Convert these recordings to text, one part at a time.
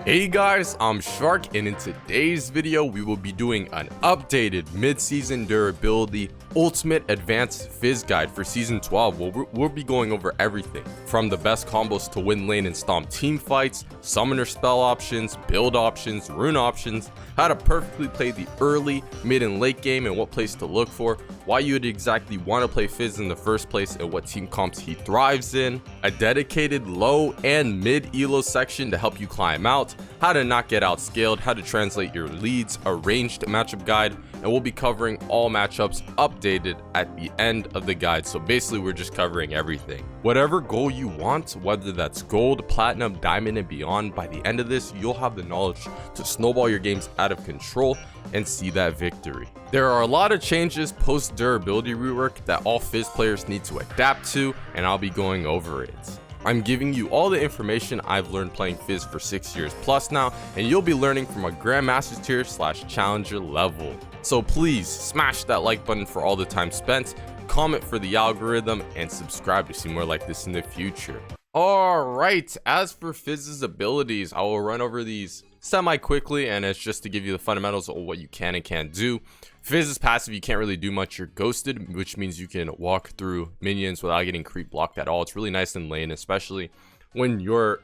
Hey guys, I'm Shark, and in today's video we will be doing an updated mid-season durability ultimate advanced Fizz guide for season 12. We'll be going over everything from the best combos to win lane and stomp team fights, summoner spell options, build options, rune options, how to perfectly play the early, mid, and late game, and what plays to look for, why you would exactly want to play Fizz in the first place, and what team comps he thrives in, a dedicated low and mid elo section to help you climb out, how to not get outscaled, how to translate your leads, a ranged matchup guide, and we'll be covering all matchups updated at the end of the guide. So basically we're just covering everything. Whatever goal you want, whether that's gold, platinum, diamond, and beyond, by the end of this you'll have the knowledge to snowball your games out of control and see that victory. There are a lot of changes post durability rework that all Fizz players need to adapt to, and I'll be going over it. I'm giving you all the information I've learned playing Fizz for 6 years plus now, and you'll be learning from a Grandmaster tier / Challenger level. So please smash that like button for all the time spent, comment for the algorithm, and subscribe to see more like this in the future. Alright, as for Fizz's abilities, I will run over these semi quickly, and it's just to give you the fundamentals of what you can and can't do. Fizz's passive, you can't really do much. You're ghosted, which means you can walk through minions without getting creep blocked at all. It's really nice in lane, especially when you're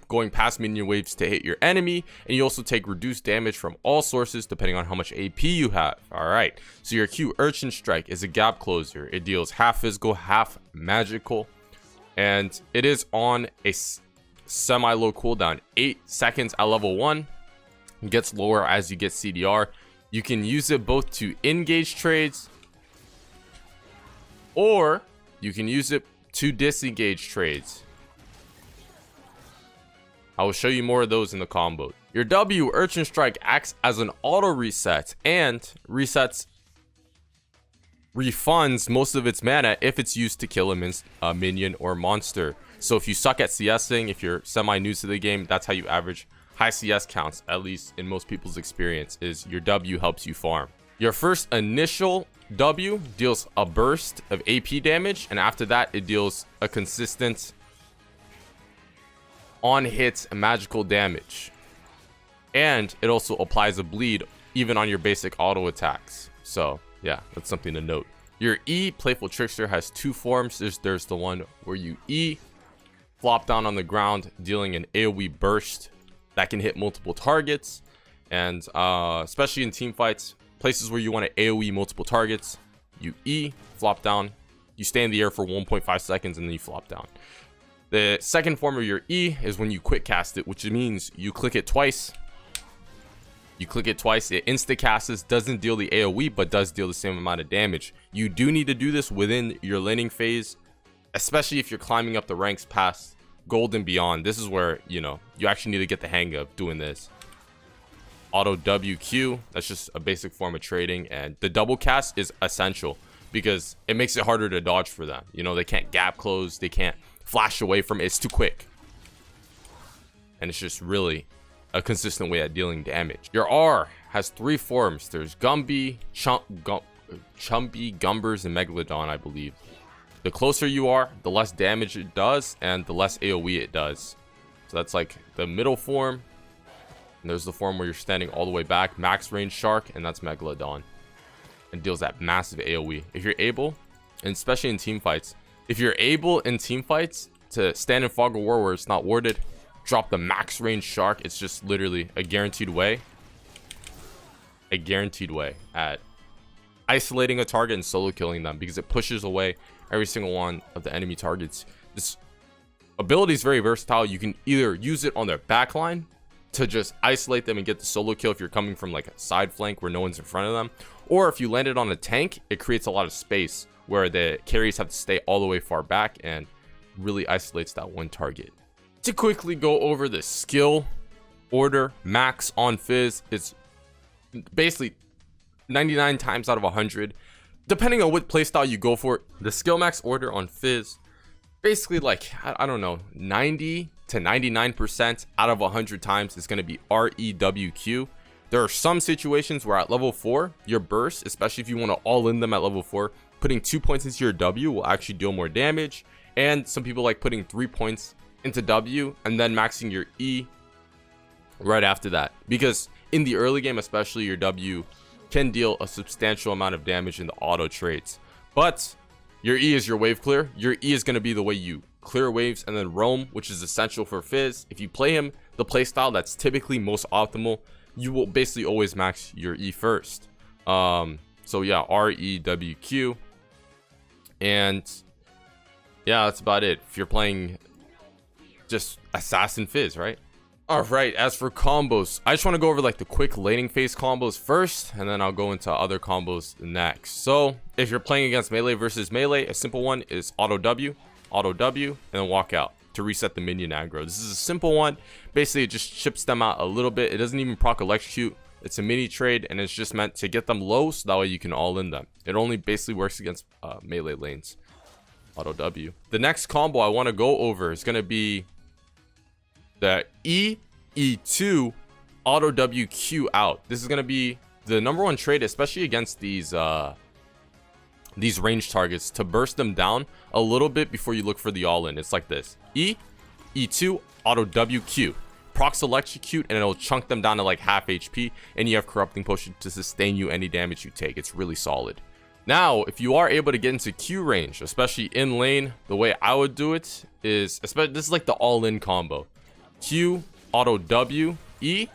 going past minion waves to hit your enemy, and you also take reduced damage from all sources depending on how much AP you have. All right, so your Q Urchin Strike is a gap closer. It deals half physical, half magical, and it is on a semi-low cooldown, 8 seconds at level 1. It gets lower as you get CDR. You can use it both to engage trades, or you can use it to disengage trades. I will show you more of those in the combo. Your W, Urchin Strike, acts as an auto reset and refunds most of its mana if it's used to kill a minion or monster. So if you suck at CSing, if you're semi new to the game, that's how you average high CS counts, at least in most people's experience, is your W helps you farm. Your first initial W deals a burst of AP damage, and after that it deals a consistent on hits magical damage, and it also applies a bleed even on your basic auto attacks. So yeah, that's something to note. Your E, Playful Trickster, has two forms. There's the one where you E, flop down on the ground, dealing an AoE burst that can hit multiple targets, and especially in team fights, places where you want to AoE multiple targets, you E, flop down, you stay in the air for 1.5 seconds, and then you flop down. The second form of your E is when you quick cast it, which means you click it twice. It insta casts, doesn't deal the AoE, but does deal the same amount of damage. You do need to do this within your laning phase, especially if you're climbing up the ranks past gold and beyond. This is where you actually need to get the hang of doing this. Auto WQ, that's just a basic form of trading, and the double cast is essential because it makes it harder to dodge for them. They can't gap close, they can't flash away from it. It's too quick, and it's just really a consistent way at dealing damage. Your R has 3 forms. There's Gumby, Chumpy, Gumbers, and Megalodon, I believe. The closer you are, the less damage it does, and the less AoE it does. So that's like the middle form. And there's the form where you're standing all the way back, max range Shark, and that's Megalodon, and deals that massive AoE. If you're able, and especially in team fights, to stand in Fog of War where it's not warded, drop the max range Shark. It's just literally a guaranteed way at isolating a target and solo killing them, because it pushes away every single one of the enemy targets. This ability is very versatile. You can either use it on their backline to just isolate them and get the solo kill if you're coming from like a side flank where no one's in front of them, or if you land it on a tank, it creates a lot of space where the carries have to stay all the way far back and really isolates that one target. To quickly go over the skill order max on Fizz, it's basically 99 times out of 100, depending on what playstyle you go for. The skill max order on Fizz, basically like, I don't know, 90 to 99% out of 100 times is going to be REWQ. There are some situations where at level 4, your burst, especially if you want to all in them at level 4, putting 2 points into your W will actually deal more damage. And some people like putting 3 points into W and then maxing your E right after that, because in the early game especially, your W can deal a substantial amount of damage in the auto trades. But your E is your wave clear. Your E is going to be the way you clear waves, and then roam, which is essential for Fizz. If you play him the playstyle that's typically most optimal, you will basically always max your E first. So yeah, R, E, W, Q. And yeah, that's about it if you're playing just Assassin Fizz, right? Alright, as for combos, I just want to go over like the quick laning phase combos first, and then I'll go into other combos next. So if you're playing against melee versus melee, a simple one is auto W, and then walk out to reset the minion aggro. This is a simple one. Basically, it just chips them out a little bit. It doesn't even proc electrocute. It's a mini trade, and it's just meant to get them low so that way you can all in them. It only basically works against melee lanes. Auto W. The next combo I want to go over is going to be the E2 auto W Q out. This is going to be the #1 trade, especially against these range targets, to burst them down a little bit before you look for the all-in. It's like this: E2 auto W Q. Procs electrocute, and it'll chunk them down to like half HP, and you have corrupting potion to sustain you any damage you take. It's really solid. Now, if you are able to get into Q range, especially in lane, the way I would do it is, especially this is like the all-in combo: Q, auto W, E,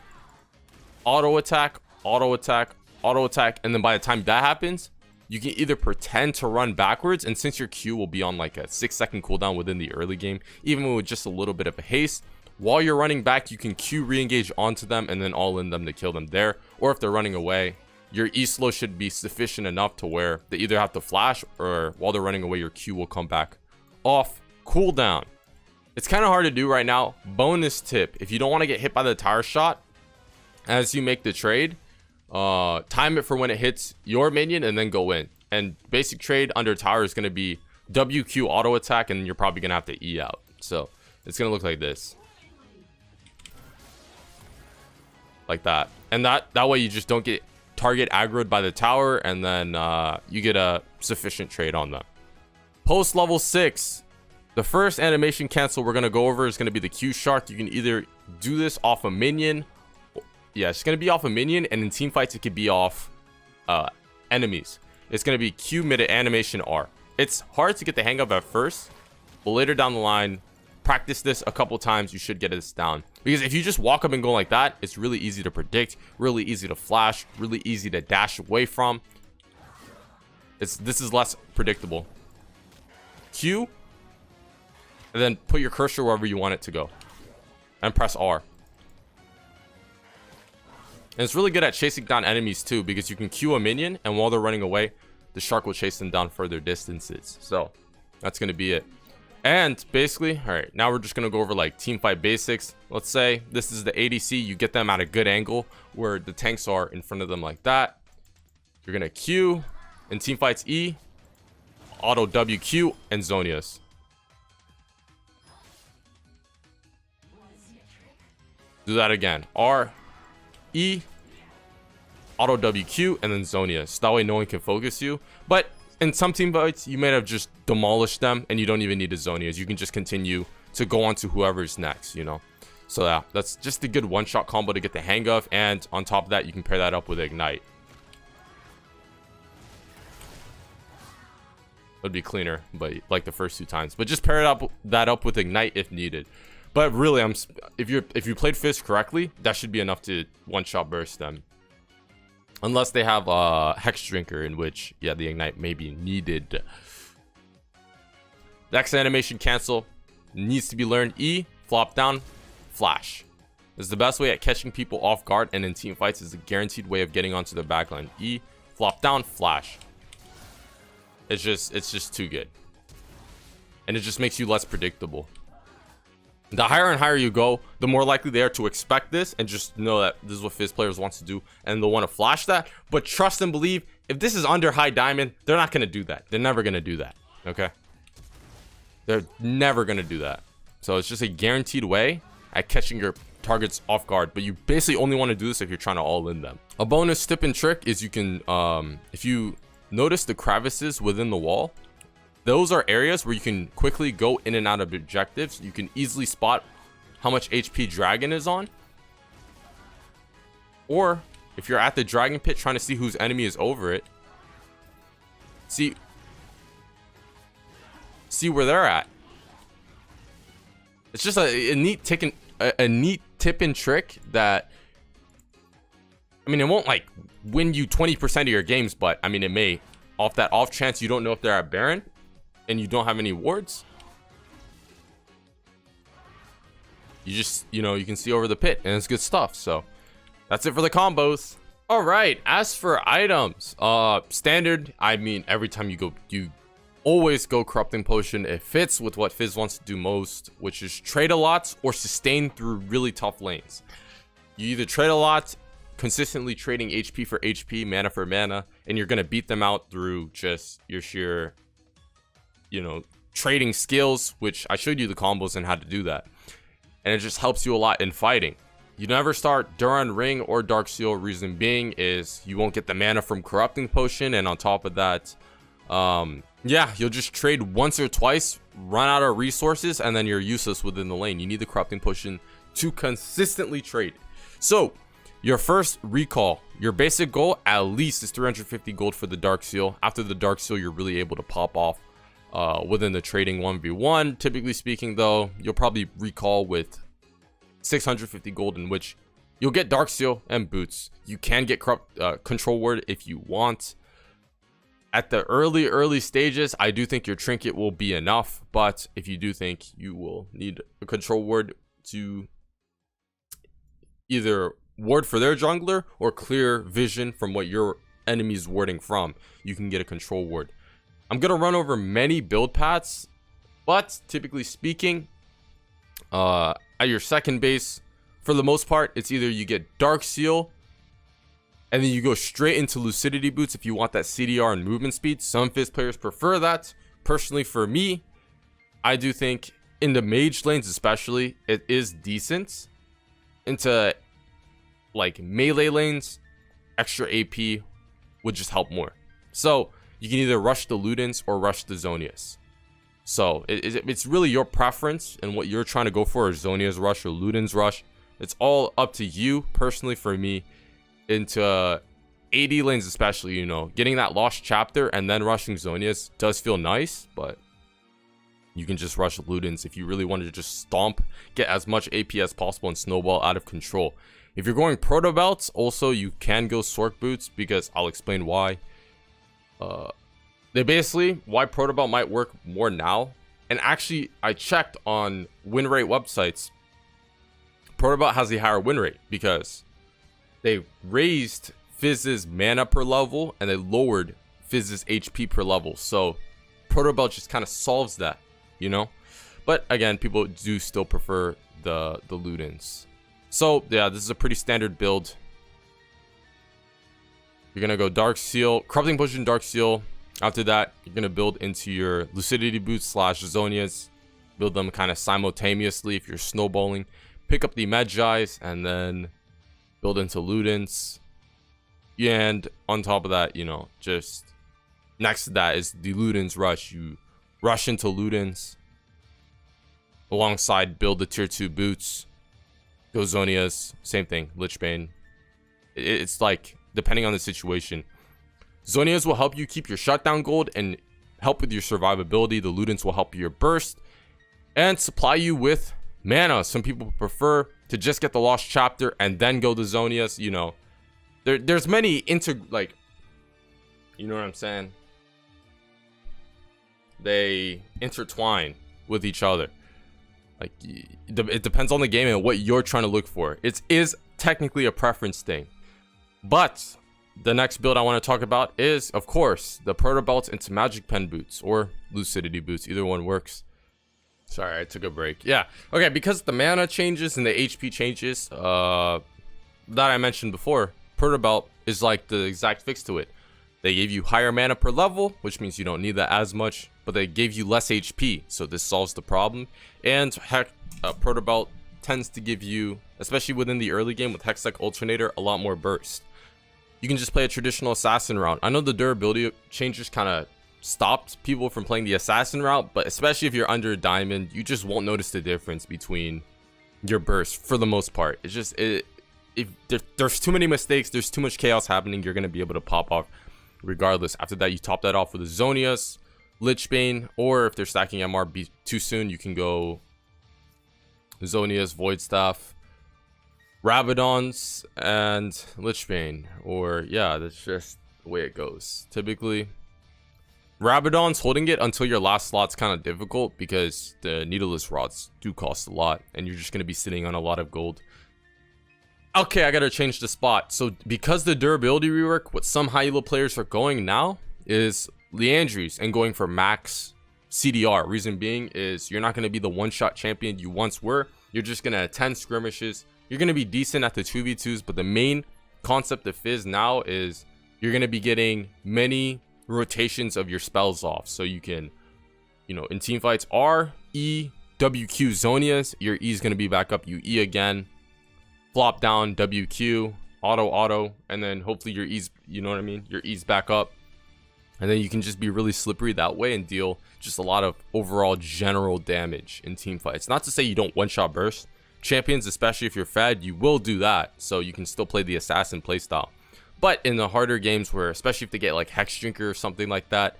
auto attack, auto attack, auto attack, and then by the time that happens, you can either pretend to run backwards, and since your Q will be on like a 6-second cooldown within the early game, even with just a little bit of a haste, while you're running back, you can Q re-engage onto them and then all in them to kill them there. Or if they're running away, your E slow should be sufficient enough to where they either have to flash, or while they're running away, your Q will come back off cooldown. It's kind of hard to do right now. Bonus tip: if you don't want to get hit by the tower shot as you make the trade, time it for when it hits your minion and then go in. And basic trade under tower is going to be WQ auto attack, and you're probably going to have to E out. So it's going to look like this. Like that. And that way you just don't get target aggroed by the tower, and then you get a sufficient trade on them. Post level 6, the first animation cancel we're going to go over is going to be the Q shark. You can either do this off a minion. Yeah, it's going to be off a minion, and in team fights it could be off enemies. It's going to be Q mid animation R. It's hard to get the hang of at first, but later down the line, practice this a couple times, you should get this down. Because if you just walk up and go like that, it's really easy to predict, really easy to flash, really easy to dash away from. This is less predictable. Q, and then put your cursor wherever you want it to go, and press R. And it's really good at chasing down enemies too, because you can Q a minion, and while they're running away, the shark will chase them down further distances. So that's going to be it. And basically, all right, now we're just going to go over like team fight basics. Let's say this is the ADC. You get them at a good angle where the tanks are in front of them like that. You're going to Q, and team fights E, auto WQ, and Zonias. Do that again. R, E, auto WQ, and then Zonias. So that way no one can focus you. But in some team fights, you may have just demolished them, and you don't even need a Zonias. You can just continue to go on to whoever's next, you know. So yeah, that's just a good one-shot combo to get the hang of. And on top of that, you can pair that up with Ignite. Would be cleaner, but like the first 2 times. But just pair that up with Ignite if needed. But really, if you played Fizz correctly, that should be enough to one-shot burst them. Unless they have a Hex Drinker, in which, yeah, the Ignite may be needed. Next animation cancel needs to be learned. E, flop down, flash. This is the best way at catching people off guard, and in team fights is a guaranteed way of getting onto their backline. E, flop down, flash. It's just too good. And it just makes you less predictable. The higher and higher you go, the more likely they are to expect this and just know that this is what Fizz players wants to do, and they'll want to flash that. But trust and believe, if this is under high diamond, they're not going to do that. They're never going to do that. Okay? They're never going to do that. So it's just a guaranteed way at catching your targets off guard. But you basically only want to do this if you're trying to all in them. A bonus tip and trick is you can, if you notice the crevices within the wall, those are areas where you can quickly go in and out of objectives. You can easily spot how much HP Dragon is on. Or if you're at the dragon pit trying to see whose enemy is over it, see where they're at. It's just a neat tip and trick that, I mean, it won't like win you 20% of your games, but I mean, it may. Off that off chance you don't know if they're at Baron and you don't have any wards, you just, you know, you can see over the pit, and it's good stuff. So that's it for the combos. All right, as for items, standard, I mean, every time you go, you always go corrupting potion. It fits with what Fizz wants to do most, which is trade a lot or sustain through really tough lanes. You either trade a lot, consistently trading HP for HP, mana for mana, and you're gonna beat them out through just your sheer, you know, trading skills, which I showed you the combos and how to do that, and it just helps you a lot in fighting. You never start Duran Ring or Dark Seal. Reason being is you won't get the mana from corrupting potion, and on top of that, yeah, you'll just trade once or twice, run out of resources, and then you're useless within the lane. You need the corrupting potion to consistently trade. So your first recall, your basic goal at least is 350 gold for the Dark Seal. After the Dark Seal, you're really able to pop off within the trading 1v1. Typically speaking, though, you'll probably recall with 650 gold, in which you'll get Dark Seal and boots. You can get control word if you want. At the early stages, I do think your trinket will be enough, but if you do think you will need a control word to either ward for their jungler or clear vision from what your enemy's warding from, you can get a control ward. I'm gonna run over many build paths, but typically speaking, at your second base, for the most part, it's either you get Dark Seal and then you go straight into Lucidity Boots if you want that CDR and movement speed. Some Fizz players prefer that. Personally, for me, I do think in the mage lanes especially, it is decent. Into like melee lanes, extra AP would just help more. So you can either rush the Ludens or rush the Zonias. So it's really your preference and what you're trying to go for, is Zonia's rush or Ludens rush. It's all up to you. Personally, for me, into AD lanes especially, you know, getting that lost chapter and then rushing Zonias does feel nice, but you can just rush Ludens if you really wanted to just stomp, get as much AP as possible, and snowball out of control. If you're going proto belts, also you can go Sork Boots, because I'll explain why. They basically, why proto belt might work more now, and actually I checked on win rate websites. Proto belt has a higher win rate because they raised Fizz's mana per level and they lowered Fizz's HP per level. So proto belt just kind of solves that, you know. But again, people do still prefer the Ludens. So yeah, this is a pretty standard build. You're gonna go Dark Seal, Corrupting Potion, Dark Seal. After that, you're gonna build into your Lucidity Boots / Zonias. Build them kind of simultaneously if you're snowballing. Pick up the Medjais and then build into Ludens. And on top of that, you know, just next to that is the Ludens rush. You rush into Ludens. Alongside build the tier 2 boots. Go Zonias, same thing, Lichbane. It's like, depending on the situation. Zonias will help you keep your shutdown gold and help with your survivability. The Ludens will help your burst and supply you with mana. Some people prefer to just get the lost chapter and then go to Zonias. You know, there's many like, you know what I'm saying? They intertwine with each other. Like, it depends on the game and what you're trying to look for. It is technically a preference thing. But the next build I want to talk about is, of course, the Proto Belts into Magic Pen Boots or Lucidity Boots. Either one works. Sorry, I took a break. Yeah. Okay, because the mana changes and the HP changes that I mentioned before, Proto Belt is like the exact fix to it. They gave you higher mana per level, which means you don't need that as much, but they gave you less HP, so this solves the problem. And Proto Belt tends to give you, especially within the early game with Hextech Alternator, a lot more burst. You can just play a traditional assassin route. I know the durability changes kind of stopped people from playing the assassin route, but especially if you're under a diamond, you just won't notice the difference between your burst for the most part. It's just, it if there's too many mistakes, there's too much chaos happening, you're going to be able to pop off regardless. After that, you top that off with a Zonias, Lichbane, or if they're stacking MRB too soon, you can go Zonias, Void Staff, Rabadons, and Lichbane. Or yeah, that's just the way it goes. Typically, Rabadon's holding it until your last slot's kind of difficult because the needleless rods do cost a lot, and you're just going to be sitting on a lot of gold. Okay, I gotta change the spot. So because the durability rework, what some high elo players are going now is Leandries and going for max CDR. Reason being is you're not gonna be the one-shot champion you once were. You're just gonna attend skirmishes. You're gonna be decent at the 2v2s, but the main concept of Fizz now is you're gonna be getting many rotations of your spells off. So you can, you know, in team fights, R, E, WQ Zonias, your E is gonna be back up, you E again. Flop down, WQ, auto, and then hopefully your E's, you know what I mean? Your E's back up. And then you can just be really slippery that way and deal just a lot of overall general damage in team fights. Not to say you don't one-shot burst. Champions, especially if you're fed, you will do that. So you can still play the assassin playstyle. But in the harder games where, especially if they get like Hex Drinker or something like that,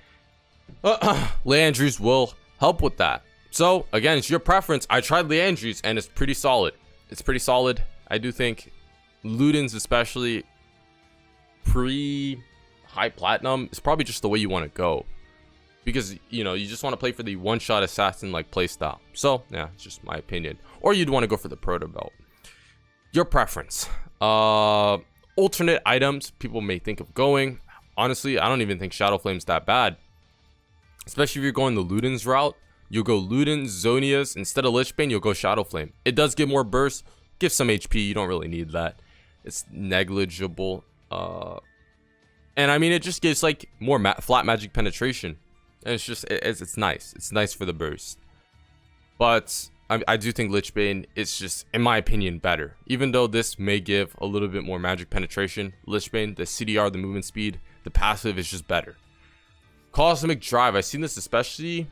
Leandries will help with that. So again, it's your preference. I tried Leandries and it's pretty solid. It's pretty solid. I do think Ludens, especially pre-high platinum, is probably just the way you want to go. Because, you know, you just want to play for the one-shot assassin like playstyle. So, yeah, it's just my opinion. Or you'd want to go for the proto belt. Your preference. Alternate items people may think of going. Honestly, I don't even think Shadow Flame's that bad. Especially if you're going the Ludens route. You'll go Ludens, Zonias. Instead of Lichbane, you'll go Shadow Flame. It does give more burst. Give some HP. You don't really need that. It's negligible. And I mean, it just gives like more flat magic penetration. And it's just, it's nice. It's nice for the burst. But I do think Lichbane is just, in my opinion, better. Even though this may give a little bit more magic penetration, Lichbane, the CDR, the movement speed, the passive is just better. Cosmic Drive. I've seen this especially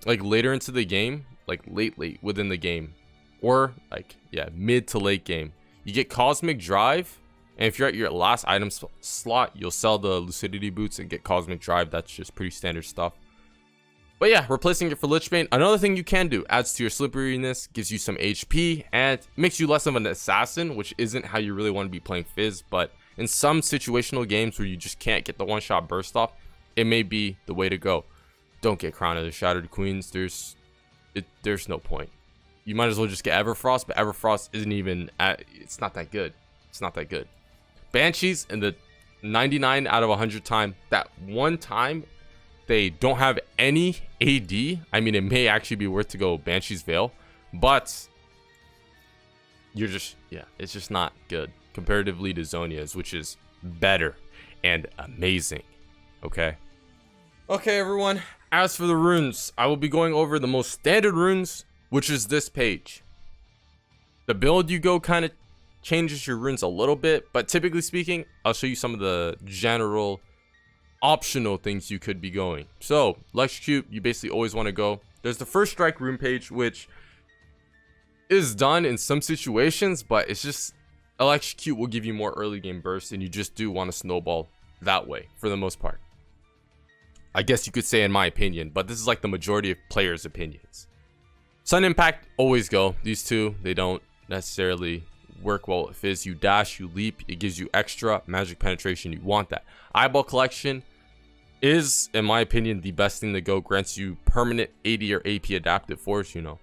like later into the game, like late within the game. Or like, yeah, mid to late game. You get Cosmic Drive, and if you're at your last item slot, you'll sell the Lucidity Boots and get Cosmic Drive. That's just pretty standard stuff. But yeah, replacing it for Lichbane. Another thing you can do, adds to your slipperiness, gives you some HP, and makes you less of an assassin, which isn't how you really want to be playing Fizz. But in some situational games where you just can't get the one-shot burst off, it may be the way to go. Don't get Crown of the Shattered Queens. There's no point. You might as well just get Everfrost, but Everfrost isn't even it's not that good. It's not that good. Banshees, in the 99 out of 100 time, that one time they don't have any AD, I mean, it may actually be worth to go Banshee's Veil, but you're just, yeah, it's just not good comparatively to Zonia's, which is better and amazing. Okay, everyone, as for the runes, I will be going over the most standard runes, which is this page. The build you go kind of changes your runes a little bit, but typically speaking, I'll show you some of the general optional things you could be going. So Electrocute, you basically always want to go. There's the First Strike rune page, which is done in some situations, but it's just Electrocute will give you more early game burst, and you just do want to snowball that way for the most part. I guess you could say in my opinion, but this is like the majority of players' opinions. Sun Impact, always go. These two, they don't necessarily work well with Fizz. You dash, you leap, it gives you extra magic penetration. You want that. Eyeball Collection is, in my opinion, the best thing to go. Grants you permanent AD or AP adaptive force, you know,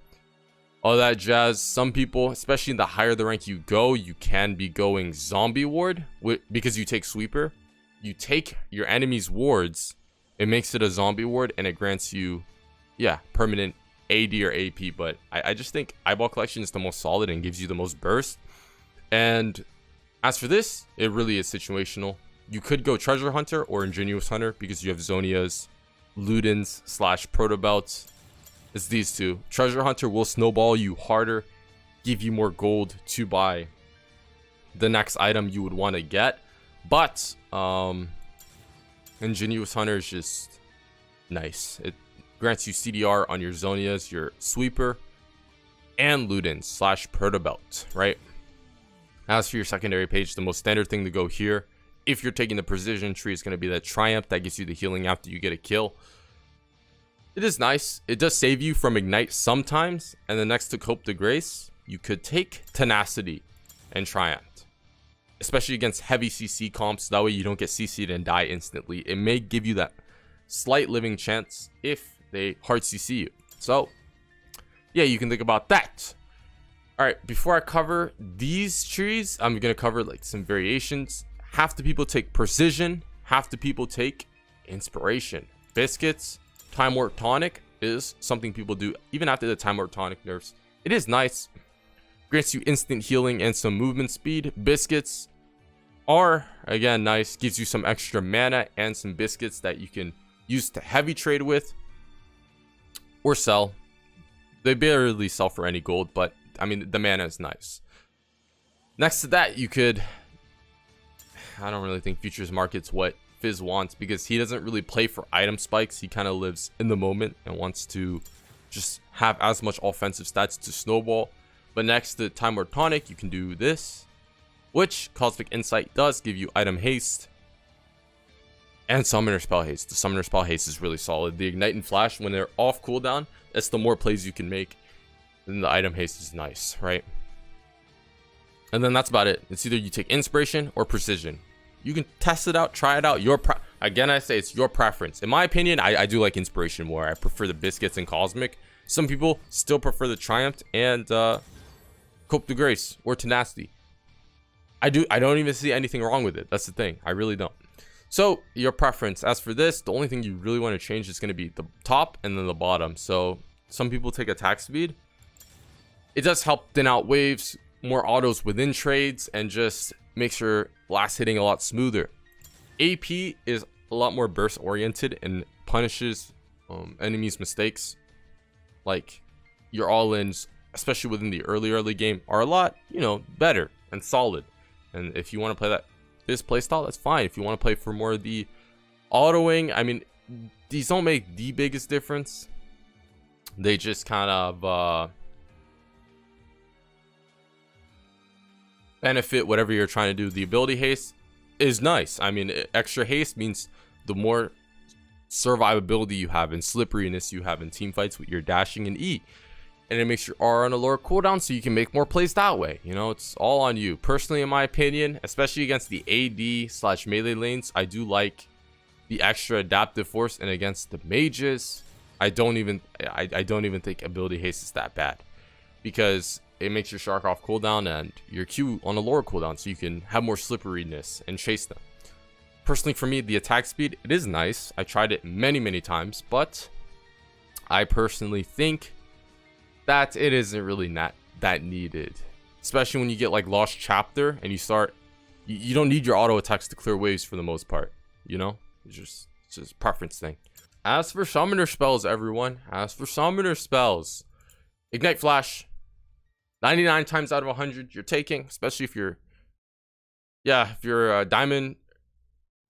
all that jazz. Some people, especially the higher the rank you go, you can be going Zombie Ward because you take Sweeper. You take your enemy's wards, it makes it a Zombie Ward, and it grants you, yeah, permanent AD or AP. But I just think Eyeball Collection is the most solid and gives you the most burst. And as for this, it really is situational. You could go Treasure Hunter or Ingenious Hunter because you have Zonia's, Ludens / Proto Belts. It's these two. Treasure Hunter will snowball you harder, give you more gold to buy the next item you would want to get. But Ingenious Hunter is just nice. It grants you CDR on your Zonias, your Sweeper, and Ludens / Proto Belt, right? As for your secondary page, the most standard thing to go here, if you're taking the precision tree, is going to be that Triumph that gives you the healing after you get a kill. It is nice. It does save you from Ignite sometimes. And then next to Cope de Grace, you could take Tenacity and Triumph, especially against heavy CC comps. That way you don't get CC'd and die instantly. It may give you that slight living chance if they hard CC you. So yeah, you can think about that. All right, before I cover these trees, I'm gonna cover like some variations. Half the people take precision, half the people take inspiration. Biscuits, Time Warp Tonic is something people do even after the Time Warp Tonic nerfs. It is nice, grants you instant healing and some movement speed. Biscuits are again nice, gives you some extra mana and some biscuits that you can use to heavy trade with or sell. They barely sell for any gold, but I mean, the mana is nice. Next to that, you could... I don't really think Futures Market's what Fizz wants, because he doesn't really play for item spikes. He kind of lives in the moment and wants to just have as much offensive stats to snowball. But next to Time Warp Tonic, you can do this, which Cosmic Insight does give you item haste and Summoner Spell Haste. The Summoner Spell Haste is really solid. The Ignite and Flash, when they're off cooldown, that's the more plays you can make. Then the item haste is nice, right? And then that's about it. It's either you take inspiration or precision. You can test it out, try it out. Again, I say it's your preference. In my opinion, I do like inspiration more. I prefer the biscuits and cosmic. Some people still prefer the Triumph and Cope de Grace or Tenacity. I don't even see anything wrong with it. That's the thing. I really don't. So your preference. As for this, the only thing you really want to change is going to be the top and then the bottom. So some people take attack speed. It does help thin out waves, more autos within trades, and just makes your last hitting a lot smoother. AP is a lot more burst oriented and punishes enemies' mistakes. Like your all-ins, especially within the early game, are a lot, better and solid. And if you want to play this playstyle, that's fine. If you want to play for more of the autoing, I mean, these don't make the biggest difference. They just kind of benefit whatever you're trying to do. The ability haste is nice. I mean, extra haste means the more survivability you have and slipperiness you have in team fights with your dashing and E, and it makes your R on a lower cooldown so you can make more plays that way. It's all on you. Personally, in my opinion, especially against the AD / melee lanes, I do like the extra adaptive force, and against the mages, I don't even think ability haste is that bad, because it makes your shark off cooldown and your Q on a lower cooldown so you can have more slipperiness and chase them. Personally, for me, the attack speed, it is nice. I tried it many times, but I personally think that it isn't really not that needed, especially when you get like Lost Chapter and you don't need your auto attacks to clear waves for the most part. It's just a preference thing. As for summoner spells, everyone, Ignite Flash, 99 times out of 100 you're taking, especially if you're diamond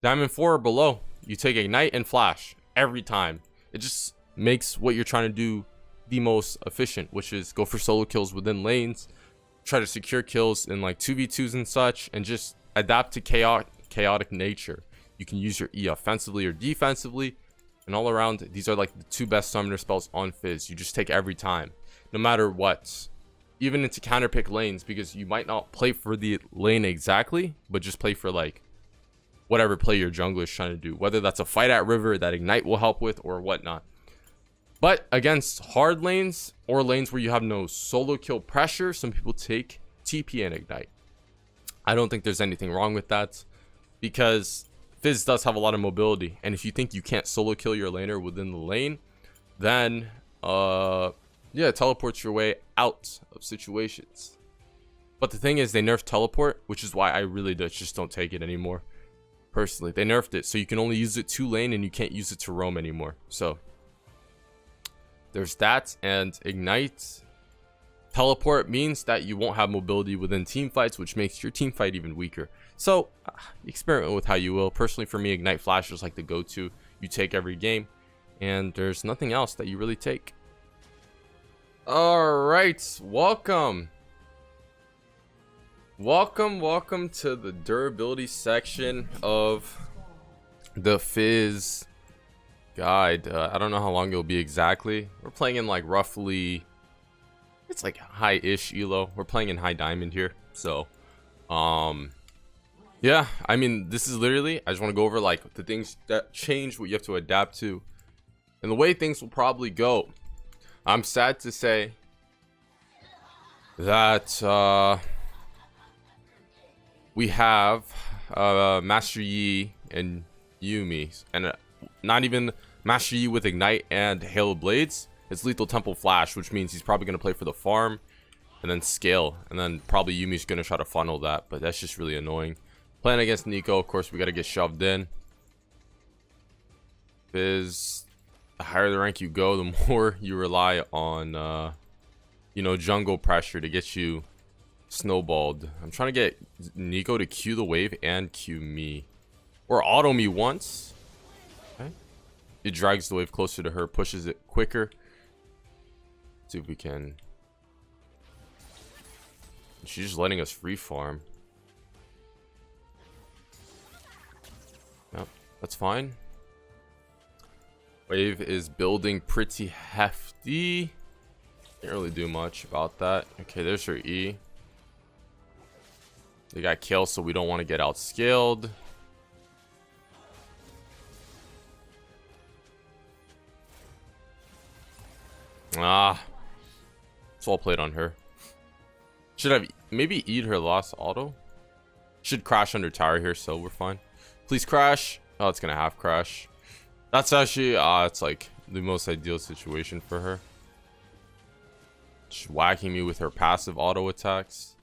4 or below. You take Ignite and Flash every time. It just makes what you're trying to do the most efficient, which is go for solo kills within lanes, try to secure kills in like 2v2s and such, and just adapt to chaotic nature. You can use your E offensively or defensively, and all around, these are like the two best summoner spells on Fizz. You just take every time, no matter what. Even into counter pick lanes, because you might not play for the lane exactly, but just play for like whatever play your jungler is trying to do, whether that's a fight at river that Ignite will help with or whatnot. But against hard lanes or lanes where you have no solo kill pressure, some people take TP and Ignite. I don't think there's anything wrong with that, because Fizz does have a lot of mobility, and if you think you can't solo kill your laner within the lane, then yeah, teleports your way out of situations. But the thing is, they nerfed teleport, which is why I really just don't take it anymore. Personally, they nerfed it so you can only use it to lane and you can't use it to roam anymore. So there's that. And Ignite teleport means that you won't have mobility within team fights, which makes your team fight even weaker. So experiment with how you will. Personally, for me, Ignite Flash is like the go-to you take every game, and there's nothing else that you really take. All right, welcome Welcome to the durability section of the Fizz guide. I don't know how long it'll be exactly. We're playing in like roughly, it's like high-ish elo. We're playing in high diamond here. So, yeah, I mean, this is literally, I just want to go over like the things that change, what you have to adapt to, and the way things will probably go. I'm sad to say that we have Master Yi and Yumi, and not even Master Yi with Ignite and Hail of Blades. It's Lethal Temple Flash, which means he's probably going to play for the farm and then scale, and then probably Yumi's going to try to funnel that, but that's just really annoying. Playing against Nico, of course, we got to get shoved in. Fizz, the higher the rank you go, the more you rely on, you know, jungle pressure to get you snowballed. I'm trying to get Nico to Q the wave and Q me, or auto me once. Okay, it drags the wave closer to her, pushes it quicker. Let's see if we can. She's just letting us free farm. Yep, that's fine. Wave is building pretty hefty. Can't really do much about that. Okay, there's her E. They got killed, so we don't want to get outscaled. It's all played on her. Should have maybe eat her lost auto. Should crash under tower here, so we're fine. Please crash. Oh, it's gonna half crash. That's actually it's like the most ideal situation for her. She's whacking me with her passive auto attacks.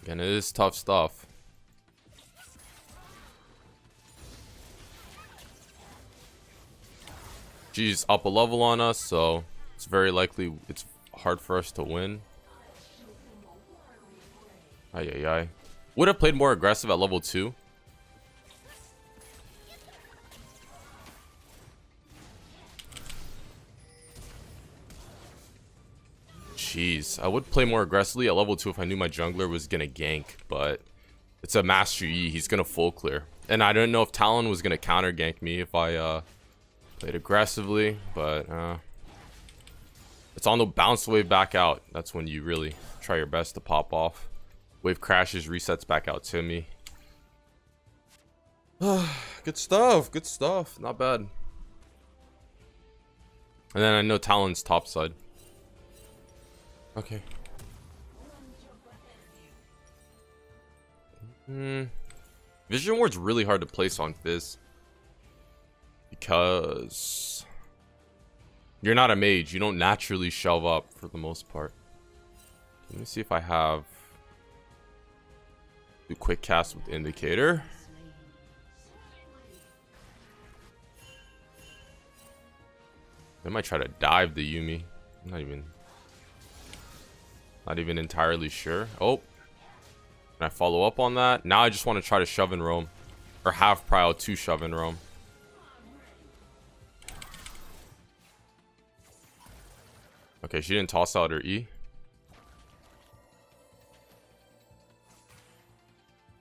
Again, it is tough stuff. She's up a level on us, so it's very likely it's hard for us to win. Ay. Would have played more aggressive at level 2. Jeez, I would play more aggressively at level 2 if I knew my jungler was gonna gank, but it's a Master Yi. He's gonna full clear, and I don't know if Talon was gonna counter gank me if I played aggressively, but it's on the bounce wave back out. That's when you really try your best to pop off. Wave crashes, resets back out to me. Good stuff, not bad. And then I know Talon's top side. Okay. Vision Ward's really hard to place on Fizz because you're not a mage. You don't naturally shove up for the most part. Let me see if I have do quick cast with indicator. I might try to dive the Yumi. I'm not even entirely sure. Oh, can I follow up on that? Now I just want to try to shove and roam, or have prio to shove and roam. Okay, she didn't toss out her E.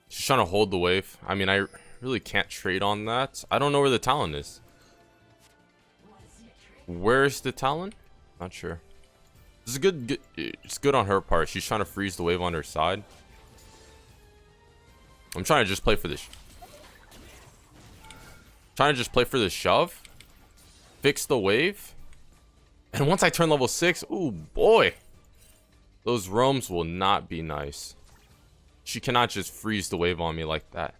She's trying to hold the wave. I mean, I really can't trade on that. I don't know where the Talon is. Where's the Talon? Not sure. This is good. It's good on her part. She's trying to freeze the wave on her side. I'm trying to just play for this. Shove. Fix the wave. And once I turn level 6, ooh boy, those roams will not be nice. She cannot just freeze the wave on me like that.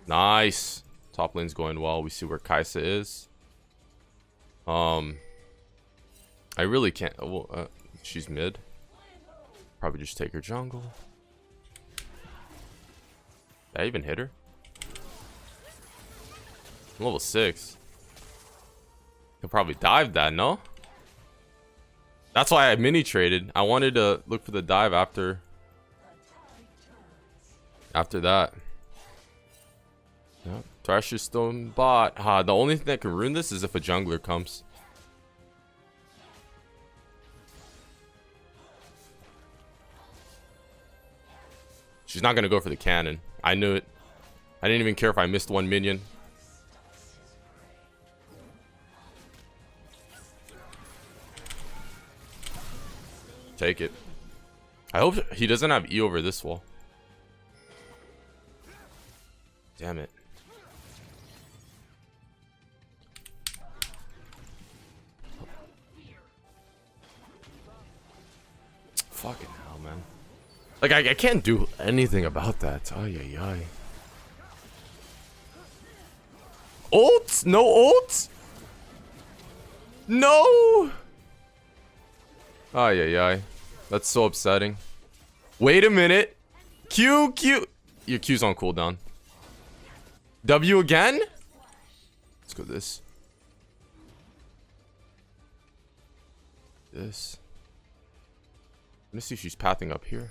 Nice. Top lane's going well. We see where Kaisa is. I really can't. Well, she's mid. Probably just take her jungle. Did I even hit her? I'm level 6. Could probably dive that, no? That's why I mini traded. I wanted to look for the dive after that. Yep. Thrash is still in bot. The only thing that can ruin this is if a jungler comes. She's not gonna go for the cannon. I knew it. I didn't even care if I missed one minion. Take it. I hope he doesn't have E over this wall. Damn it. Fucking hell, man. Like, I can't do anything about that. Ay, ay, ay. Ult? No ult? No! Ay, ay, ay. That's so upsetting. Wait a minute. Q. Your Q's on cooldown. W again? Let's go this. This. I'm gonna see if she's pathing up here.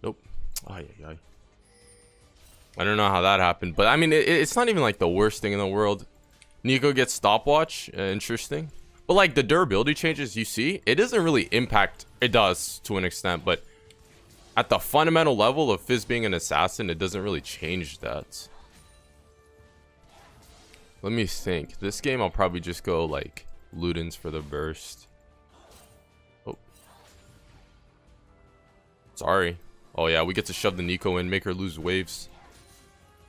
Nope. Ay, ay, ay. I don't know how that happened, but I mean, it's not even like the worst thing in the world. Nico gets stopwatch. Interesting. But like the durability changes you see, it doesn't really impact. It does to an extent, but at the fundamental level of Fizz being an assassin, it doesn't really change that. Let me think. This game, I'll probably just go like Ludens for the burst. Oh. Sorry. Oh yeah, we get to shove the Nico in, make her lose waves.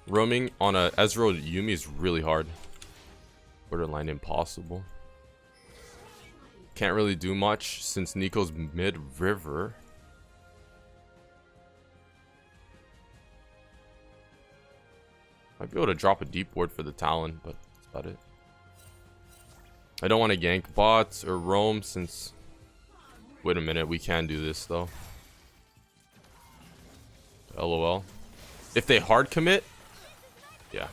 Roaming on a Ezreal Yuumi is really hard. Borderline impossible. Can't really do much since Nico's mid-river. Might be able to drop a deep ward for the Talon, but that's about it. I don't want to gank bots or roam since... Wait a minute, we can do this though. LOL. If they hard commit... Yeah.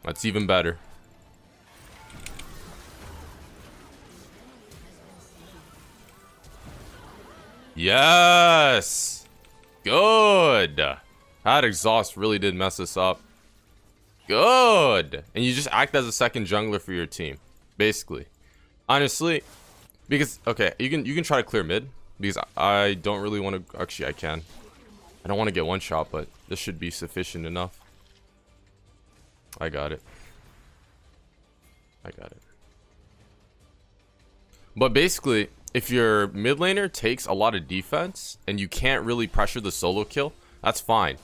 That's even better. Yes! Good! That exhaust really did mess us up. Good! And you just act as a second jungler for your team. Basically. Honestly. Because, okay, you can try to clear mid. Because I don't really want to... Actually, I can. I don't want to get one shot, but this should be sufficient enough. I got it. I got it. But basically, if your mid laner takes a lot of defense and you can't really pressure the solo kill, that's fine.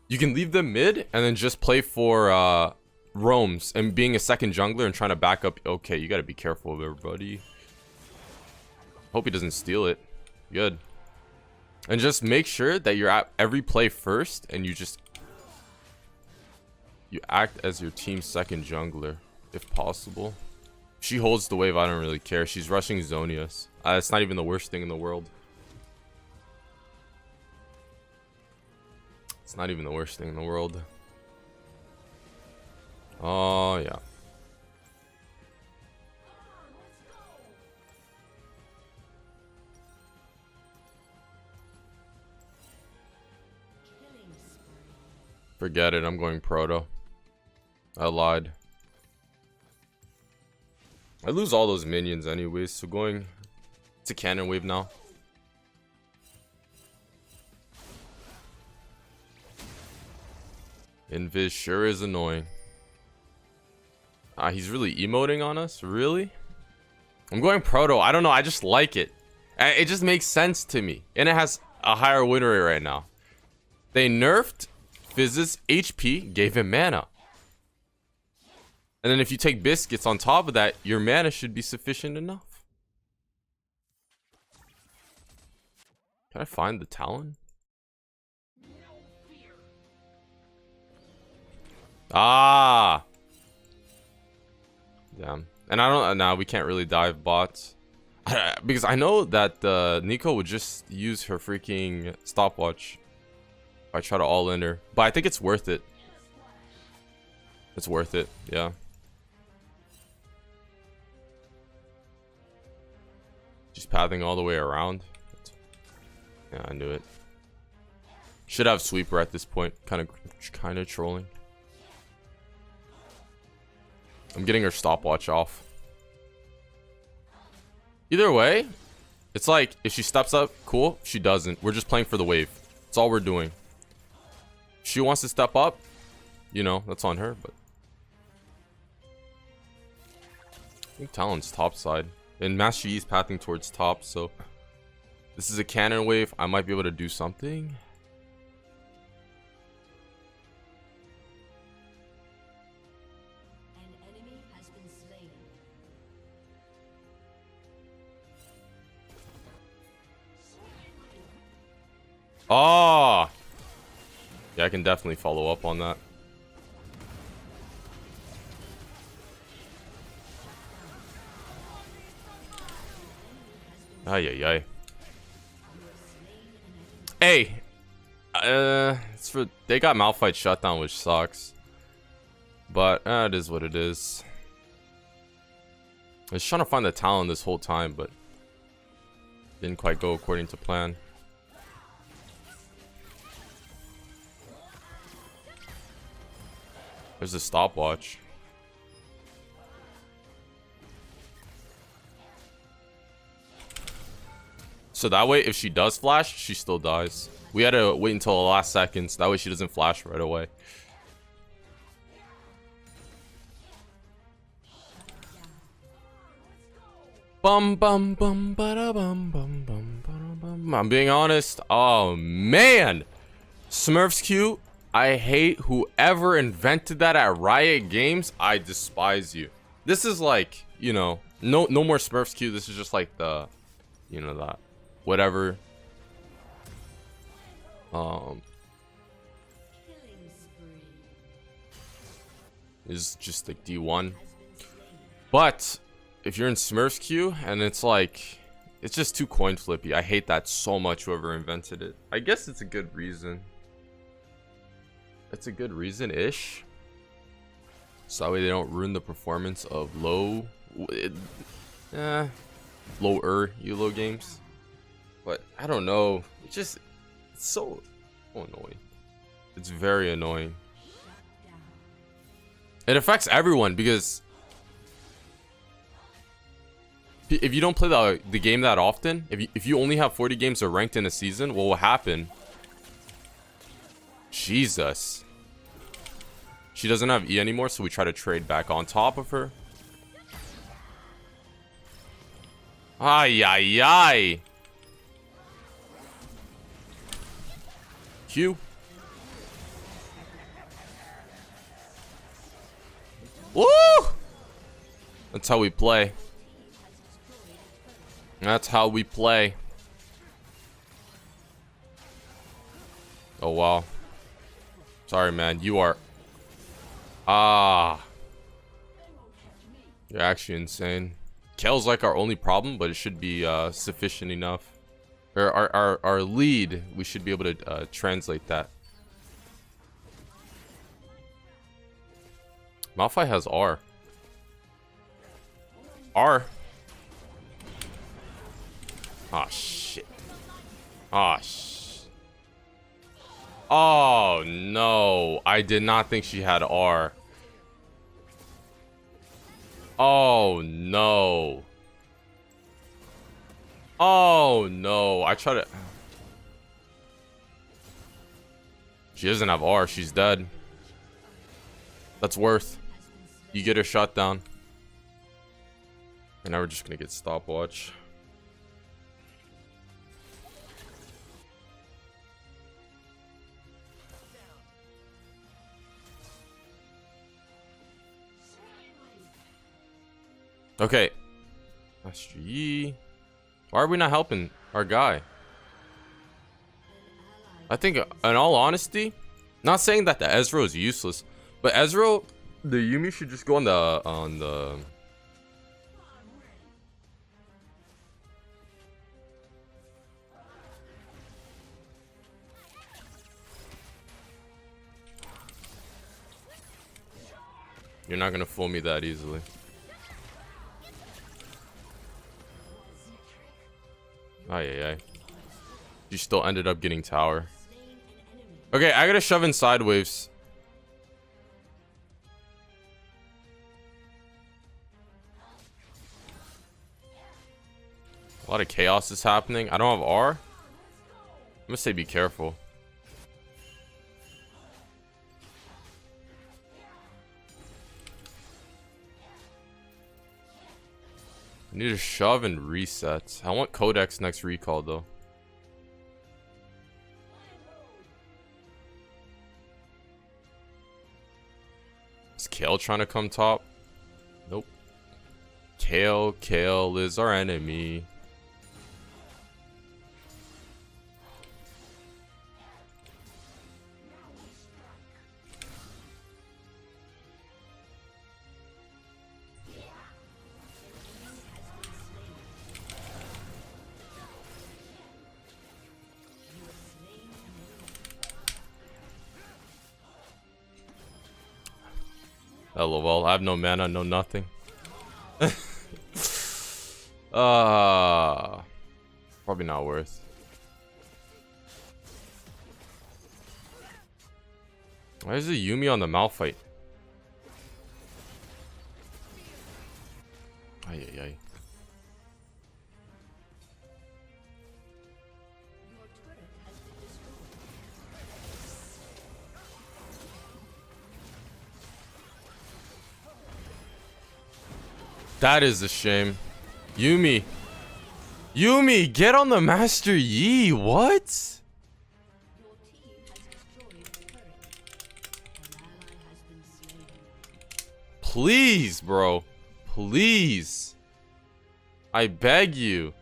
You can leave them mid and then just play for roams and being a second jungler and trying to back up. Okay, you got to be careful of everybody. Hope he doesn't steal it. Good. And just make sure that you're at every play first and you act as your team's second jungler if possible. If she holds the wave, I don't really care. She's rushing Zonius. It's not even the worst thing in the world. It's not even the worst thing in the world. Oh yeah. Forget it, I'm going proto. I lied. I lose all those minions anyways, so going to cannon wave now. Invis sure is annoying. He's really emoting on us? Really? I'm going proto. I don't know, I just like it. It just makes sense to me. And it has a higher win rate right now. They nerfed Fizz's HP, gave him mana. And then if you take biscuits on top of that, your mana should be sufficient enough. Can I find the Talon? Ah! Damn. And I don't... Nah, we can't really dive bots. Because I know that Nico would just use her freaking stopwatch. I try to all in her, but I think it's worth it. It's worth it, yeah. Just pathing all the way around. Yeah, I knew it. Should have sweeper at this point. Kind of trolling. I'm getting her stopwatch off. Either way, it's like if she steps up, cool. If she doesn't, we're just playing for the wave. That's all we're doing. If she wants to step up, you know, that's on her. But I think Talon's top side, and Master Yi's pathing towards top. So this is a cannon wave. I might be able to do something. Oh, yeah, I can definitely follow up on that. Ay, ay, ay. Hey, it's for they got Malphite shutdown, which sucks. But it is what it is. I was trying to find the Talon this whole time, but didn't quite go according to plan. There's a stopwatch. So that way, if she does flash, she still dies. We had to wait until the last seconds. That way she doesn't flash right away. Bum bum bum bada bum bum bum bada bum. I'm being honest. Oh man, Smurfs Q. I hate whoever invented that at Riot Games. I despise you. This is like, you know, no more Smurfs Q. This is just like the, you know, that whatever. Is just like D1. But if you're in Smurfs Q and it's like, it's just too coin flippy. I hate that so much, whoever invented it. I guess it's a good reason. It's a good reason-ish. So that way they don't ruin the performance of lower ELO games. But I don't know. It's so annoying. It's very annoying. It affects everyone because if you don't play the game that often, if you only have 40 games of ranked in a season, what will happen? Jesus. She doesn't have E anymore, so we try to trade back on top of her. Ay, ay, ay. Q. Woo! That's how we play. That's how we play. Oh, wow. Sorry, man. You are... You're actually insane. Kale's like our only problem, but it should be sufficient enough. Or our lead, we should be able to translate that. Malphite has R. R. Ah, shit. Ah, oh, no. I did not think she had R. Oh, no. Oh, no. I try to... She doesn't have R. She's dead. That's worth. You get her shot down. And now we're just gonna get stopwatch. Okay. Master Yi. Why are we not helping our guy? I think, in all honesty, not saying that the Ezreal is useless, but Ezreal, the Yuumi should just go on the You're not gonna fool me that easily. Ay, ay, ay. You still ended up getting tower. Okay, I gotta shove in side waves. A lot of chaos is happening. I don't have R. I'm gonna say be careful. I need to shove and reset. I want Codex next recall though. Is Kale trying to come top? Nope. Kale is our enemy. LOL, I have no mana, no nothing. Probably not worth. Why is it Yuumi on the Malphite? Ay, ay, ay. That is a shame. Yuumi, get on the Master Yi. What? Please, bro. Please. I beg you.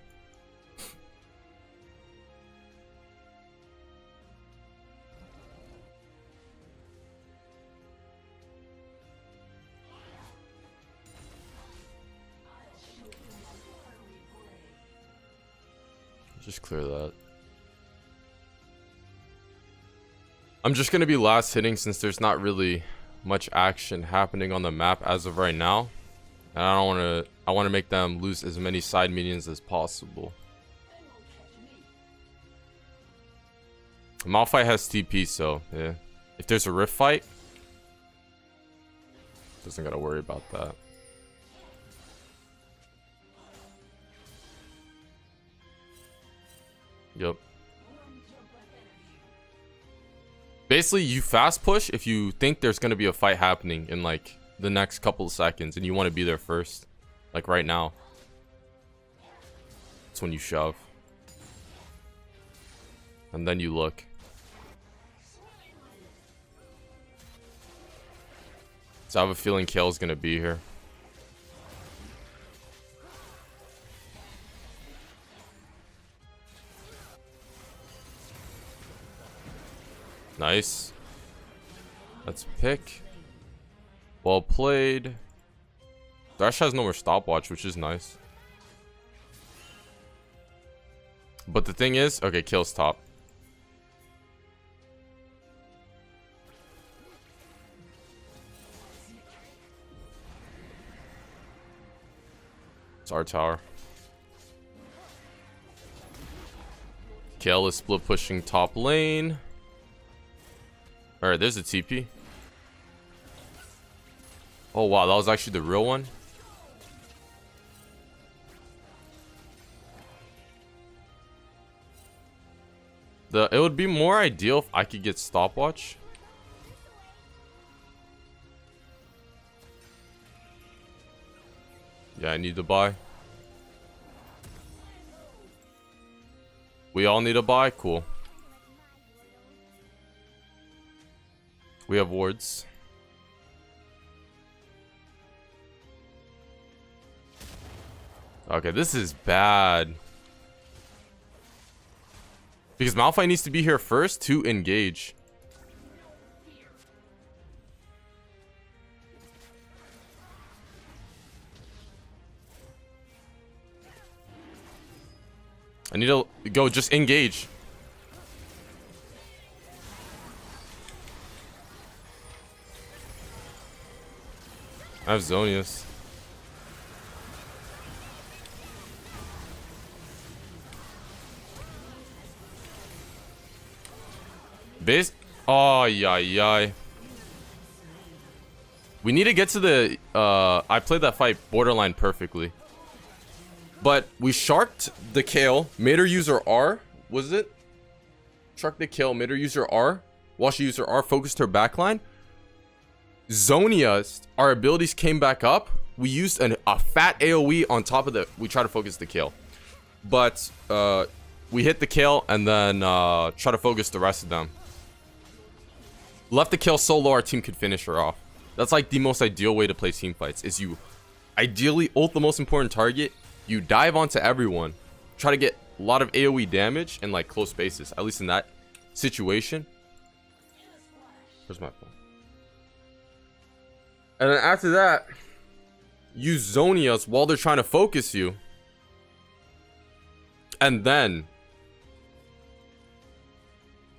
Just clear that. I'm just gonna be last hitting since there's not really much action happening on the map as of right now. And I wanna make them lose as many side minions as possible. Malphite has TP, so yeah. If there's a rift fight, doesn't gotta worry about that. Yep. Basically, you fast push if you think there's gonna be a fight happening in like the next couple of seconds and you want to be there first. Like right now. That's when you shove. And then you look. So I have a feeling Kale's gonna be here. Nice. Let's pick. Well played. Thresh has no more stopwatch, which is nice. But the thing is, okay, Kale's top. It's our tower. Kale is split pushing top lane. Alright, there's a TP. Oh wow, that was actually the real one. It would be more ideal if I could get stopwatch. Yeah, I need to buy. We all need to buy? Cool. We have wards. Okay, this is bad. Because Malphite needs to be here first to engage. I need to go, just engage. I have Zonius. Base. Oh, yeah. We need to get to the. I played that fight borderline perfectly. But we sharked the Kale, made her use her R. Was it? Sharked the Kale, made her use her R. While she used her R, focused her backline. Zonia, our abilities came back up. We used a fat AoE on top of the... We tried to focus the Kale. But we hit the Kale and then try to focus the rest of them. Left the Kale so low our team could finish her off. That's like the most ideal way to play team fights. Is you ideally ult the most important target. You dive onto everyone. Try to get a lot of AoE damage in like close spaces. At least in that situation. Where's my phone? And then after that, use Zonias while they're trying to focus you. And then,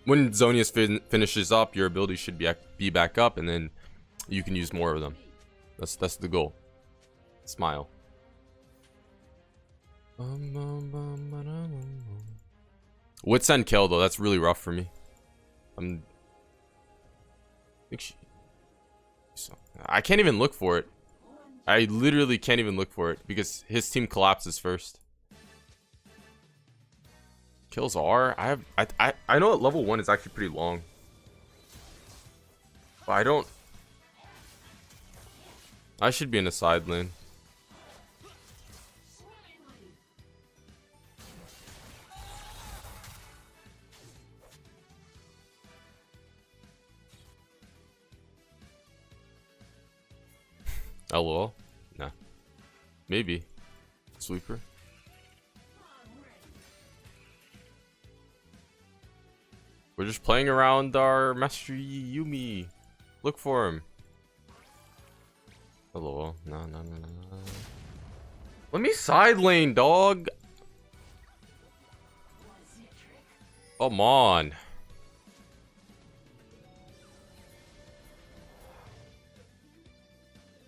when Zonias finishes up, your ability should be back up, and then you can use more of them. That's the goal. Smile. Wits End Kill though, that's really rough for me. I can't even look for it. I literally can't even look for it because his team collapses first. Kills R. I know at level 1 is actually pretty long. But I should be in a side lane. LOL? Nah. Maybe. Sweeper. We're just playing around our Master Yumi. Look for him. LOL. No. Let me side lane, dog. Come on.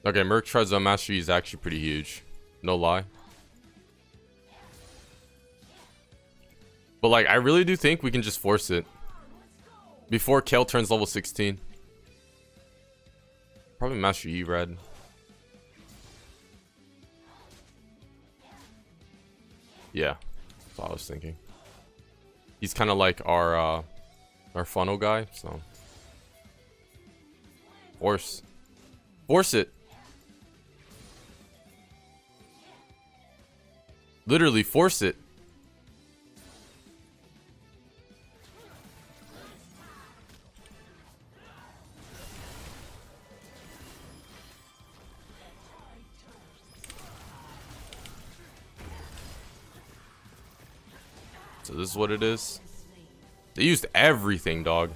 Okay, Merc Treads on Mastery is actually pretty huge. No lie. But like, I really do think we can just force it. Before Kale turns level 16. Probably Master E red. Yeah, that's what I was thinking. He's kind of like our funnel guy, so. Force it. Literally force it. So this is what it is. They used everything, dog.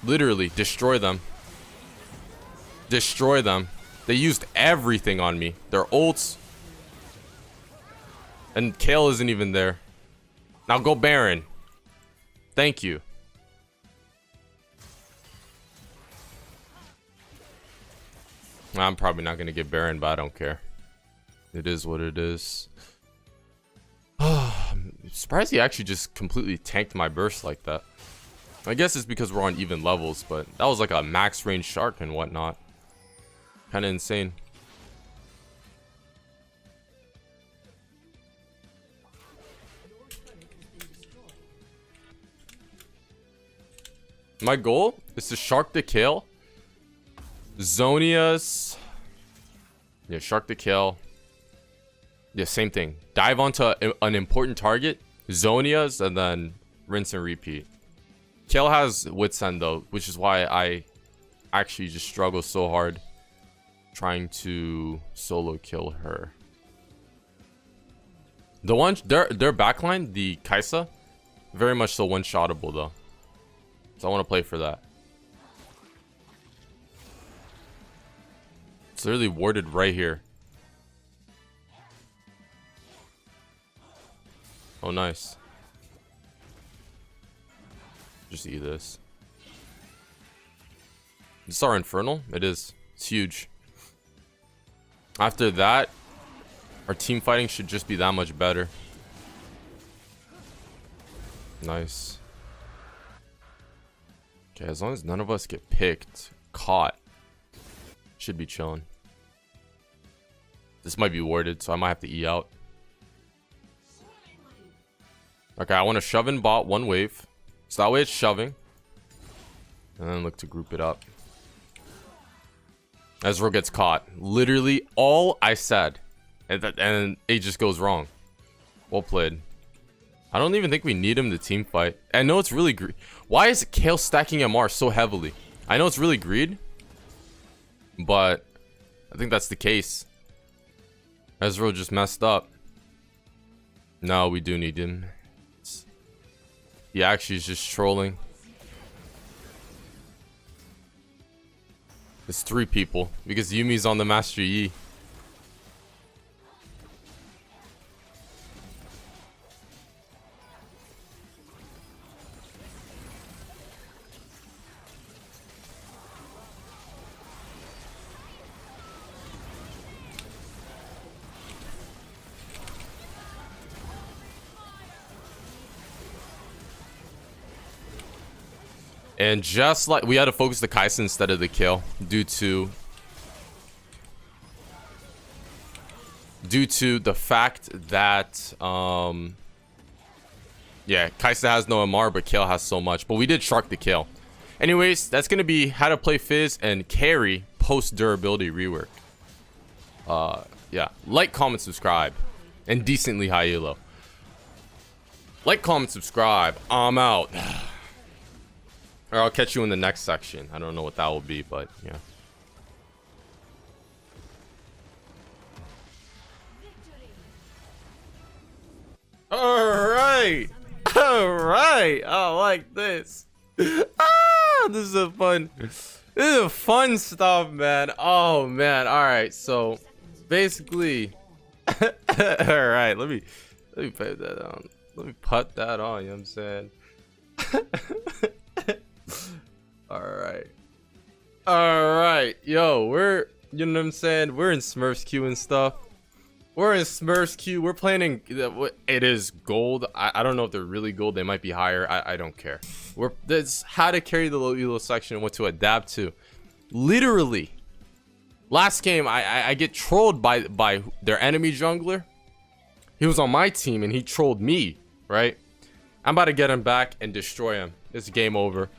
Literally, destroy them. Destroy them. They used everything on me. Their ults. And Kale isn't even there. Now go Baron. Thank you. I'm probably not going to get Baron, but I don't care. It is what it is. I'm surprised he actually just completely tanked my burst like that. I guess it's because we're on even levels, but that was like a max range shark and whatnot. Kind of insane. My goal is to shark the Kale. Zonias. Yeah, shark the Kale. Yeah, same thing. Dive onto an important target. Zonias, and then rinse and repeat. Kale has Wits End though, which is why I actually just struggle so hard trying to solo kill her. The one, their backline, the Kaisa, very much so one-shottable though. So I want to play for that. It's literally warded right here. Oh, nice. Just eat this. This is our Infernal? It is. It's huge. After that, our team fighting should just be that much better. Nice. Okay, as long as none of us get picked, caught, should be chilling. This might be warded, so I might have to E out. Okay, I want to shove in bot one wave. So that way it's shoving. And then look to group it up. Ezreal gets caught. Literally all I said. And it just goes wrong. Well played. I don't even think we need him to team fight. I know it's really greed. Why is Kale stacking MR so heavily? I know it's really greed. But I think that's the case. Ezreal just messed up. No, we do need him. He actually is just trolling. It's 3 people because Yumi's on the Master Yi. And just like we had to focus the Kai'Sa instead of the kill due to the fact that yeah, Kai'Sa has no MR but Kale has so much, but we did shark the kill. Anyways, that's gonna be how to play Fizz and carry post durability rework. Yeah, like, comment, subscribe, and decently high elo. Like, comment, subscribe. I'm out. Or I'll catch you in the next section. I don't know what that will be, but yeah. Alright. Alright. I like this. Ah, this is fun. This is fun stuff, man. Oh man. Alright, so basically alright, let me put that on. Let me put that on, you know what I'm saying? Alright, yo, we're, you know what I'm saying, we're in Smurfs queue and stuff. We're in Smurfs queue. We're planning, it is gold. I don't know if they're really gold. They might be higher. I don't care. That's how to carry the low elo section and what to adapt to. Literally last game I get trolled by their enemy jungler. He was on my team and he trolled me, right? I'm about to get him back and destroy him. It's game over.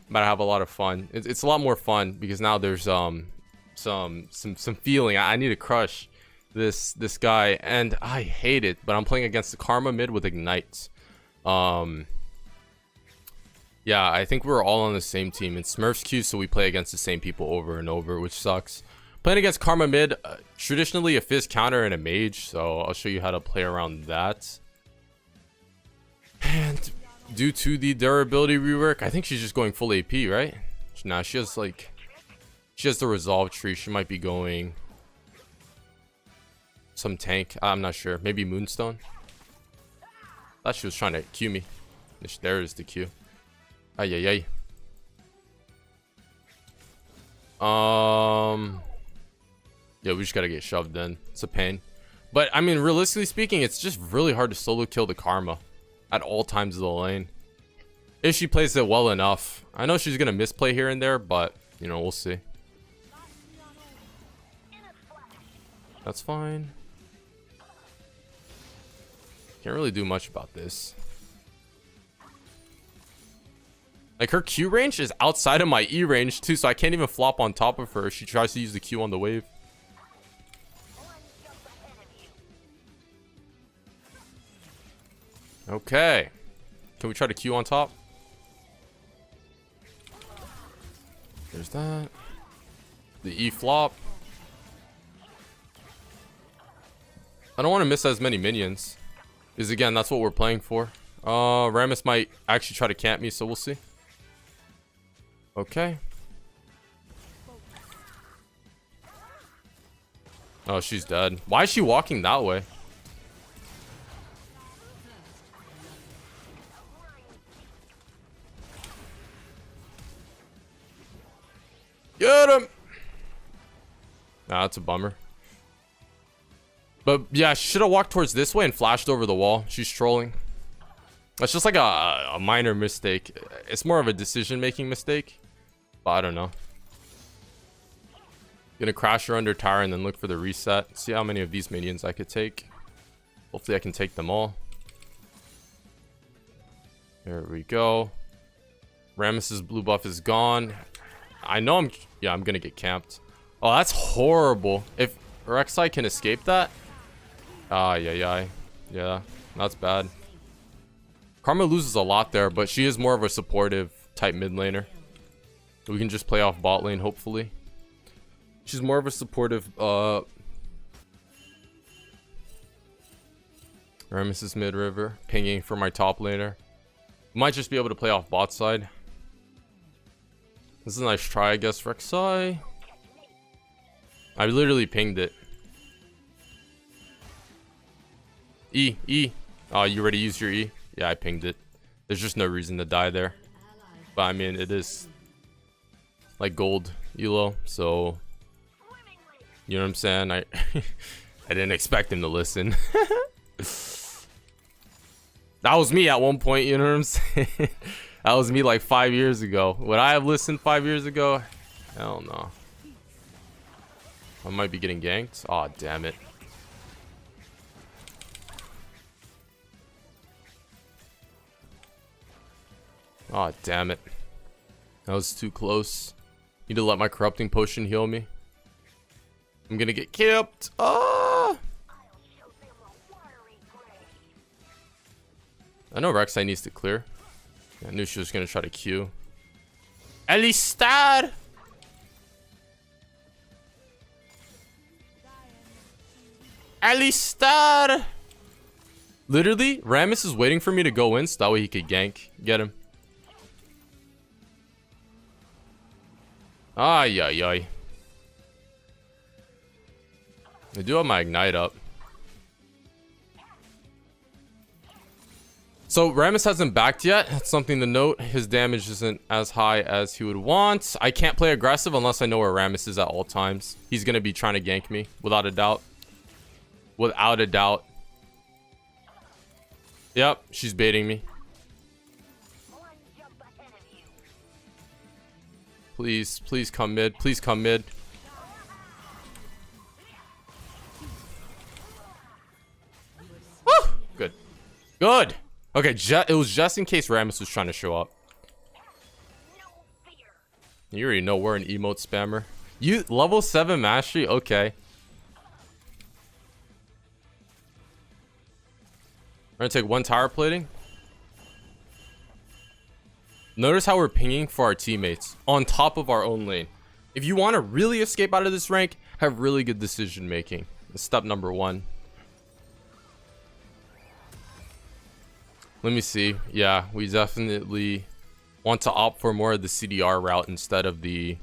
I'm about to have a lot of fun. It's a lot more fun because now there's some feeling. I need to crush this guy and I hate it, but I'm playing against the Karma mid with Ignite. Yeah, I think we're all on the same team in Smurfs queue, so we play against the same people over and over, which sucks. Playing against Karma mid, traditionally a Fizz counter and a mage, so I'll show you how to play around that. And due to the durability rework, I think she's just going full AP, right? Nah, she has the resolve tree. She might be going some tank. I'm not sure. Maybe Moonstone. Thought she was trying to Q me. There is the Q. Ay ay ay. Yeah, we just gotta get shoved in. It's a pain. But I mean, realistically speaking, it's just really hard to solo kill the Karma at all times of the lane. If she plays it well enough. I know she's gonna misplay here and there, but you know, we'll see. That's fine. Can't really do much about this. Like, her Q range is outside of my E range too, so I can't even flop on top of her if she tries to use the Q on the wave. Okay. Can we try to Q on top? There's that. The E flop. I don't want to miss as many minions. Because again, that's what we're playing for. Rammus might actually try to camp me, so we'll see. Okay. Oh, she's dead. Why is she walking that way? Get him! Nah, that's a bummer. But yeah, she should have walked towards this way and flashed over the wall. She's trolling. That's just like a minor mistake. It's more of a decision-making mistake. But I don't know. Gonna crash her under tower and then look for the reset. See how many of these minions I could take. Hopefully I can take them all. There we go. Rammus's blue buff is gone. I know I'm gonna get camped. Oh, that's horrible. If Rek'Sai can escape that. Yeah, that's bad. Karma loses a lot there, but she is more of a supportive type mid laner. We can just play off bot lane, hopefully. She's more of a supportive Rammus's mid river, pinging for my top laner. Might just be able to play off bot side. This is a nice try, I guess, Rek'Sai. I literally pinged it. E. Oh, you already used your E? Yeah, I pinged it. There's just no reason to die there. But I mean, it is like gold elo, so you know what I'm saying? I didn't expect him to listen. That was me at one point, you know what I'm saying? That was me like 5 years ago. Would I have listened 5 years ago? Hell no. I might be getting ganked. Aw, oh, damn it. Aw, oh, damn it. That was too close. Need to let my corrupting potion heal me. I'm gonna get kipped. Ah! I know Rek'Sai needs to clear. I knew she was gonna try to Q. Alistar! Alistar! Literally, Rammus is waiting for me to go in so that way he could gank. Get him. Ay. I do have my ignite up. So Rammus hasn't backed yet. That's something to note. His damage isn't as high as he would want. I can't play aggressive unless I know where Rammus is at all times. He's going to be trying to gank me, without a doubt. Without a doubt. Yep, she's baiting me. Please come mid. Please come mid. Woo! Good. Good! Okay, it was just in case Rammus was trying to show up. You already know we're an emote spammer. You level 7 mastery? Okay. We're gonna take one tower plating. Notice how we're pinging for our teammates on top of our own lane. If you want to really escape out of this rank, have really good decision making. That's step number 1. Let me see. Yeah, we definitely want to opt for more of the CDR route instead of the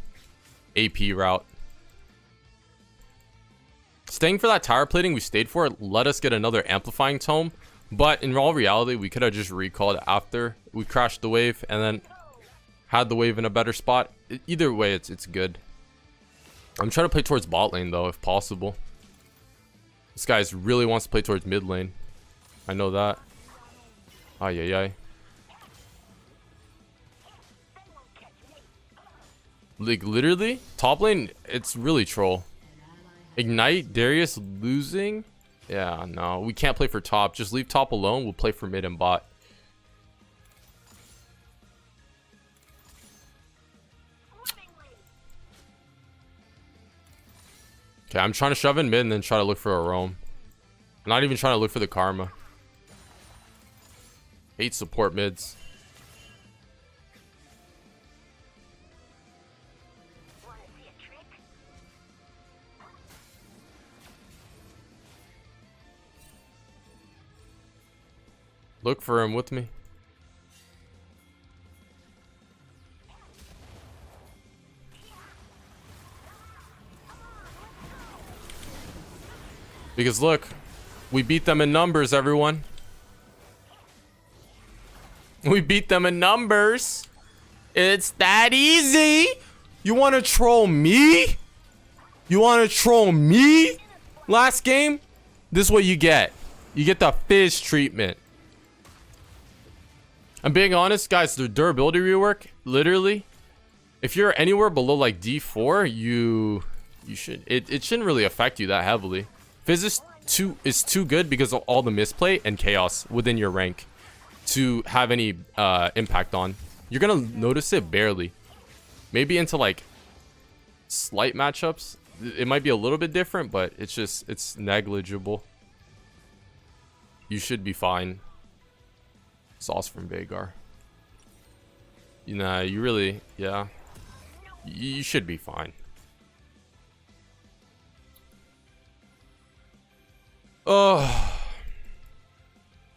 AP route. Staying for that tower plating we stayed for let us get another amplifying tome, but in all reality we could have just recalled after we crashed the wave and then had the wave in a better spot. Either way, it's good. I'm trying to play towards bot lane though, if possible. This guy really wants to play towards mid lane. I know that. Ay. Like literally, top lane, it's really troll. Ignite, Darius losing. Yeah, no, we can't play for top. Just leave top alone. We'll play for mid and bot. Okay, I'm trying to shove in mid and then try to look for a roam. I'm not even trying to look for the karma. Hate support mids. Look for him with me. Because look, we beat them in numbers, everyone. We beat them in numbers. It's that easy. You want to troll me? You want to troll me? Last game? This is what you get. You get the Fizz treatment. I'm being honest, guys. The durability rework, literally, if you're anywhere below like D4, you should. It shouldn't really affect you that heavily. Fizz is too good because of all the misplay and chaos within your rank. to have any impact on. You're gonna notice it barely. Maybe into like slight matchups, it might be a little bit different, but it's negligible. You should be fine. Sauce from Veigar. Nah, you really, yeah. You should be fine. Oh,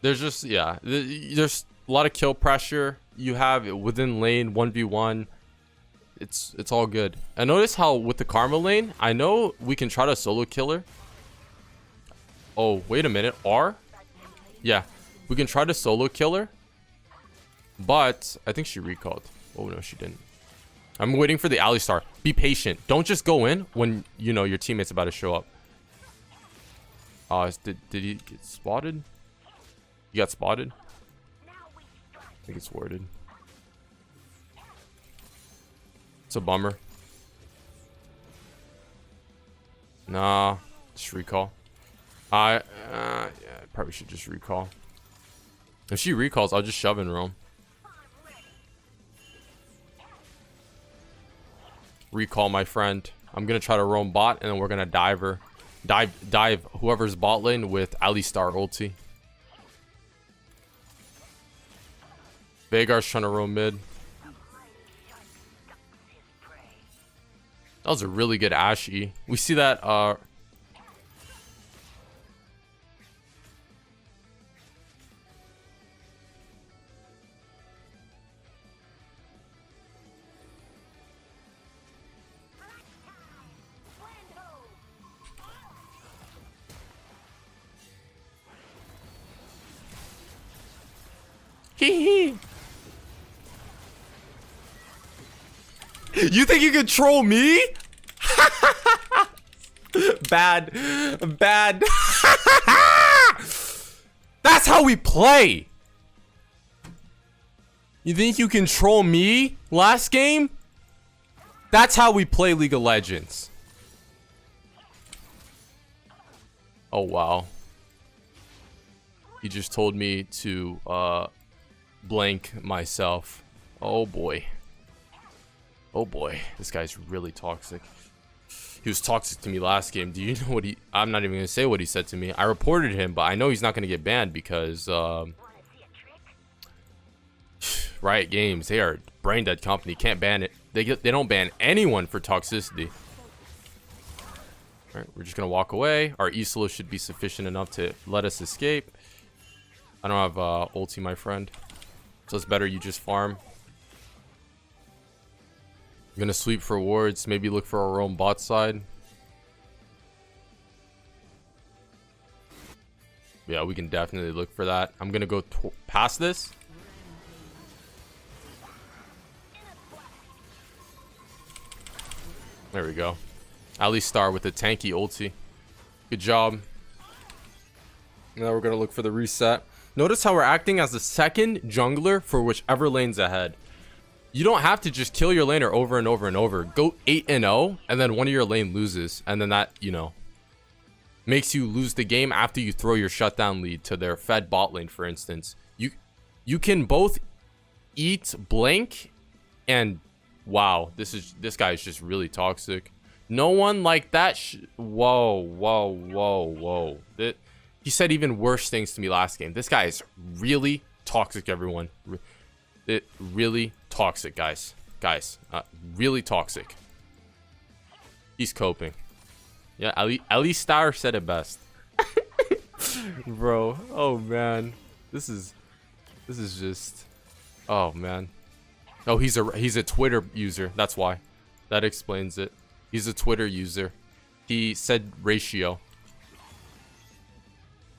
there's just, yeah, there's a lot of kill pressure. You have it within lane 1v1. It's all good. And notice how with the Karma lane, I know we can try to solo kill her. Oh, wait a minute. R? Yeah, we can try to solo kill her. But I think she recalled. Oh, no, she didn't. I'm waiting for the Alistar. Be patient. Don't just go in when, you know, your teammate's about to show up. Did he get spotted? He got spotted? I think it's worded. It's a bummer. Nah, just recall. Yeah, I probably should just recall. If she recalls, I'll just shove in roam. Recall, my friend. I'm gonna try to roam bot, and then we're gonna dive her. Dive whoever's bot lane with Alistar ulti. Veigar's trying to roam mid. That was a really good Ashe. We see that hee. You think you can troll me? Bad. That's how we play. You think you can troll me last game? That's how we play League of Legends. Oh, wow. You just told me to blank myself. Oh boy. Oh boy, this guy's really toxic. He was toxic to me last game. Do you know what I'm not even gonna say what he said to me. I reported him, but I know he's not gonna get banned because Riot Games, they are a brain dead company. Can't ban it. They don't ban anyone for toxicity. All right, we're just gonna walk away. Our E-solo should be sufficient enough to let us escape. I don't have ulti, my friend, so it's better you just farm. I'm gonna sweep for wards, maybe look for our own bot side. Yeah, we can definitely look for that. I'm gonna go past this. There we go. Alistar with a tanky ulti. Good job. Now we're gonna look for the reset. Notice how we're acting as the second jungler for whichever lane's ahead. You don't have to just kill your laner over and over and over. Go 8-0 and then one of your lane loses, and then that, you know, makes you lose the game after you throw your shutdown lead to their fed bot lane, for instance. You can both eat blank and wow, this guy is just really toxic. No one like that. Whoa. He said even worse things to me last game. This guy is really toxic, everyone. Really toxic, guys. Really toxic. He's coping. Yeah, Alistar said it best. Bro, oh man. This is just, oh man. Oh, he's a Twitter user. That's why. That explains it. He's a Twitter user. He said ratio.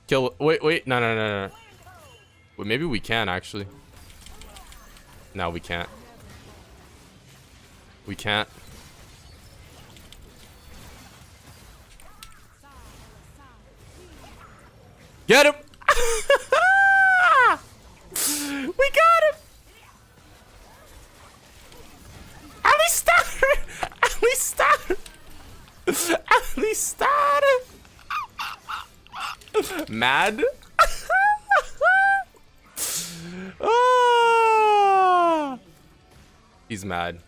Kill. Wait. No. Well, maybe we can actually. No, we can't. We can't. Get him! We got him! Alistar! Mad? He's mad.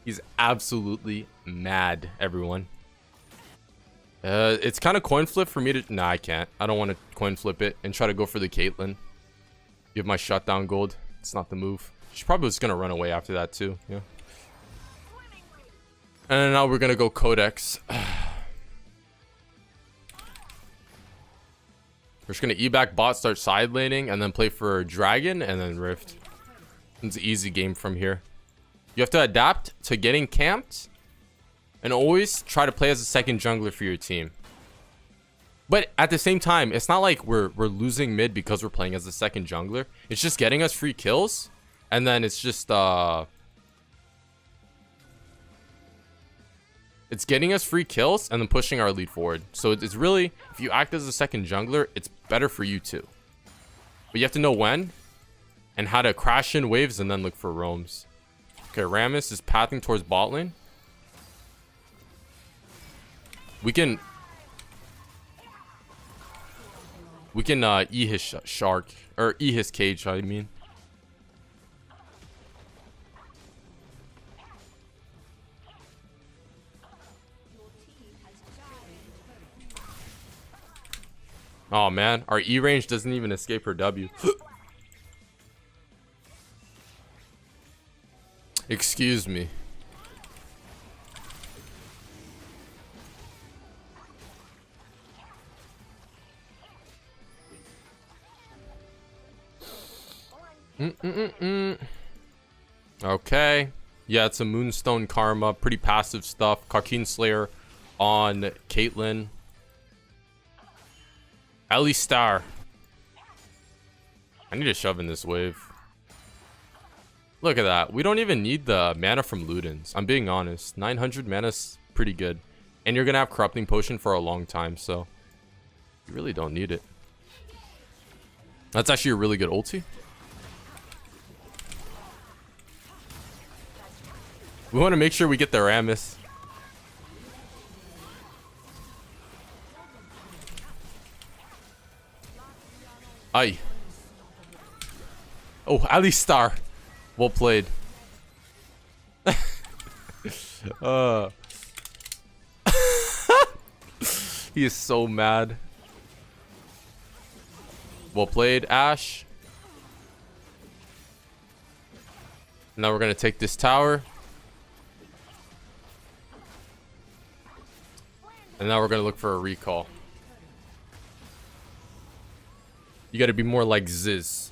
He's absolutely mad, everyone. It's kind of coin flip for me to... Nah, I can't. I don't want to coin flip it and try to go for the Caitlyn. Give my shutdown gold. It's not the move. She probably was going to run away after that too. Yeah. And now we're going to go Codex. We're just going to E-back bot, start side laning, and then play for Dragon and then Rift. It's an easy game from here. You have to adapt to getting camped and always try to play as a second jungler for your team. But at the same time, it's not like we're losing mid because we're playing as a second jungler. It's just getting us free kills. And then it's just it's getting us free kills and then pushing our lead forward. So it's really, if you act as a second jungler, it's better for you too. But you have to know when and how to crash in waves and then look for roams. Okay, Rammus is pathing towards bot lane. We can E his shark, or E his cage, I mean. Oh man, our E range doesn't even escape her W. Excuse me. Okay. Yeah, it's a Moonstone Karma. Pretty passive stuff. Karkin Slayer on Caitlyn. Ellie Star. I need to shove in this wave. Look at that. We don't even need the mana from Ludens. I'm being honest. 900 mana's pretty good. And you're going to have Corrupting Potion for a long time, so you really don't need it. That's actually a really good ulti. We want to make sure we get the Rammus. Aye. Oh, Alistar. Well played. He is so mad. Well played, Ashe. Now we're going to take this tower. And now we're going to look for a recall. You got to be more like Ziz.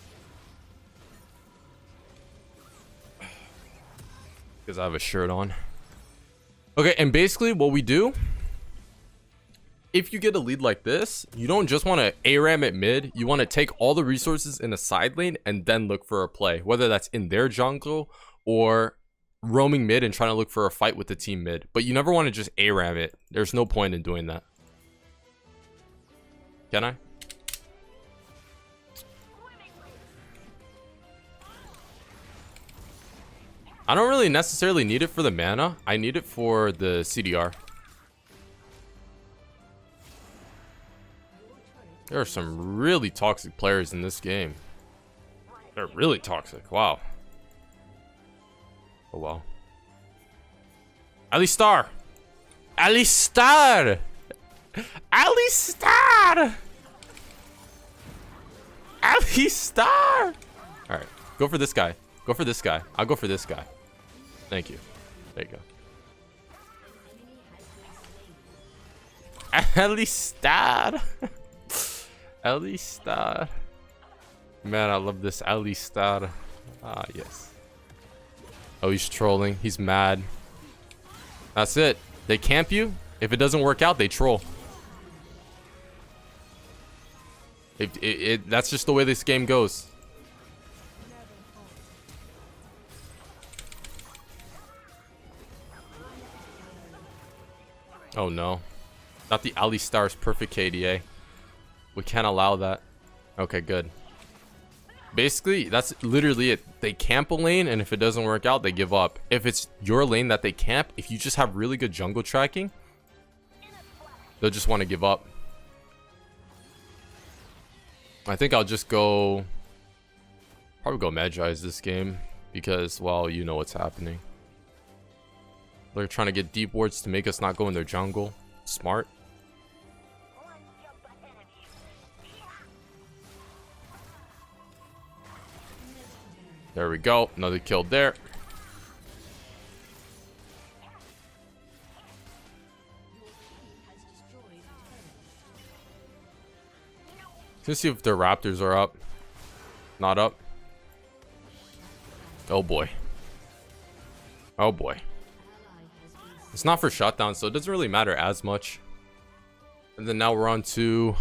Because I have a shirt on. Okay, and basically what we do, if you get a lead like this, you don't just want to ARAM at mid. You want to take all the resources in a side lane and then look for a play. Whether that's in their jungle or roaming mid and trying to look for a fight with the team mid. But you never want to just ARAM it. There's no point in doing that. Can I? I don't really necessarily need it for the mana. I need it for the CDR. There are some really toxic players in this game. They're really toxic. Wow. Oh, wow. Alistar! Alistar! Alistar! Alistar! Alright, go for this guy. Go for this guy. I'll go for this guy. Thank you. There you go. Alistar! Alistar. Man, I love this Alistar. Ah, yes. Oh, he's trolling. He's mad. That's it. They camp you. If it doesn't work out, they troll. That's just the way this game goes. Oh no. Not the Alistar's perfect KDA. We can't allow that. Okay, good. Basically, that's literally it. They camp a lane, and if it doesn't work out, they give up. If it's your lane that they camp, if you just have really good jungle tracking, they'll just want to give up. I think I'll just go... Probably go Magi's this game, because, well, you know what's happening. They're trying to get deep wards to make us not go in their jungle. Smart. There we go. Another kill there. Let's see if the Raptors are up. Not up. Oh boy. Oh boy. It's not for shutdown, so it doesn't really matter as much. And then now we're on to...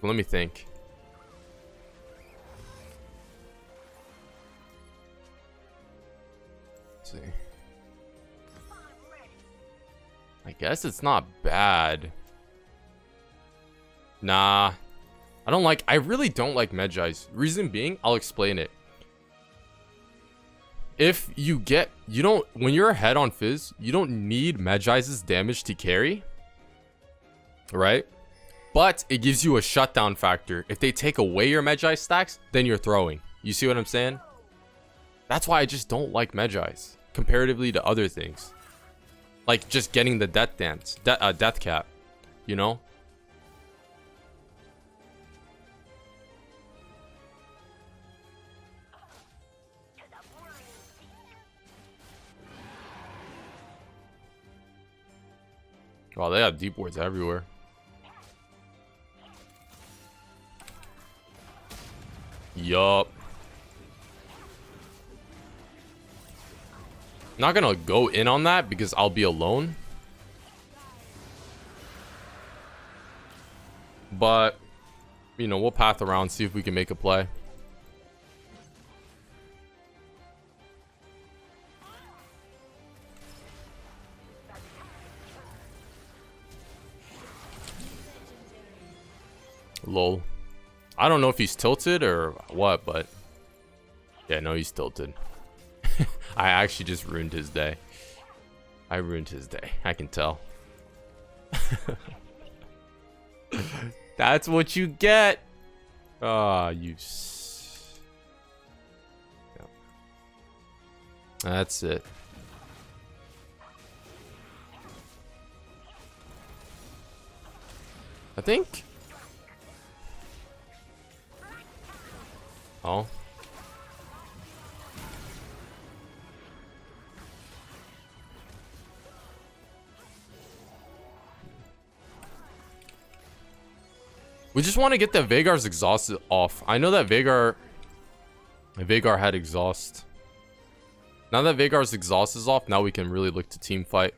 Let me think. Let's see. I guess it's not bad. Nah. I really don't like Medjai's. Reason being, I'll explain it. If you don't, when you're ahead on Fizz, you don't need Medjai's damage to carry. Right? But it gives you a shutdown factor. If they take away your Medjai stacks, then you're throwing. You see what I'm saying? That's why I just don't like Medjai's comparatively to other things. Like just getting the death dance, death cap, you know? Wow, they have deep wards everywhere. Yup. Not gonna go in on that because I'll be alone. But, you know, we'll path around, see if we can make a play. Lol. I don't know if he's tilted or what, but yeah, no, he's tilted. I actually just ruined his day. I ruined his day. I can tell. That's what you get. Ah, you. Yeah. That's it. I think. Oh. We just want to get the Veigar's exhaust off. I know that Veigar had exhaust. Now that Veigar's exhaust is off, now we can really look to team fight.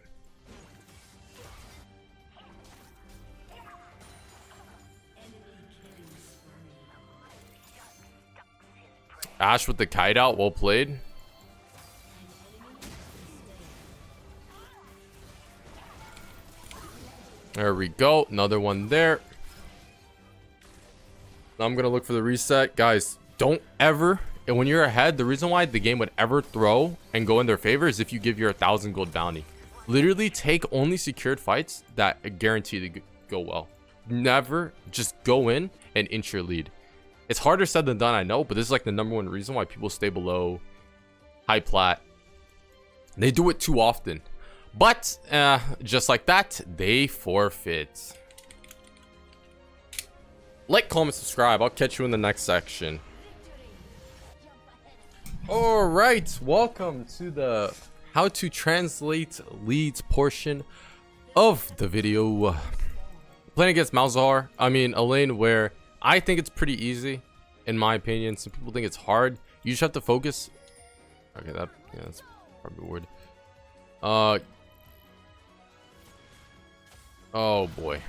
Ashe with the kite out, well played. There we go, another one there. Now I'm gonna look for the reset. Guys, don't ever, and when you're ahead, the reason why the game would ever throw and go in their favor is if you give your 1,000 gold bounty. Literally take only secured fights that guarantee to go well. Never just go in and inch your lead. It's harder said than done, I know, but this is like the #1 reason why people stay below high plat. They do it too often. But just like that, they forfeit. Like, comment, subscribe. I'll catch you in the next section. All right, welcome to the how to translate leads portion of the video. Playing against Malzahar, I mean a lane where I think it's pretty easy, in my opinion. Some people think it's hard. You just have to focus. Okay, that's probably weird. Oh boy.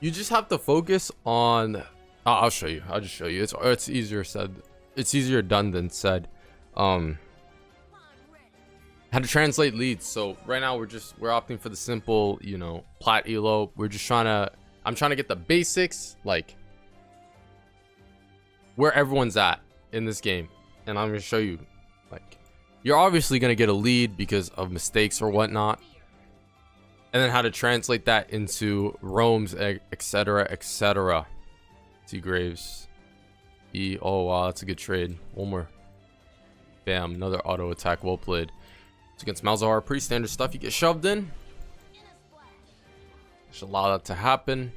You just have to focus on. I'll show you. I'll just show you. It's easier said. It's easier done than said. How to translate leads. So right now we're opting for the simple, you know, plat elo. We're just I'm trying to get the basics, like where everyone's at in this game. And I'm going to show you, like, you're obviously going to get a lead because of mistakes or whatnot. And then how to translate that into roams, etc, etc. T Graves. Oh wow, that's a good trade. One more. Bam, another auto attack. Well played. So against Malzahar, pretty standard stuff. You get shoved in. Should allow that to happen.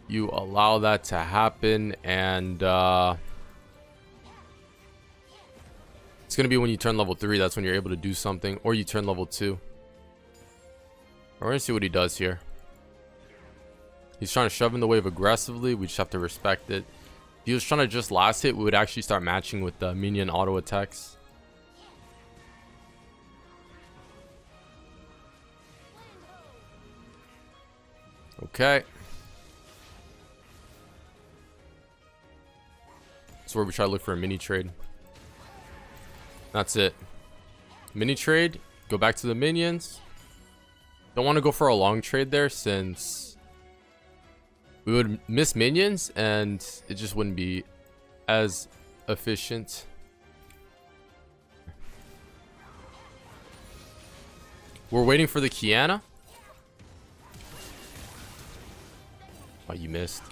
You allow that to happen, and it's gonna be when you turn level 3. That's when you're able to do something, or you turn level 2. We're gonna see what he does here. He's trying to shove in the wave aggressively. We just have to respect it. If he was trying to just last hit, we would actually start matching with the minion auto attacks. Okay. That's where we try to look for a mini trade. That's it. Mini trade. Go back to the minions. Don't want to go for a long trade there, since we would miss minions and it just wouldn't be as efficient. We're waiting for the Kiana. Oh, you missed.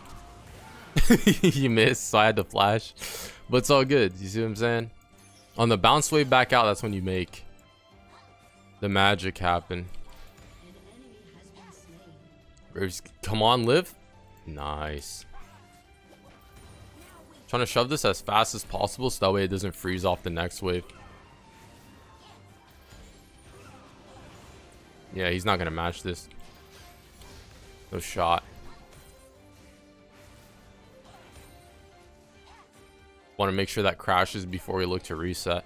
You missed, so I had to flash. But it's all good. You see what I'm saying? On the bounce wave back out, that's when you make the magic happen. Come on, live. Nice. Trying to shove this as fast as possible so that way it doesn't freeze off the next wave. Yeah, he's not gonna match this. No shot. Want to make sure that crashes before we look to reset.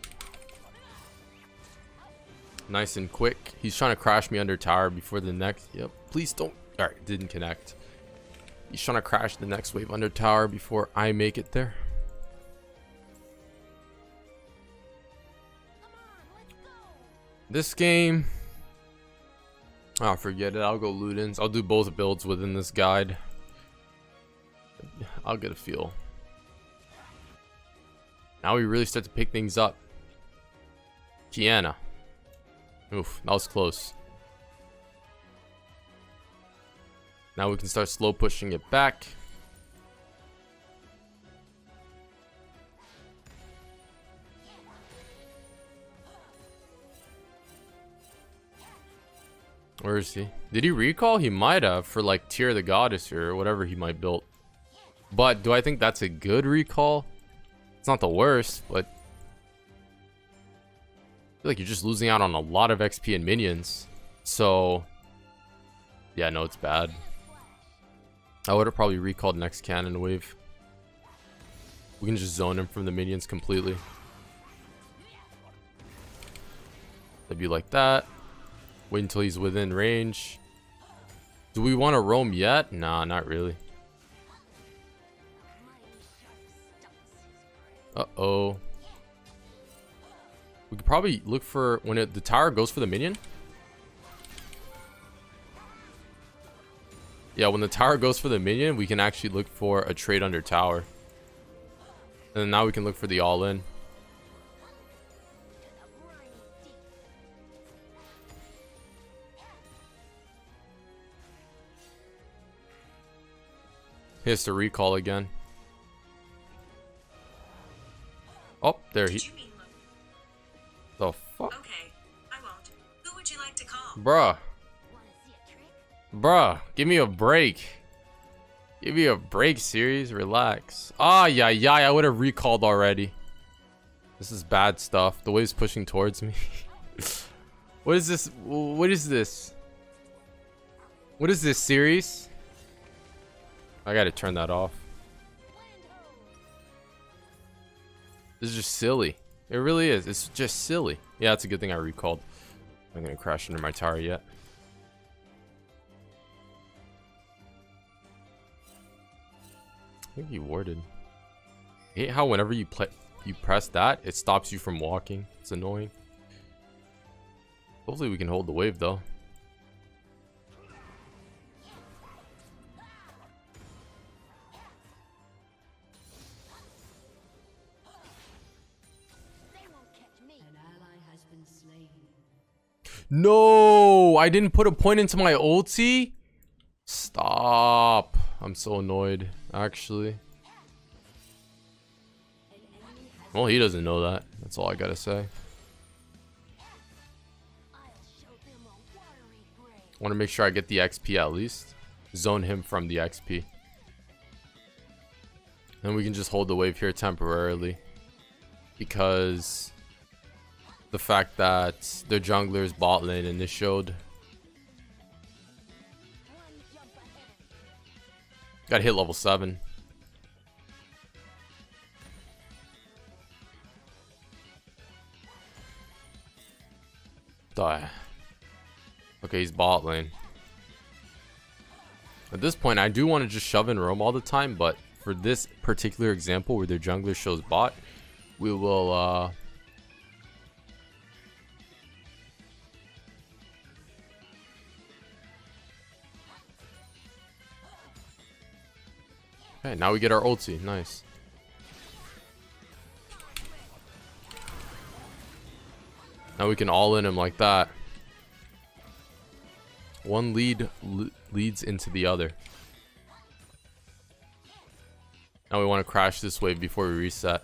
Nice and quick. He's trying to crash me under tower before the next. Yep. Please don't. All right, didn't connect. He's trying to crash the next wave under tower before I make it there. This game, oh, forget it. I'll go Ludens. I'll do both builds within this guide. I'll get a feel. Now we really start to pick things up. Kiana. Oof, that was close. Now we can start slow pushing it back. Where is he? Did he recall? He might have for like Tear the Goddess or whatever he might build. But do I think that's a good recall? It's not the worst, but I feel like you're just losing out on a lot of XP and minions. So yeah, no, it's bad. I would have probably recalled next cannon wave. We can just zone him from the minions completely. That'd be like that. Wait until he's within range. Do we want to roam yet? Nah, not really. Uh-oh. We could probably look for when the tower goes for the minion. Yeah, when the tower goes for the minion, we can actually look for a trade under tower. And then now we can look for the all-in. He has to recall again. Oh, there he. The fuck? Okay, I won't. Who would you like to call? Bruh. Bruh, give me a break. Give me a break, series. Relax. Ah, yeah, I would have recalled already. This is bad stuff. The wave's pushing towards me. What is this? What is this? What is this, series? I gotta turn that off. This is just silly. It really is. It's just silly. Yeah, it's a good thing I recalled. I'm gonna crash under my tower yet. I think he warded. I hate how whenever you press that, it stops you from walking. It's annoying. Hopefully we can hold the wave though. No, I didn't put a point into my ulti. Stop. I'm so annoyed, actually. Well, he doesn't know that. That's all I gotta say. I want to make sure I get the XP at least. Zone him from the XP. And we can just hold the wave here temporarily. Because the fact that their jungler is bot lane and this showed. Got hit level 7. Die. Okay, he's bot lane. At this point, I do want to just shove and roam all the time, but for this particular example where their jungler shows bot, we will okay, now we get our ulti. Nice. Now we can all in him like that. One lead leads into the other. Now we want to crash this wave before we reset.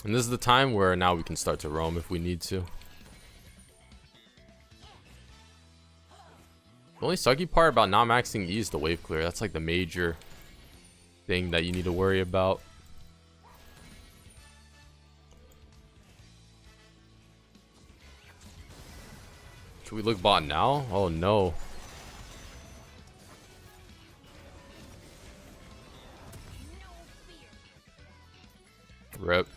And this is the time where now we can start to roam if we need to. The only sucky part about not maxing E is the wave clear. That's like the major thing that you need to worry about. Should we look bot now? Oh no. Rip.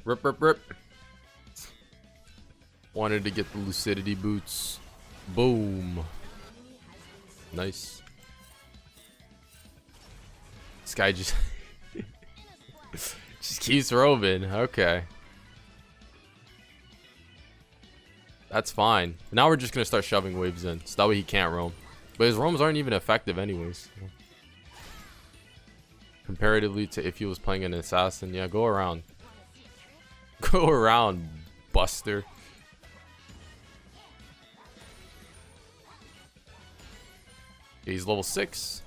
Rip, rip, rip. Wanted to get the lucidity boots. Boom. Nice. This guy just just keeps roaming. Okay. That's fine. Now we're just gonna start shoving waves in, so that way he can't roam. But his roams aren't even effective anyways. Comparatively to if he was playing an assassin. Yeah, go around. Go around, Buster. He's level 6.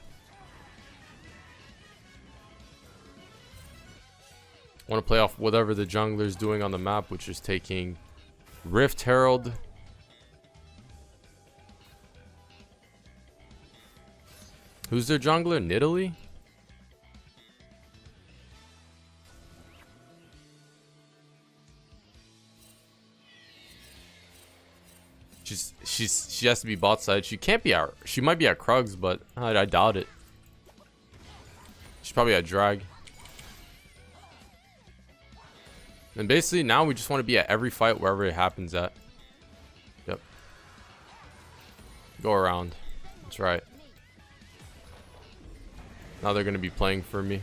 I want to play off whatever the jungler's doing on the map, which is taking Rift Herald. Who's their jungler? Nidalee? She has to be bot side. She can't be out. She might be at Krugs, but I doubt it. She's probably at Drag. And basically now we just want to be at every fight wherever it happens at. Yep. Go around. That's right. Now they're going to be playing for me.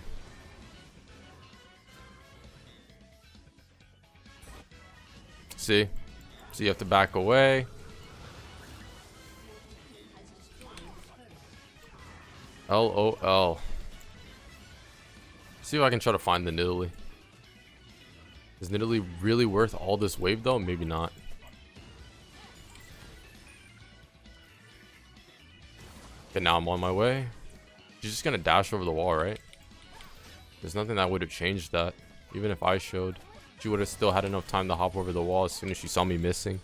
See? So you have to back away. LOL. See if I can try to find the Nidalee. Is Nidalee really worth all this wave though? Maybe not. Okay, now I'm on my way. She's just gonna dash over the wall, right? There's nothing that would have changed that. Even if I showed, she would have still had enough time to hop over the wall as soon as she saw me missing.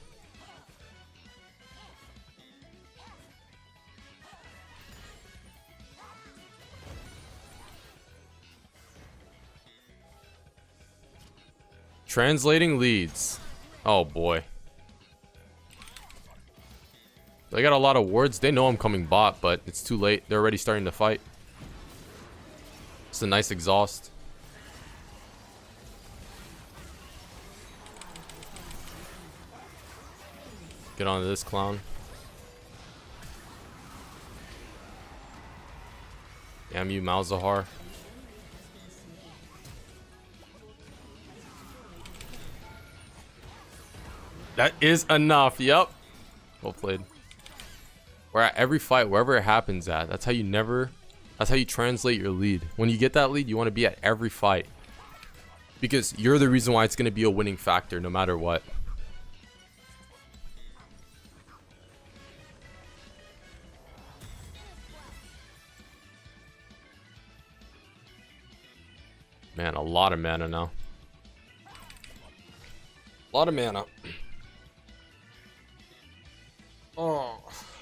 Translating leads. Oh boy. They got a lot of wards. They know I'm coming bot, but it's too late. They're already starting to fight. It's a nice exhaust. Get onto this clown. Damn you, Malzahar. That is enough. Yep. Well played. We're at every fight, wherever it happens at. That's how you translate your lead. When you get that lead, you want to be at every fight. Because you're the reason why it's going to be a winning factor no matter what. Man, a lot of mana now. A lot of mana. Oh.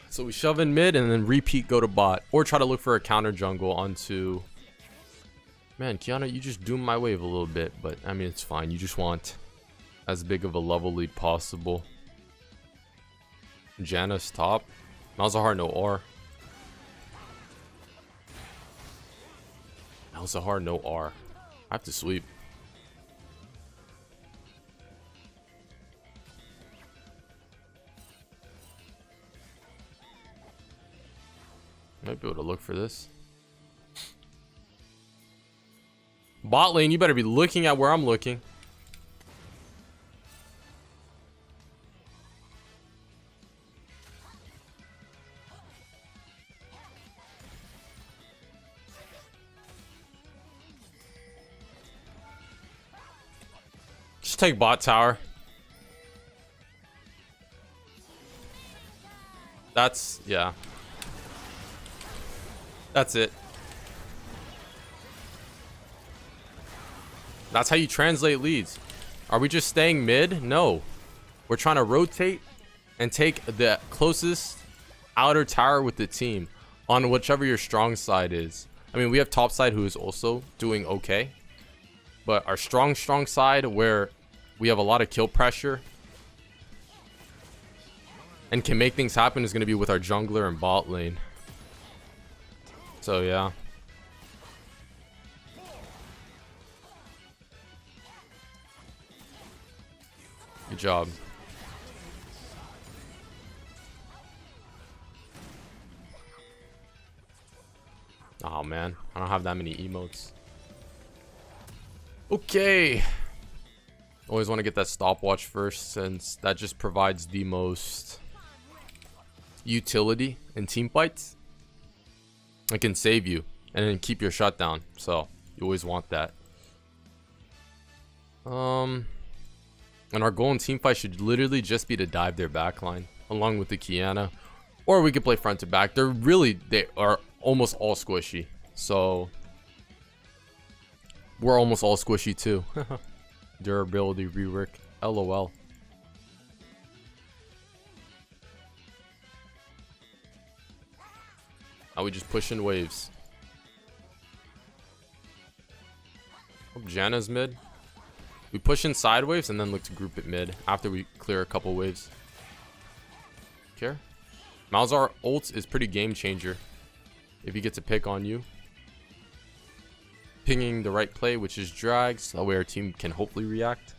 So we shove in mid and then repeat go to bot. Or try to look for a counter jungle onto... Man, Kiana, you just doomed my wave a little bit. But, I mean, it's fine. You just want as big of a level lead possible. Janna's top. Malzahar no R. Malzahar no R. I have to sweep. Might be able to look for this. Bot lane, you better be looking at where I'm looking. Just take bot tower. That's, yeah. That's it. That's how you translate leads. Are we just staying mid? No. We're trying to rotate and take the closest outer tower with the team on whichever your strong side is. I mean, we have top side who is also doing okay. But our strong side where we have a lot of kill pressure and can make things happen is going to be with our jungler and bot lane. So, yeah. Good job. Oh, man. I don't have that many emotes. Okay. Always want to get that stopwatch first, since that just provides the most utility in team fights. It can save you and then keep your shutdown. So you always want that. And our goal in team fight should literally just be to dive their backline along with the Kiana. Or we could play front to back. They are almost all squishy. So we're almost all squishy too. Durability rework. LOL. Now we just push in waves. Hope Janna's mid. We push in side waves and then look to group it mid after we clear a couple waves. Care? Malzahar ult is pretty game changer if he gets a pick on you. Pinging the right play, which is drag, so that way our team can hopefully react.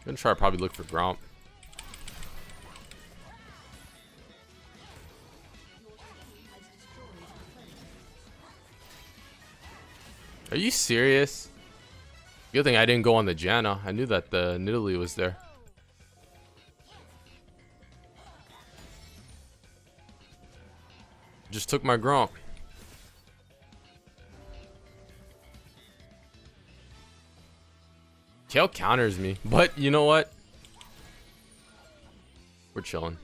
Gonna try to probably look for Gromp. Are you serious? Good thing I didn't go on the Janna. I knew that the Nidalee was there. Just took my Gromp. Kale counters me, but you know what? We're chilling.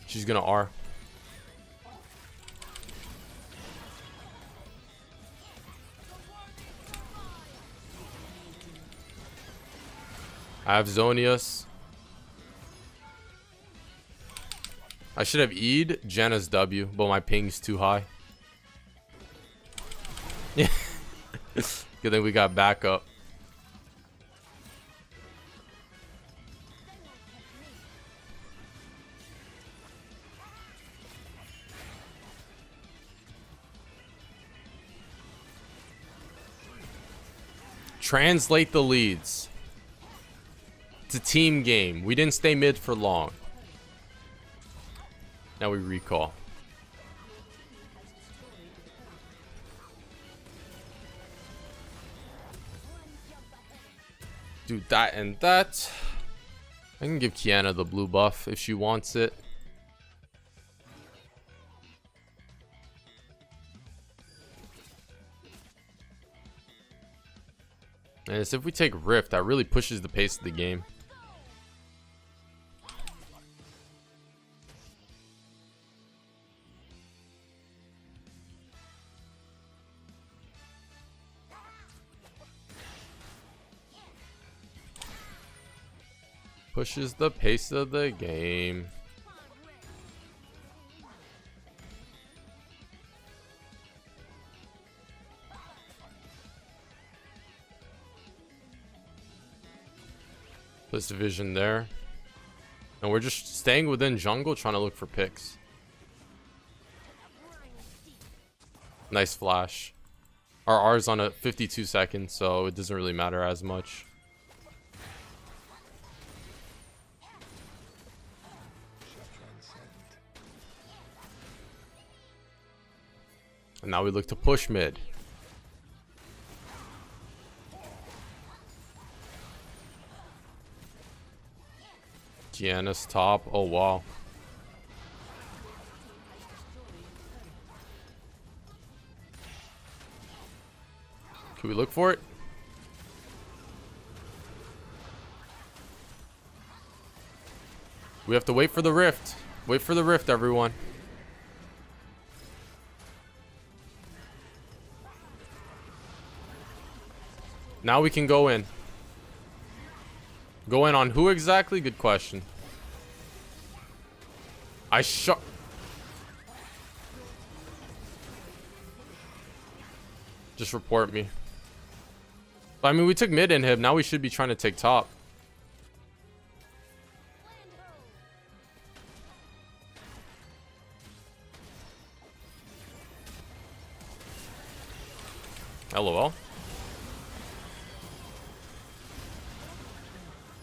She's gonna R. I have Zonius. I should have E'd Janna's W, but my ping's too high. Yeah. Good thing we got backup. Translate the leads. It's a team game. We didn't stay mid for long. Now we recall. Do that and that. I can give Kiana the blue buff if she wants it. And it's if we take Rift, that really pushes the pace of the game. Pushes the pace of the game. Puts division there. And we're just staying within jungle, trying to look for picks. Nice flash. Our R's on a 52 seconds, so it doesn't really matter as much. And now we look to push mid. Gianna's top. Oh, wow. Can we look for it? We have to wait for the rift. Wait for the rift, everyone. Now we can go in. Go in on who exactly? Good question. I shot. Just report me. I mean, we took mid inhib. Now we should be trying to take top. LOL.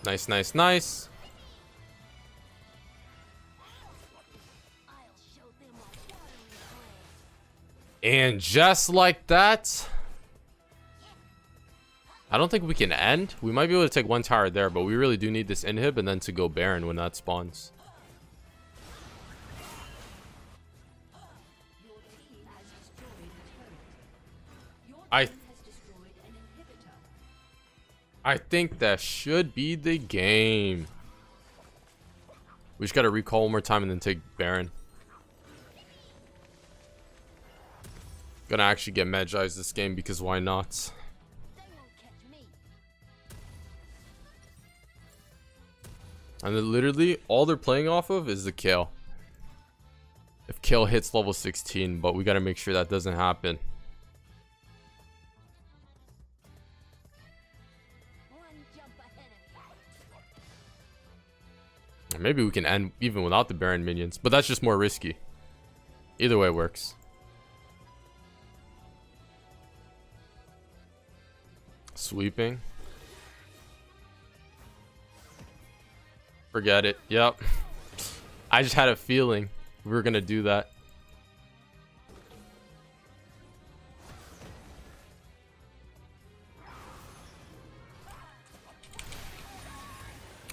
Nice, nice, nice. And just like that, I don't think we can end. We might be able to take one tower there, but we really do need this inhib and then to go Baron when that spawns. I think that should be the game. We just gotta recall one more time and then take Baron. Gonna actually get Magi's this game because why not? And then literally all they're playing off of is the kill. If kill hits level 16, but we gotta make sure that doesn't happen. Maybe we can end even without the Baron minions, but that's just more risky. Either way works. Sweeping. Forget it. Yep. I just had a feeling we were gonna do that.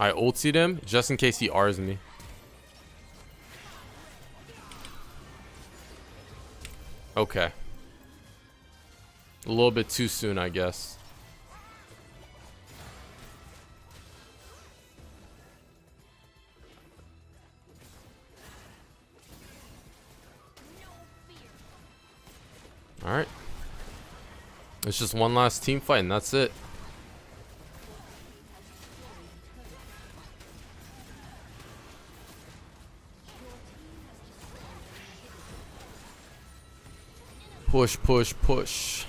I ultied him just in case he R's me. Okay. A little bit too soon, I guess. All right. It's just one last team fight and that's it. Push, push, push.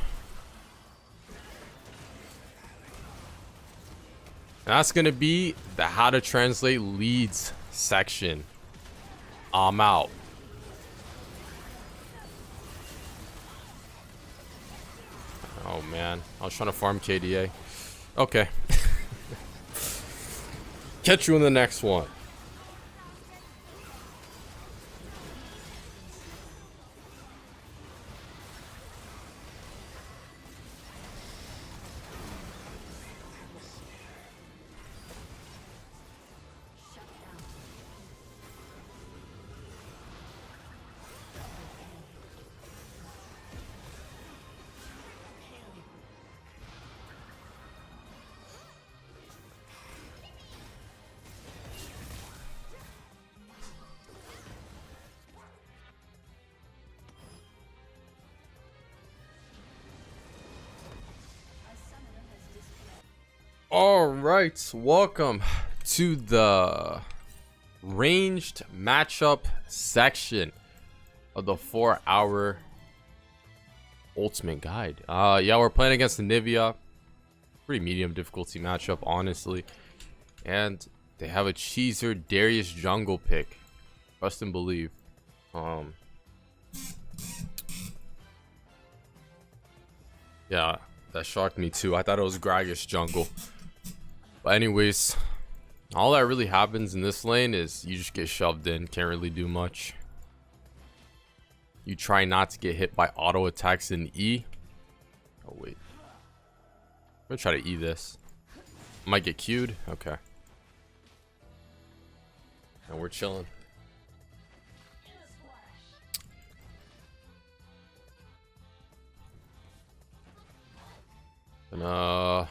That's gonna be the how to translate leads section. I'm out. Oh man, I was trying to farm KDA. Okay. Catch you in the next one. All right, welcome to the ranged matchup section of the 4-hour ultimate guide. Yeah, we're playing against the Nivea. Pretty medium difficulty matchup, honestly. And they have a cheeser Darius jungle pick. Trust and believe. Yeah, that shocked me too. I thought it was Gragas jungle. But anyways, all that really happens in this lane is you just get shoved in. Can't really do much. You try not to get hit by auto attacks in E. Oh wait, I'm gonna try to E this. Might get queued. Okay. And we're chilling. And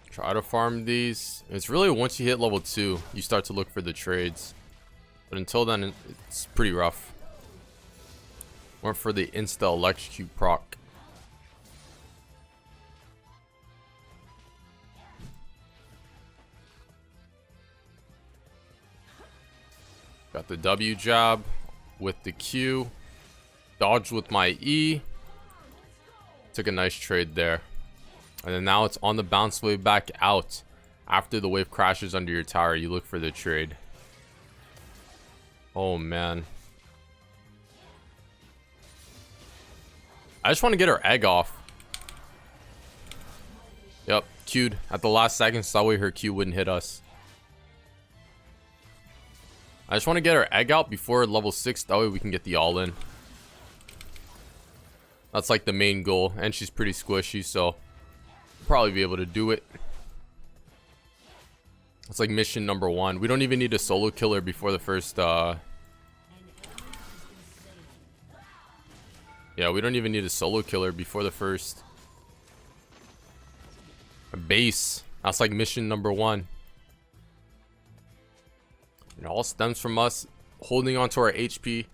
try to farm these. It's really once you hit level 2 you start to look for the trades, but until then it's pretty rough. Went for the insta electrocute proc. Got the W jab with the Q, dodged with my E. Took a nice trade there. And then now it's on the bounce wave back out. After the wave crashes under your tower, you look for the trade. Oh man. I just want to get her egg off. Yep, Q'd at the last second so that way her Q wouldn't hit us. I just want to get her egg out before level 6, that way we can get the all in. That's like the main goal, and she's pretty squishy, so probably be able to do it. It's like mission number 1. We don't even need a solo killer before the first yeah, we don't even need a solo killer before the first base. That's like mission number 1. It all stems from us holding onto our HP,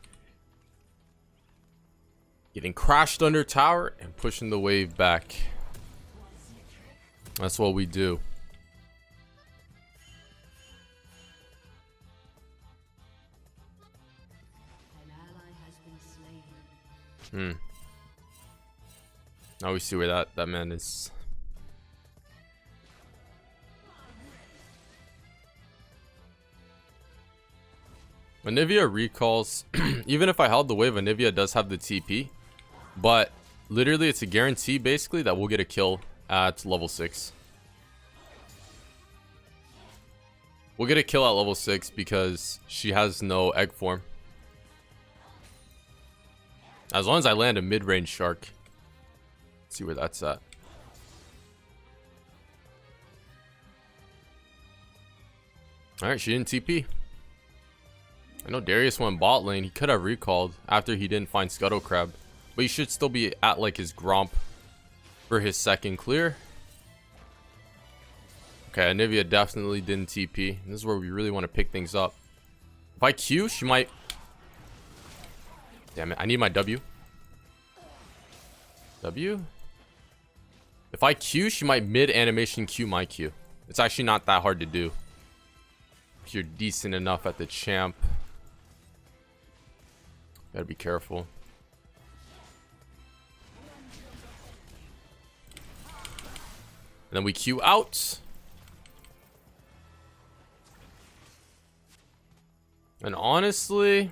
getting crashed under tower, and pushing the wave back. That's what we do. Now we see where that man is. When Nivea recalls, even if I held the wave, Nivea does have the TP, but literally it's a guarantee basically that we'll get a kill at level 6. We'll get a kill at level 6 because she has no egg form. As long as I land a mid-range shark. Let's see where that's at. Alright, she didn't TP. I know Darius went bot lane. He could have recalled after he didn't find Scuttle Crab, but he should still be at like his Gromp for his second clear. Okay, Nivea definitely didn't TP. This is where we really want to pick things up. If I Q, she might... Damn it, I need my W. W? If I Q, she might mid-animation Q my Q. It's actually not that hard to do if you're decent enough at the champ. Gotta be careful. And then we Q out. And honestly,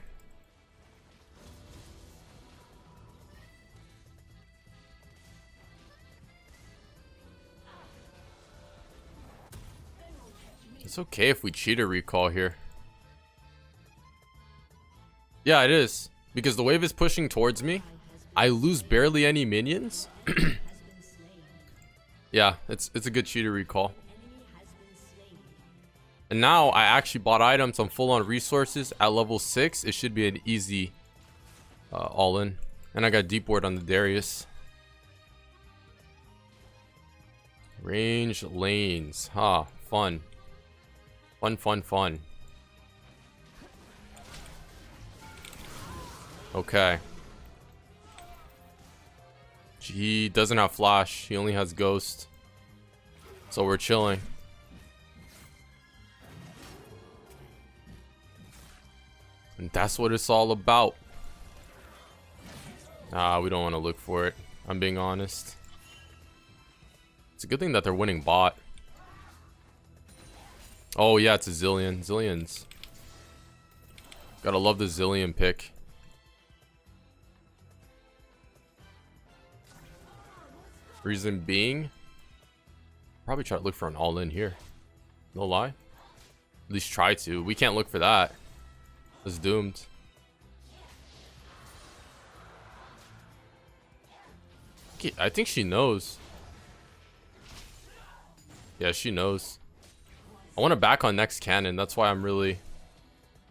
it's okay if we cheat a recall here. Yeah, it is. Because the wave is pushing towards me. I lose barely any minions. Yeah, it's a good cheater recall. And now I actually bought items on full on resources at level 6. It should be an easy all in. And I got deep ward on the Darius. Range lanes. Huh, fun. Fun. Okay. He doesn't have flash. He only has ghost. So we're chilling. And that's what it's all about. We don't want to look for it. I'm being honest. It's a good thing that they're winning bot. Oh yeah, it's a Zillion. Zillions. Gotta love the Zillion pick. Reason being, probably try to look for an all-in here. No lie. At least try to. We can't look for that. It's doomed. Okay, I think she knows. Yeah, she knows. I want to back on next cannon. That's why I'm really...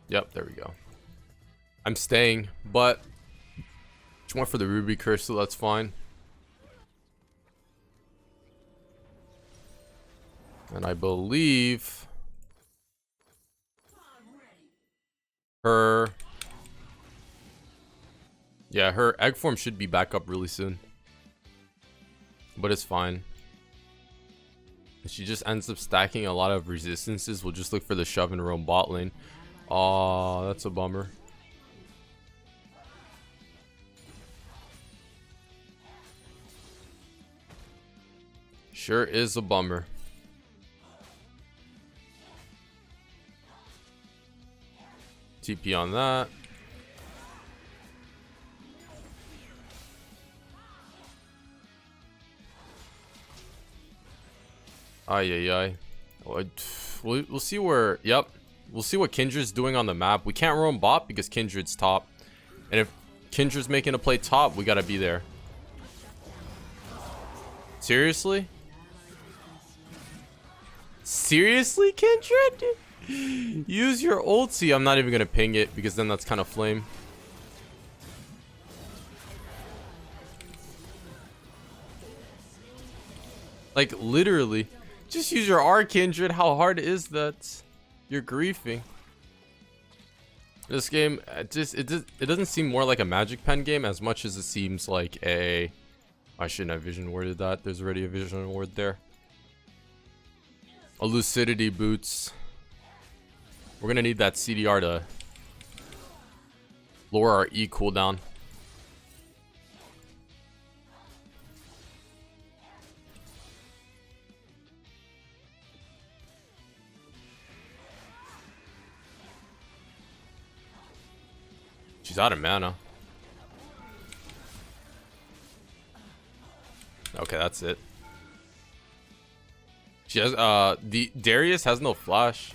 Yep, there we go. I'm staying, but she went for the Ruby Curse, so that's fine. And I believe her... Yeah, her egg form should be back up really soon. But it's fine. If she just ends up stacking a lot of resistances, we'll just look for the shove and roam bot lane. Aw, that's a bummer. Sure is a bummer. TP on that. Ay. We'll see where... Yep. We'll see what Kindred's doing on the map. We can't roam bot because Kindred's top. And if Kindred's making a play top, we gotta be there. Seriously? Seriously, Kindred? Use your ulti. I'm not even gonna ping it because then that's kind of flame. Like, literally. Just use your R, Kindred. How hard is that? You're griefing. This game, it doesn't seem more like a Magic Pen game as much as it seems like a... I shouldn't have vision worded that. There's already a vision word there. A Lucidity Boots. We're gonna need that CDR to lower our E cooldown. She's out of mana. Okay, that's it. She has the Darius has no flash.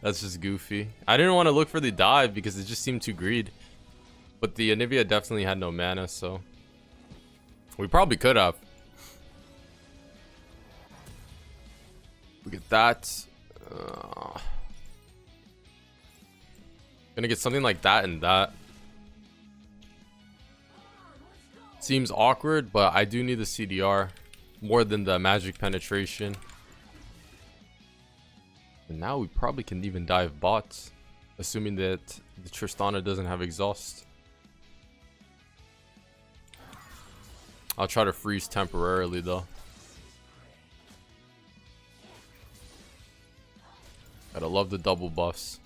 That's just goofy. I didn't want to look for the dive because it just seemed too greed. But the Anivia definitely had no mana, so we probably could have. Look at that. Gonna get something like that and that. Seems awkward, but I do need the CDR more than the magic penetration. And now we probably can even dive bots, assuming that the Tristana doesn't have exhaust. I'll try to freeze temporarily though. Gotta love the double buffs.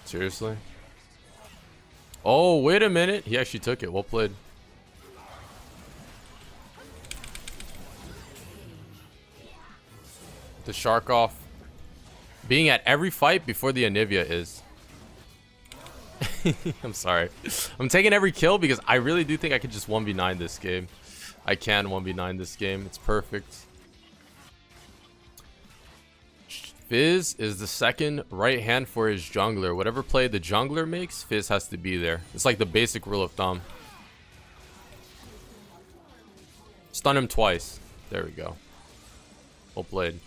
Seriously? Oh, wait a minute. He actually took it. Well played. The shark off. Being at every fight before the Anivia is. I'm sorry. I'm taking every kill because I really do think I could just 1v9 this game. I can 1v9 this game. It's perfect. Fizz is the second right hand for his jungler. Whatever play the jungler makes, Fizz has to be there. It's like the basic rule of thumb. Stun him twice. There we go. Well played.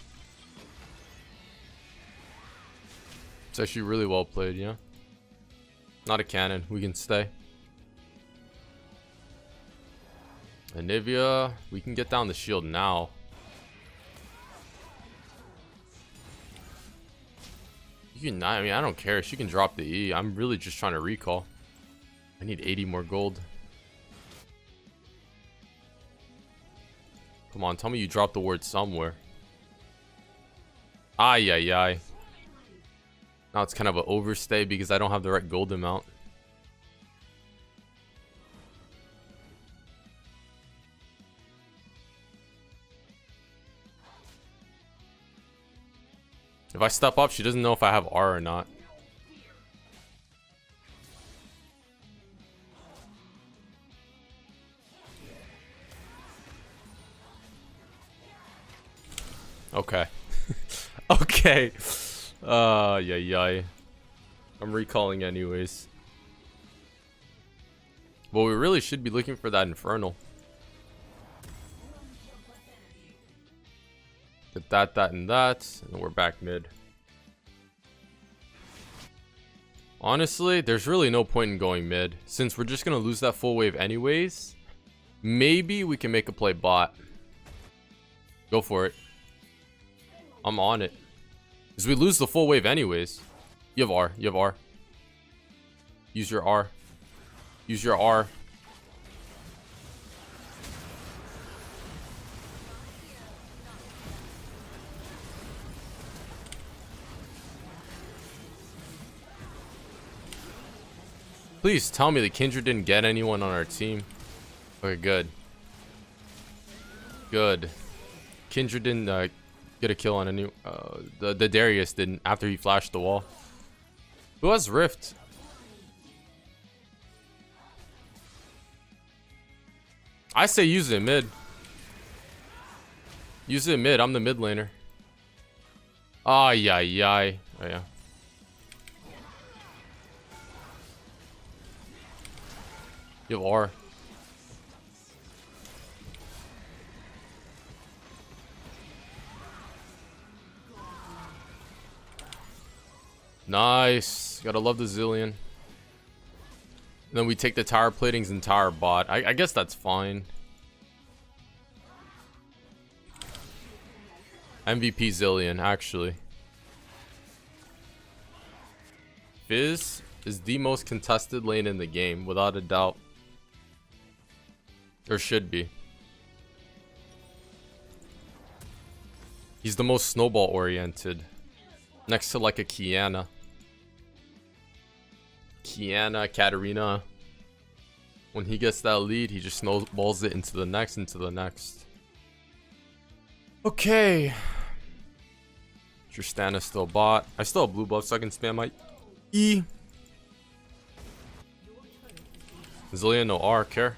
It's actually really well played, yeah. Not a cannon. We can stay. Anivia, we can get down the shield now. You can not, I mean, I don't care. She can drop the E. I'm really just trying to recall. I need 80 more gold. Come on, tell me you dropped the word somewhere. Ay, ay, ay. Now it's kind of an overstay because I don't have the right gold amount. If I step up, she doesn't know if I have R or not. Okay. Okay. Yeah. I'm recalling anyways. Well, we really should be looking for that Infernal. Get that, and that. And then we're back mid. Honestly, there's really no point in going mid. Since we're just going to lose that full wave anyways. Maybe we can make a play bot. Go for it. I'm on it. Because we lose the full wave anyways. You have R. You have R. Use your R. Use your R. Please tell me the Kindred didn't get anyone on our team. Okay, good. Good. Kindred didn't get a kill on any. The Darius didn't after he flashed the wall. Who has Rift? I say use it mid. Use it mid. I'm the mid laner. Ah, yeah. Oh, yeah. You have R. Nice. Gotta love the Zillion. And then we take the tower platings and tower bot. I guess that's fine. MVP Zillion, actually. Fizz is the most contested lane in the game, without a doubt. Or should be. He's the most snowball oriented. Next to like a Kiana. Katarina. When he gets that lead, he just snowballs it into the next. Okay. Tristana still bot. I still have blue buff, so I can spam my E. Zillion, no R, care.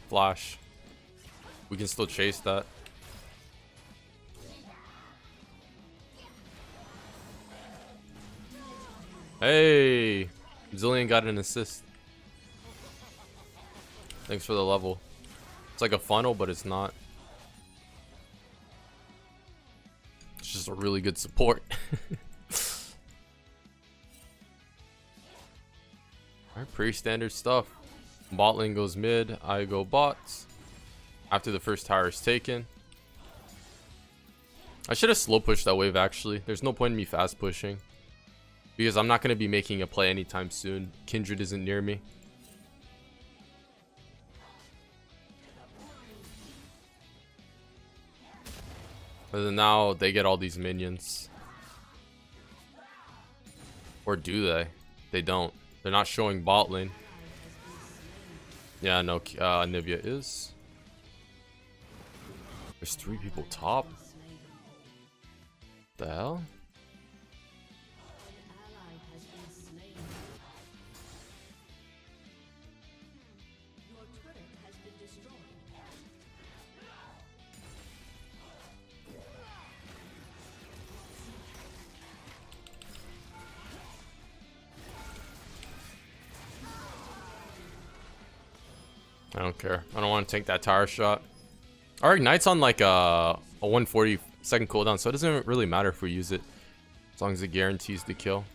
Flash. We can still chase that. Hey, Zillion got an assist. Thanks for the level. It's like a funnel, but it's not. It's just a really good support. Alright, pretty standard stuff. Bot lane goes mid, I go bots. After the first tower is taken. I should have slow pushed that wave actually. There's no point in me fast pushing. Because I'm not going to be making a play anytime soon. Kindred isn't near me. But then now they get all these minions. Or do they? They don't. They're not showing bot lane. Yeah, no, Nivea is. There's 3 people top. The hell? I don't care. I don't want to take that tower shot. Our Ignite's on like a 140-second cooldown, so it doesn't really matter if we use it. As long as it guarantees the kill.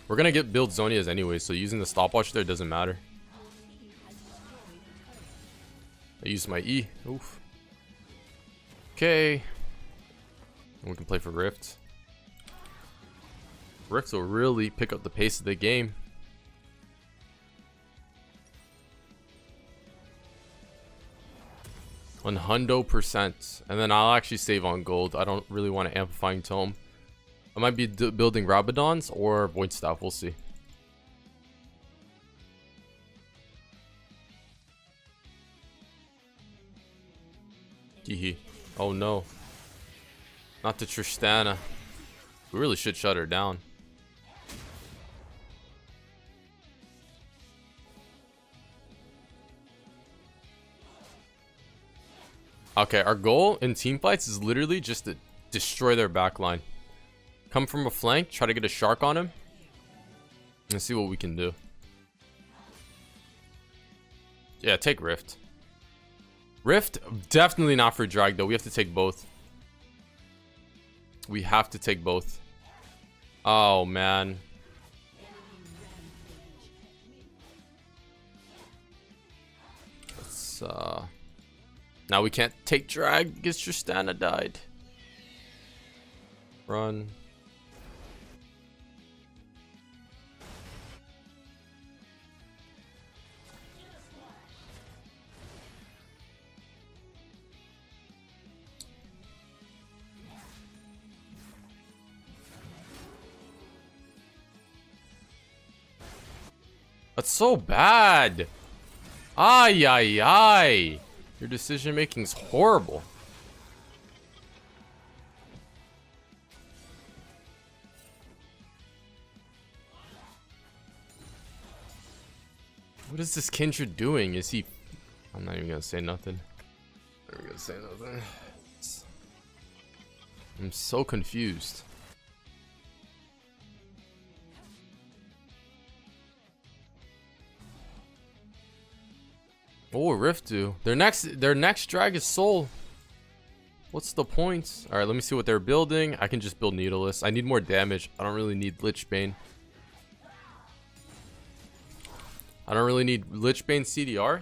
We're going to get build Zonias anyway, so using the stopwatch there doesn't matter. I used my E. Oof. Okay. And we can play for Rift. Rift will really pick up the pace of the game. 100%. And then I'll actually save on gold. I don't really want an amplifying tome. I might be building Rabadons or Void Staff. We'll see. Hehe. Oh no. Not the Tristana. We really should shut her down. Okay, our goal in team fights is literally just to destroy their backline. Come from a flank, try to get a shark on him, and see what we can do. Yeah, take Rift. Rift, definitely not for drag though. We have to take both. We have to take both. Oh man. Let's now we can't take drag because Tristana died. Run. That's so bad. Ay, ay, ay. Your decision making is horrible. What is this Kindred doing? Is he... I'm not even gonna say nothing. I'm not even gonna say nothing. I'm so confused. Oh, Rift do. Their next drag is Soul. What's the point? Alright, let me see what they're building. I can just build Needleless. I need more damage. I don't really need Lichbane. I don't really need Lichbane CDR.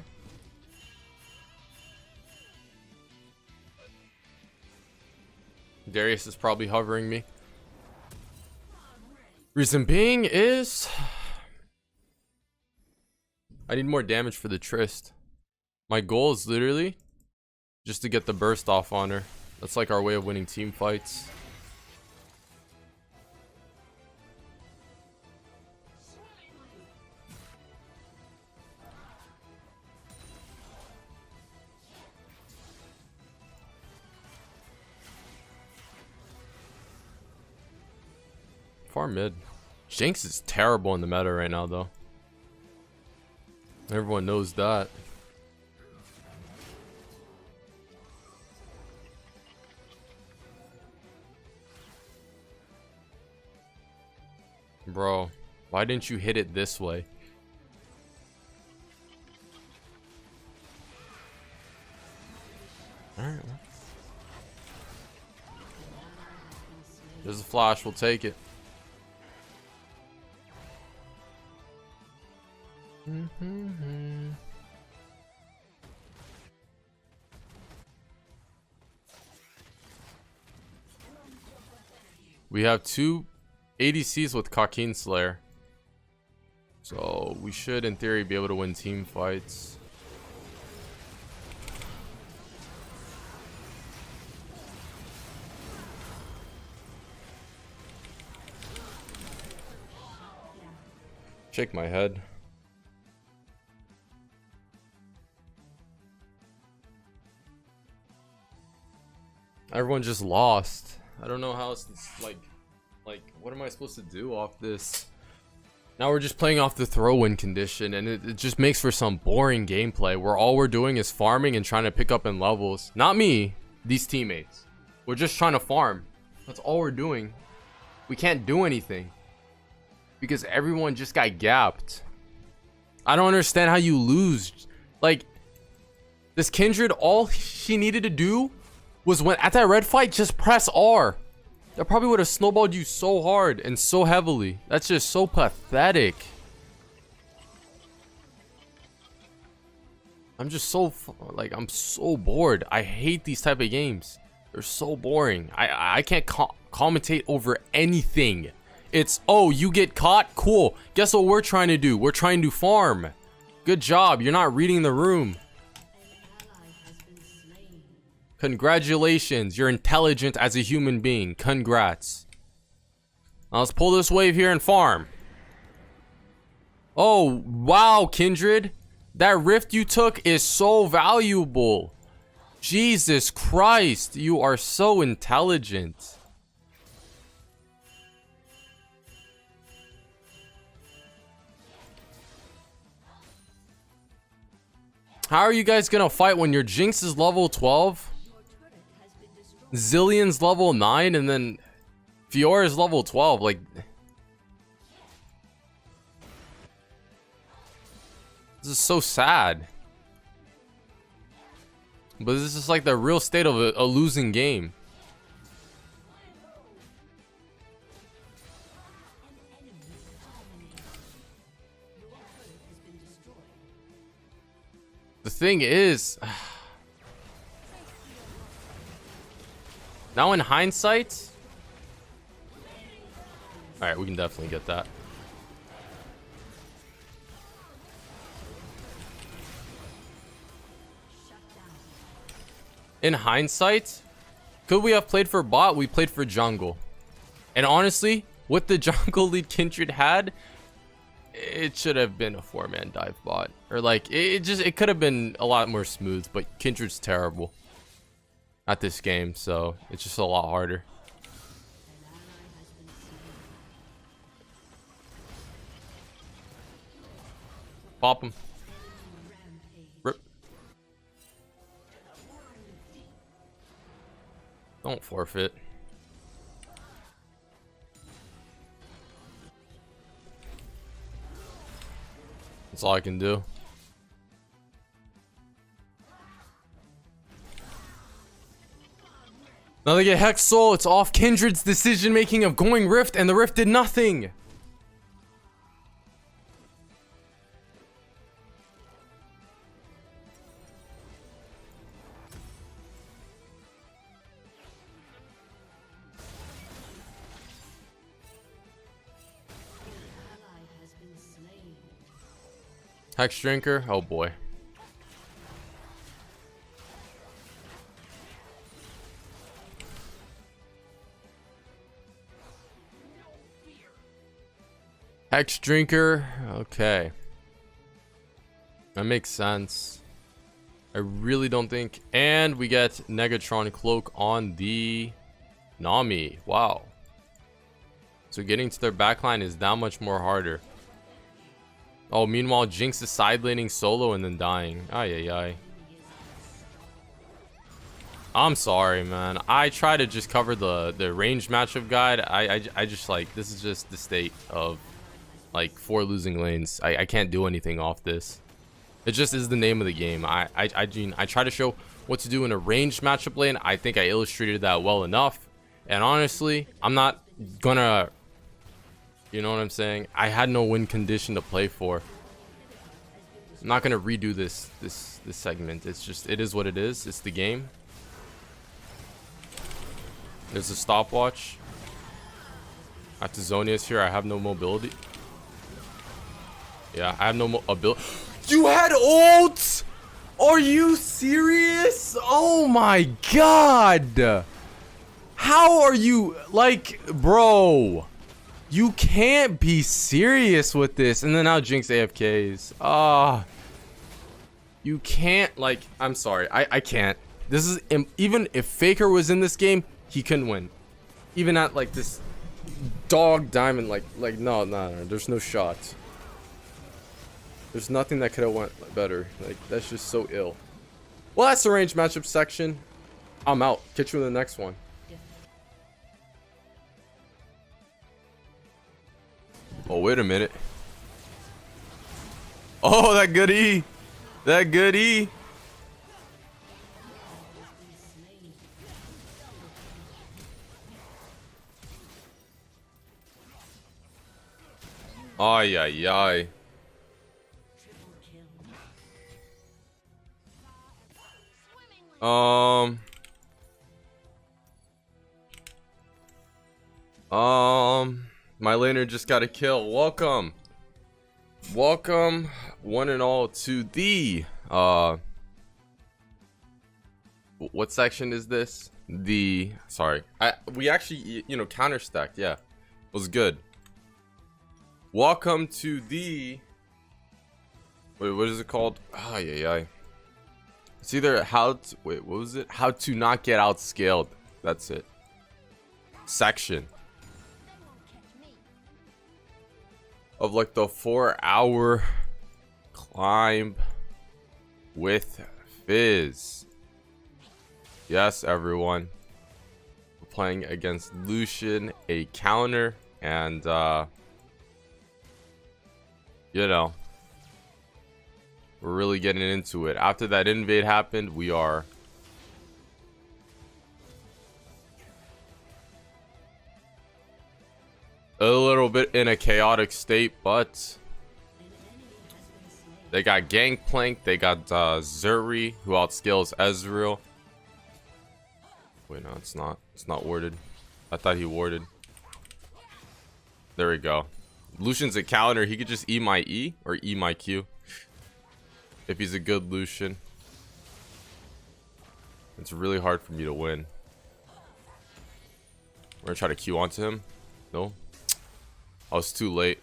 Darius is probably hovering me. Reason being is... I need more damage for the Trist. My goal is literally just to get the burst off on her. That's like our way of winning team fights. Far mid. Jinx is terrible in the meta right now though. Everyone knows that. Bro, why didn't you hit it this way? Alright. There's a flash, we'll take it. We have two ADCs with Kakin Slayer. So we should in theory be able to win team fights. Shake my head. Everyone just lost. I don't know how it's like what am I supposed to do off this? Now we're just playing off the throw-in condition, and it just makes for some boring gameplay where all we're doing is farming and trying to pick up in levels. Not me, these teammates. We're just trying to farm. That's all we're doing. We can't do anything because everyone just got gapped. I don't understand how you lose. Like, this Kindred, all she needed to do was when at that red fight, just press R. That probably would have snowballed you so hard and so heavily. That's just so pathetic. I'm just so, like, I'm so bored. I hate these type of games. They're so boring. I can't commentate over anything. It's, oh, you get caught? Cool. Guess what we're trying to do? We're trying to farm. Good job. You're not reading the room. Congratulations. You're intelligent as a human being. Congrats. Now let's pull this wave here and farm. Oh, wow, Kindred. That rift you took is so valuable. Jesus Christ. You are so intelligent. How are you guys gonna fight when your Jinx is level 12? Zillion's level 9 and then Fiora's level 12. Like, this is so sad. But this is like the real state of a losing game. The thing is, now in hindsight, all right, we can definitely get that. In hindsight, could we have played for bot? We played for jungle. And honestly, what the jungle lead Kindred had, it should have been a 4-man dive bot. Or like, it could have been a lot more smooth, but Kindred's terrible at this game, so it's just a lot harder. Pop him. Rip. Don't forfeit. That's all I can do. Now they get Hex Soul. It's off Kindred's decision making of going Rift, and the Rift did nothing. Hex Drinker, oh boy. Hex Drinker, okay. That makes sense. I really don't think. And we get Negatron Cloak on the Nami. Wow. So getting to their backline is that much more harder. Oh, meanwhile, Jinx is side laning solo and then dying. Ay, ay, ay. I'm sorry, man. I try to just cover the range matchup guide. I just like, this is just the state of like 4 losing lanes. I can't do anything off this. It just is the name of the game. I try to show what to do in a ranged matchup lane. I think I illustrated that well enough. And honestly, I'm not gonna, you know what I'm saying? I had no win condition to play for. I'm not gonna redo this segment. It's just, it is what it is. It's the game. There's a stopwatch. After Zonia's here, I have no mobility. Yeah, I have no ability. You had ult? Are you serious? Oh my god. How are you, like, bro? You can't be serious with this. And then now Jinx AFKs. You can't, like, I'm sorry. I can't. This is, even if Faker was in this game, he couldn't win. Even at, like, this dog diamond, like, no, there's no shot. There's nothing that could have went better. Like, that's just so ill. Well, that's the range matchup section. I'm out. Catch you in the next one. Oh, wait a minute. Oh, that good E. That good E. Ay, ay, ay. My laner just got a kill. Welcome, one and all, to the what section is this? We actually, counter stacked. Yeah, it was good. Welcome to the, wait, what is it called? Oh yeah. It's either what was it? How to not get outscaled. That's it. Section of like the 4-hour climb with Fizz. Yes, everyone. We're playing against Lucian, a counter, and we're really getting into it. After that invade happened, we are a little bit in a chaotic state, but they got Gangplank, they got Zuri, who outscales Ezreal. Wait, no, it's not warded. I thought he warded. There we go. Lucian's a counter. He could just E my E or E my Q if he's a good Lucian. It's really hard for me to win. We're gonna try to Q onto him. No, I was too late.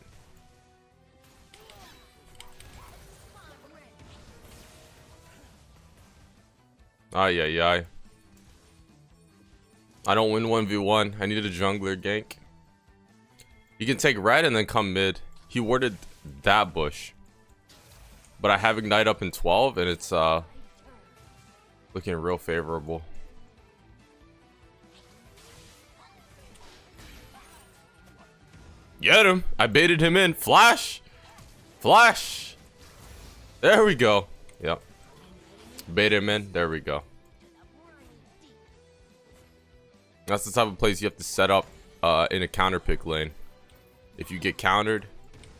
Yeah. I don't win 1v1. I needed a jungler gank. You can take red and then come mid. He warded that bush, but I have ignite up in 12 and it's looking real favorable. Get him. I baited him in. Flash. There we go. Yep, bait him in. There we go. That's the type of plays you have to set up in a counter pick lane. If you get countered,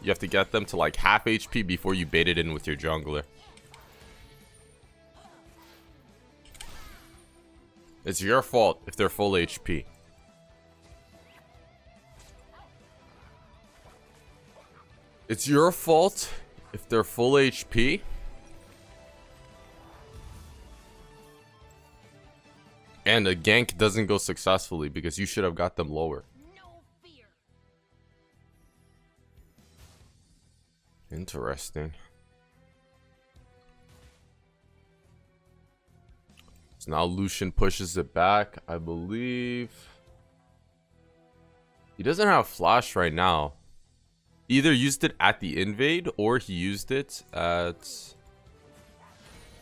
you have to get them to like half HP before you bait it in with your jungler. It's your fault if they're full HP. It's your fault if they're full HP. And a gank doesn't go successfully because you should have got them lower. Interesting. So now Lucian pushes it back, I believe. He doesn't have flash right now. He either used it at the invade or he used it at...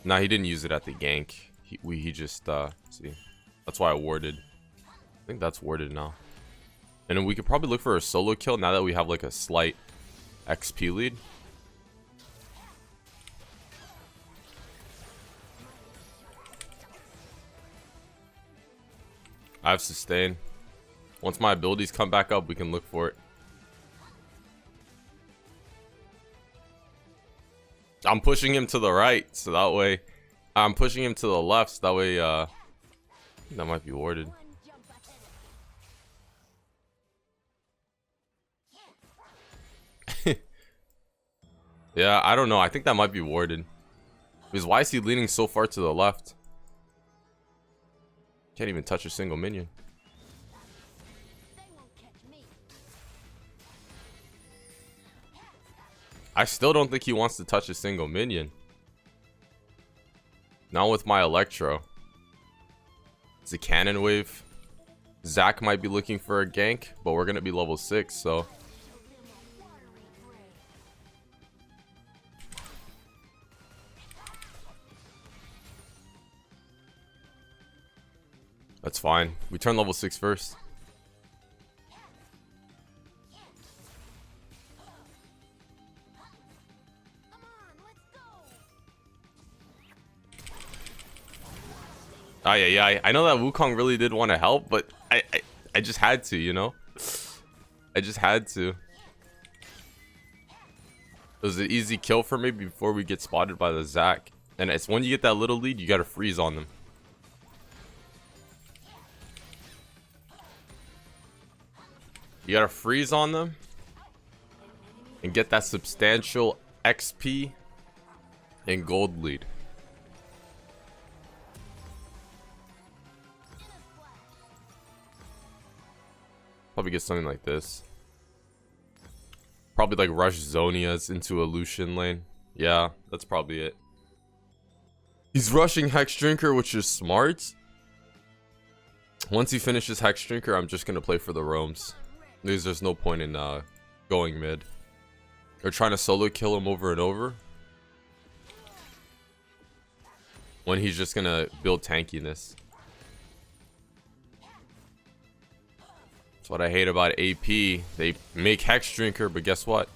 No, he didn't use it at the gank. He just, see. That's why I warded. I think that's warded now. And then we could probably look for a solo kill now that we have like a slight XP lead. I have sustain. Once my abilities come back up, we can look for it. I'm pushing him to the right, so that way... I'm pushing him to the left, so that way, that might be warded. Yeah, I don't know. I think that might be warded. Because why is he leaning so far to the left? Can't even touch a single minion. I still don't think he wants to touch a single minion. Not with my Electro. It's a cannon wave. Zac might be looking for a gank, but we're going to be level 6, so... That's fine. We turn level 6 first. Yeah. I know that Wukong really did want to help, but I just had to, you know? I just had to. It was an easy kill for me before we get spotted by the Zac. And it's when you get that little lead, you gotta freeze on them. You gotta freeze on them and get that substantial XP and gold lead. Probably get something like this. Probably like rush Zonias into a Lucian lane. Yeah, that's probably it. He's rushing Hex Drinker, which is smart. Once he finishes Hex Drinker, I'm just gonna play for the roams. Because there's no point in going mid. Or trying to solo kill him over and over. When he's just gonna build tankiness. That's what I hate about AP. They make Hex Drinker, but guess what?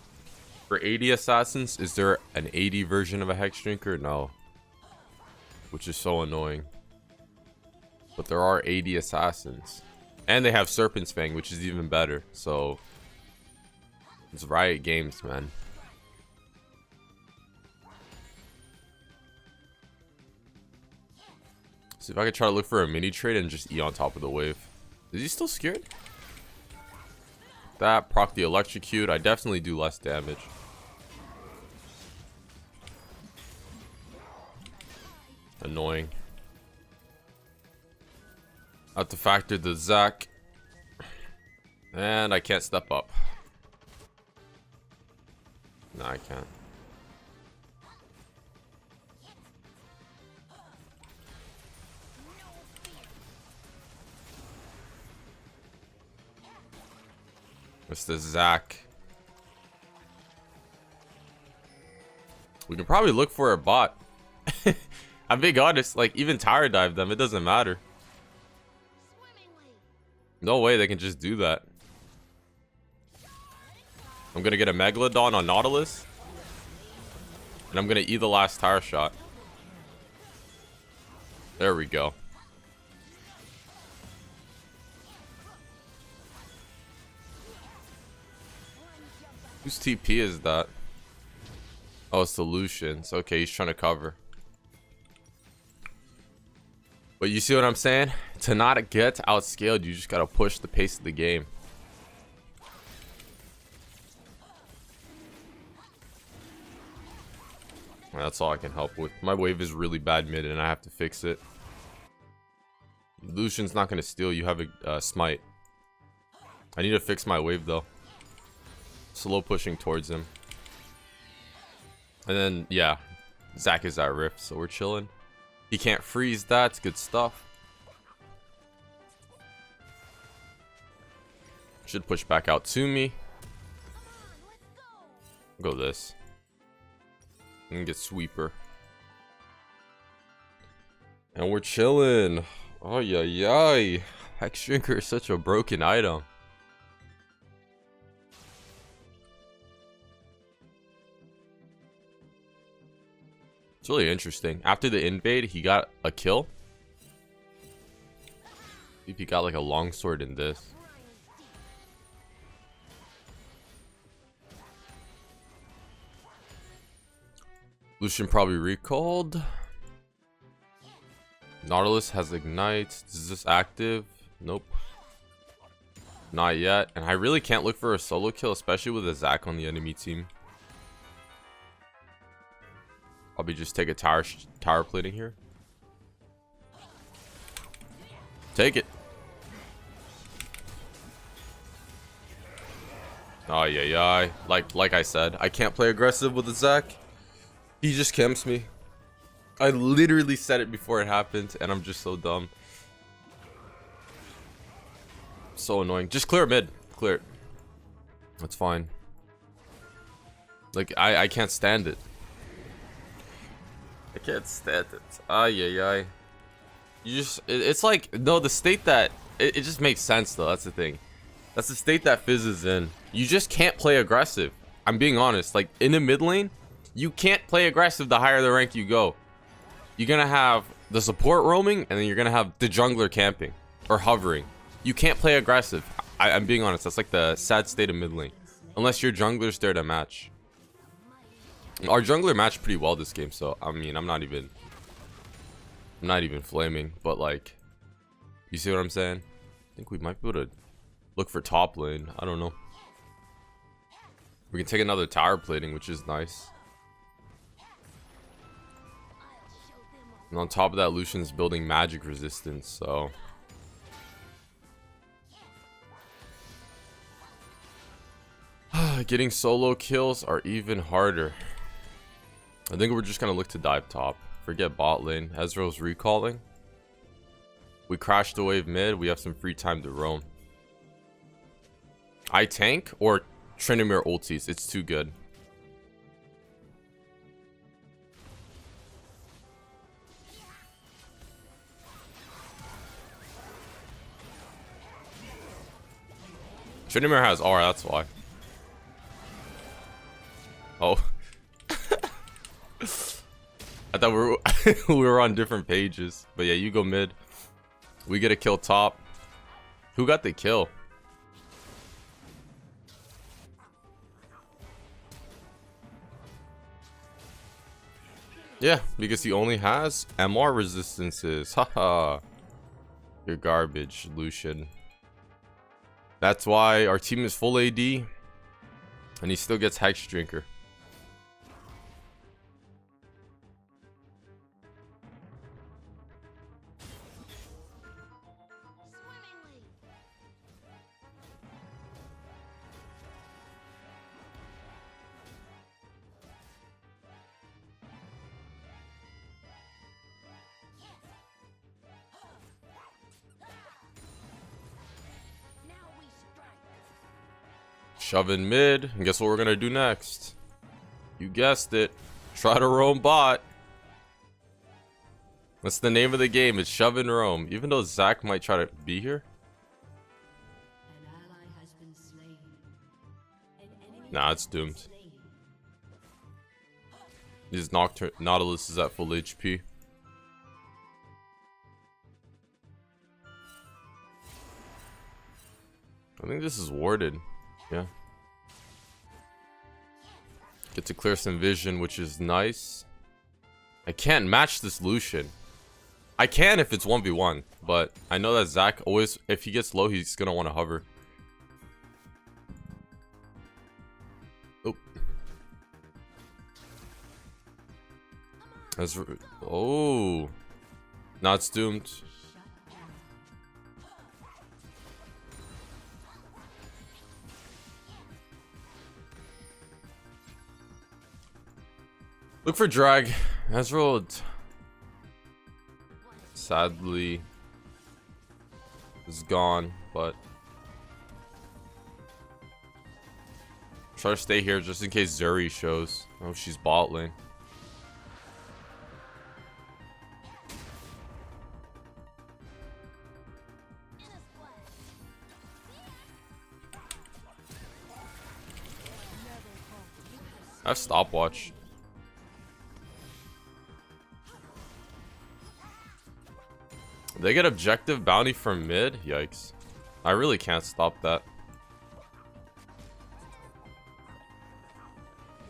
For 80 assassins, is there an 80 version of a Hex Drinker? No. Which is so annoying. But there are 80 assassins. And they have Serpent's Fang, which is even better. So, it's Riot Games, man. See if I could try to look for a mini trade and just E on top of the wave. Is he still scared? That, proc the electrocute. I definitely do less damage. Annoying. I have to factor the Zac. And I can't step up. No, I can't. It's the Zac. We can probably look for a bot. I'm being honest, like even tower dive them, it doesn't matter. No way they can just do that. I'm gonna get a Megalodon on Nautilus. And I'm gonna E the last tower shot. There we go. Whose TP is that? Oh, it's the Lucian's. Okay, he's trying to cover. But you see what I'm saying? To not get outscaled, you just gotta push the pace of the game. That's all I can help with. My wave is really bad mid and I have to fix it. Lucian's not gonna steal. You have a smite. I need to fix my wave though. Slow pushing towards him. And then, yeah, Zac is at Rift, so we're chilling. He can't freeze that. It's good stuff. Should push back out to me. Go this. And get sweeper. And we're chilling. Oh, yeah, yeah. Hex Drinker is such a broken item. It's really interesting. After the invade, he got a kill. See if he got like a longsword in this. Lucian probably recalled. Nautilus has ignite. Is this active? Nope. Not yet. And I really can't look for a solo kill, especially with a Zac on the enemy team. Probably just take a tower plating here. Take it. Oh yeah, yeah. Like I said, I can't play aggressive with the Zac. He just camps me. I literally said it before it happened, and I'm just so dumb. So annoying. Just clear mid. Clear it. That's fine. Like I can't stand it. I can't stand it. Ay, ay, ay. You just, it's like, no, the state that, it just makes sense though, that's the thing. That's the state that Fizz is in. You just can't play aggressive. I'm being honest, like, in the mid lane, you can't play aggressive the higher the rank you go. You're gonna have the support roaming, and then you're gonna have the jungler camping, or hovering. You can't play aggressive. I'm being honest, that's like the sad state of mid lane. Unless your jungler's there to match. Our jungler matched pretty well this game, so I mean, I'm not even flaming, but like, you see what I'm saying? I think we might be able to look for top lane. I don't know. We can take another tower plating, which is nice. And on top of that, Lucian's building magic resistance, so getting solo kills are even harder. I think we're just gonna look to dive top. Forget bot lane. Ezreal's recalling. We crashed the wave mid. We have some free time to roam. I tank or Tryndamere ultis. It's too good. Tryndamere has R, that's why. Oh. I thought we were on different pages. But yeah, you go mid. We get a kill top. Who got the kill? Yeah, because he only has MR resistances. Haha. You're garbage, Lucian. That's why our team is full AD. And he still gets Hex Drinker. Shove in mid, and guess what we're gonna do next? You guessed it. Try to roam bot. That's the name of the game. It's shove and roam. Even though Zach might try to be here. Nah, it's doomed. His Nautilus is at full HP. I think this is warded. Yeah. Get to clear some vision, which is nice. I can't match this Lucian. I can if it's 1v1, but I know that Zach always, if he gets low, he's gonna want to hover. Oh. That's, oh. Now it's doomed. Look for drag. Ezreal sadly is gone, but try to stay here just in case Zuri shows. Oh, she's bot lane. I have stopwatch. They get objective bounty from mid? Yikes. I really can't stop that.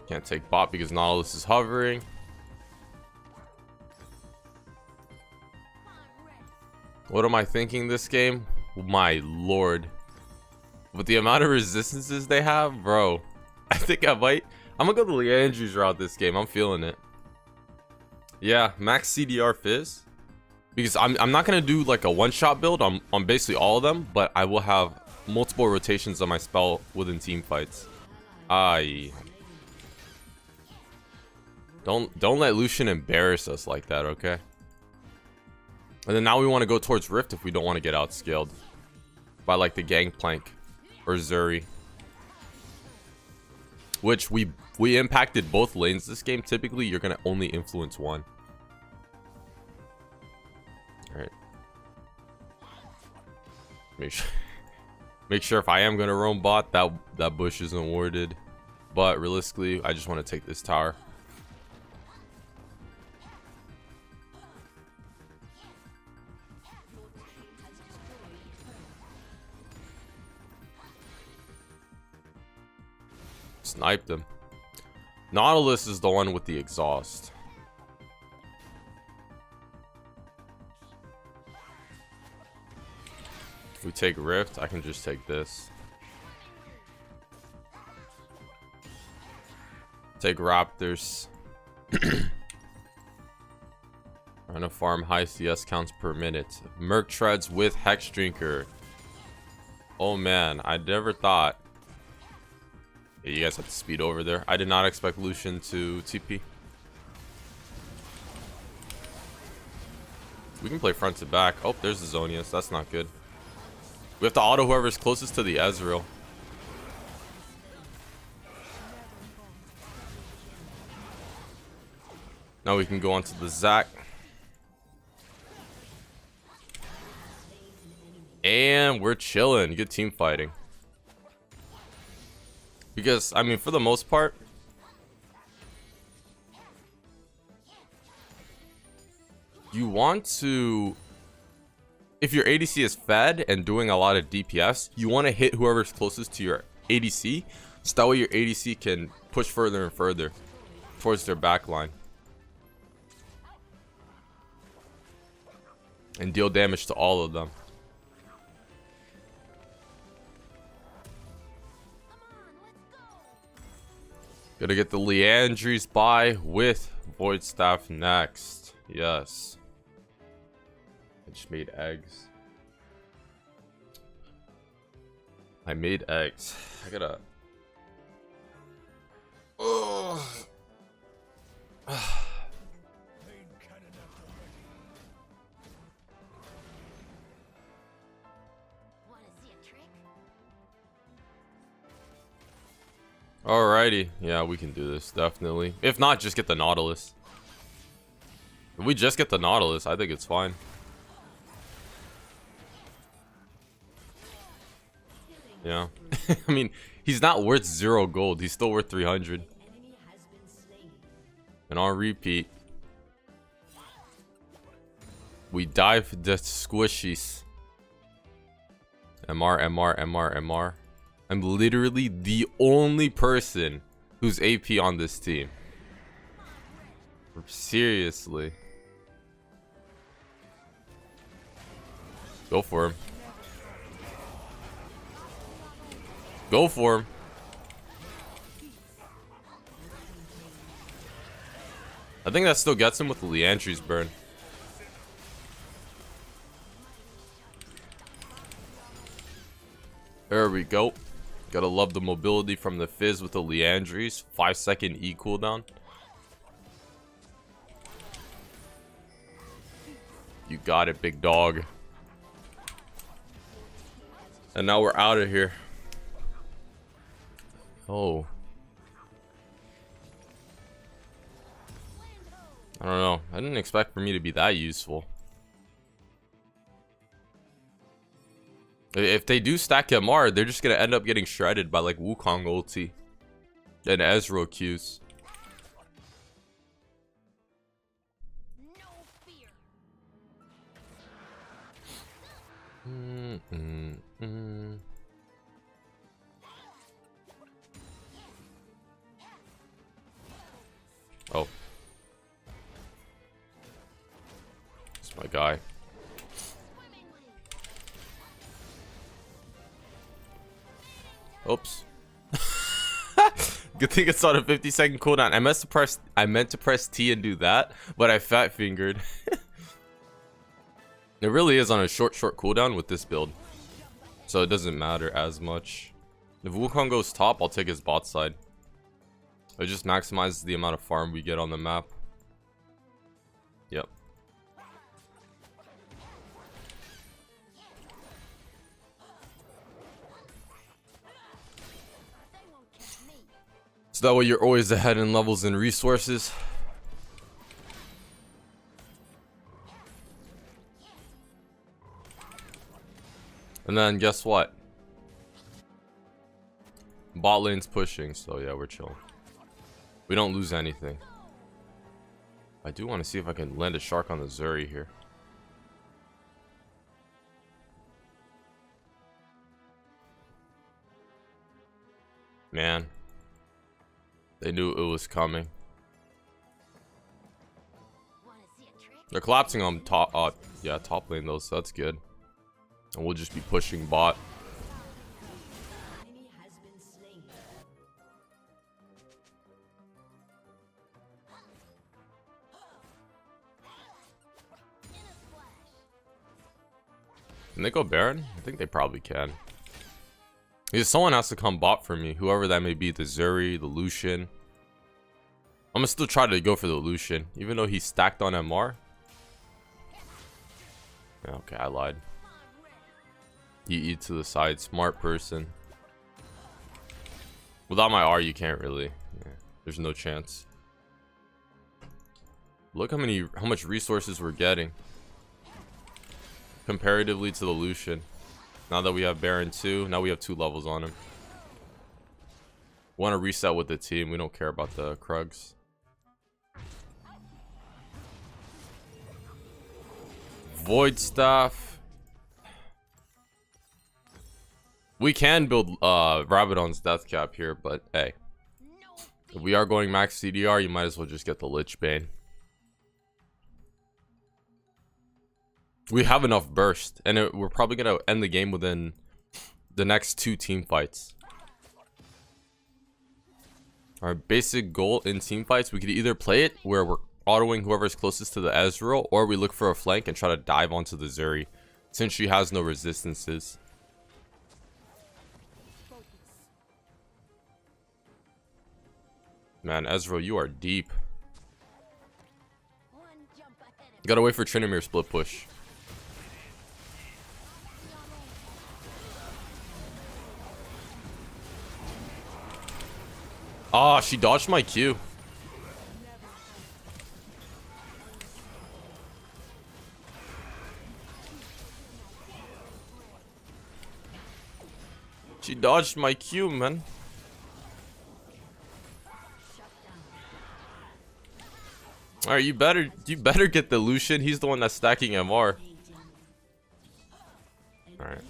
Can't take bot because Nautilus is hovering. What am I thinking this game? My lord. With the amount of resistances they have, bro. I think I'm gonna go the Leandrews route this game. I'm feeling it. Yeah, max CDR Fizz. Because I'm not gonna do like a one-shot build on basically all of them, but I will have multiple rotations on my spell within team fights. Don't let Lucian embarrass us like that, okay? And then now we want to go towards Rift if we don't want to get outscaled by like the Gangplank or Zuri, which we impacted both lanes this game. Typically, you're gonna only influence one. Alright. Make sure if I am gonna roam bot, that bush isn't warded. But realistically, I just want to take this tower. Sniped him. Nautilus is the one with the exhaust. If we take Rift, I can just take this. Take Raptors. Trying to farm high CS counts per minute. Merc Treads with Hex Drinker. Oh man, I never thought. Yeah, you guys have to speed over there. I did not expect Lucian to TP. We can play front to back. Oh, there's the Zonius. That's not good. We have to auto whoever's closest to the Ezreal. Now we can go on to the Zac. And we're chilling. Good team fighting. Because, I mean, for the most part, you want to, if your ADC is fed and doing a lot of DPS, you want to hit whoever's closest to your ADC, so that way your ADC can push further and further towards their backline and deal damage to all of them. Gotta get the Leandries by with Void Staff next. Yes. I just made eggs. I made eggs. I gotta... Oh. Alrighty. Yeah, we can do this, definitely. If not, just get the Nautilus. If we just get the Nautilus, I think it's fine. Yeah. I mean, he's not worth 0 gold. He's still worth 300. And on repeat, we dive the squishies. MR, MR, MR, MR. I'm literally the only person who's AP on this team. Seriously. Go for him. Go for him. I think that still gets him with the Leandries burn. There we go. Gotta love the mobility from the Fizz with the Leandries. 5-second E cooldown. You got it, big dog. And now we're out of here. Oh. I don't know. I didn't expect for me to be that useful. If they do stack MR, they're just gonna end up getting shredded by like Wukong ulti and Ezreal Qs. Oh. It's my guy. Oops. Good thing it's on a 50-second cooldown. I meant to press T and do that, but I fat fingered. It really is on a short cooldown with this build, so it doesn't matter as much. If Wukong goes top, I'll take his bot side. It just maximizes the amount of farm we get on the map. Yep. So that way you're always ahead in levels and resources. And then guess what? Bot lane's pushing, so yeah, we're chilling. We don't lose anything. I do want to see if I can land a shark on the Zuri here. Man. They knew it was coming. They're collapsing on top, yeah, top lane though, so that's good. And we'll just be pushing bot. Can they go Baron? I think they probably can. Because someone has to come bot for me. Whoever that may be. The Zuri, the Lucian. I'm gonna still try to go for the Lucian. Even though he's stacked on MR. Yeah, okay, I lied. EE to the side. Smart person. Without my R, you can't really. Yeah, there's no chance. Look how much resources we're getting. Comparatively to the Lucian. Now that we have Baron 2, now we have 2 levels on him. Want to reset with the team. We don't care about the Krugs. Void Staff. We can build Rabadon's Death Cap here, but hey. If we are going max CDR, you might as well just get the Lich Bane. We have enough burst, and we're probably going to end the game within the next 2 team fights. Our basic goal in team fights, we could either play it where we're autoing whoever's closest to the Ezreal, or we look for a flank and try to dive onto the Zuri, since she has no resistances. Man, Ezreal, you are deep. You gotta wait for Tryndamere split push. Ah, she dodged my Q. She dodged my Q, man. Alright, you better get the Lucian. He's the one that's stacking MR. Alright.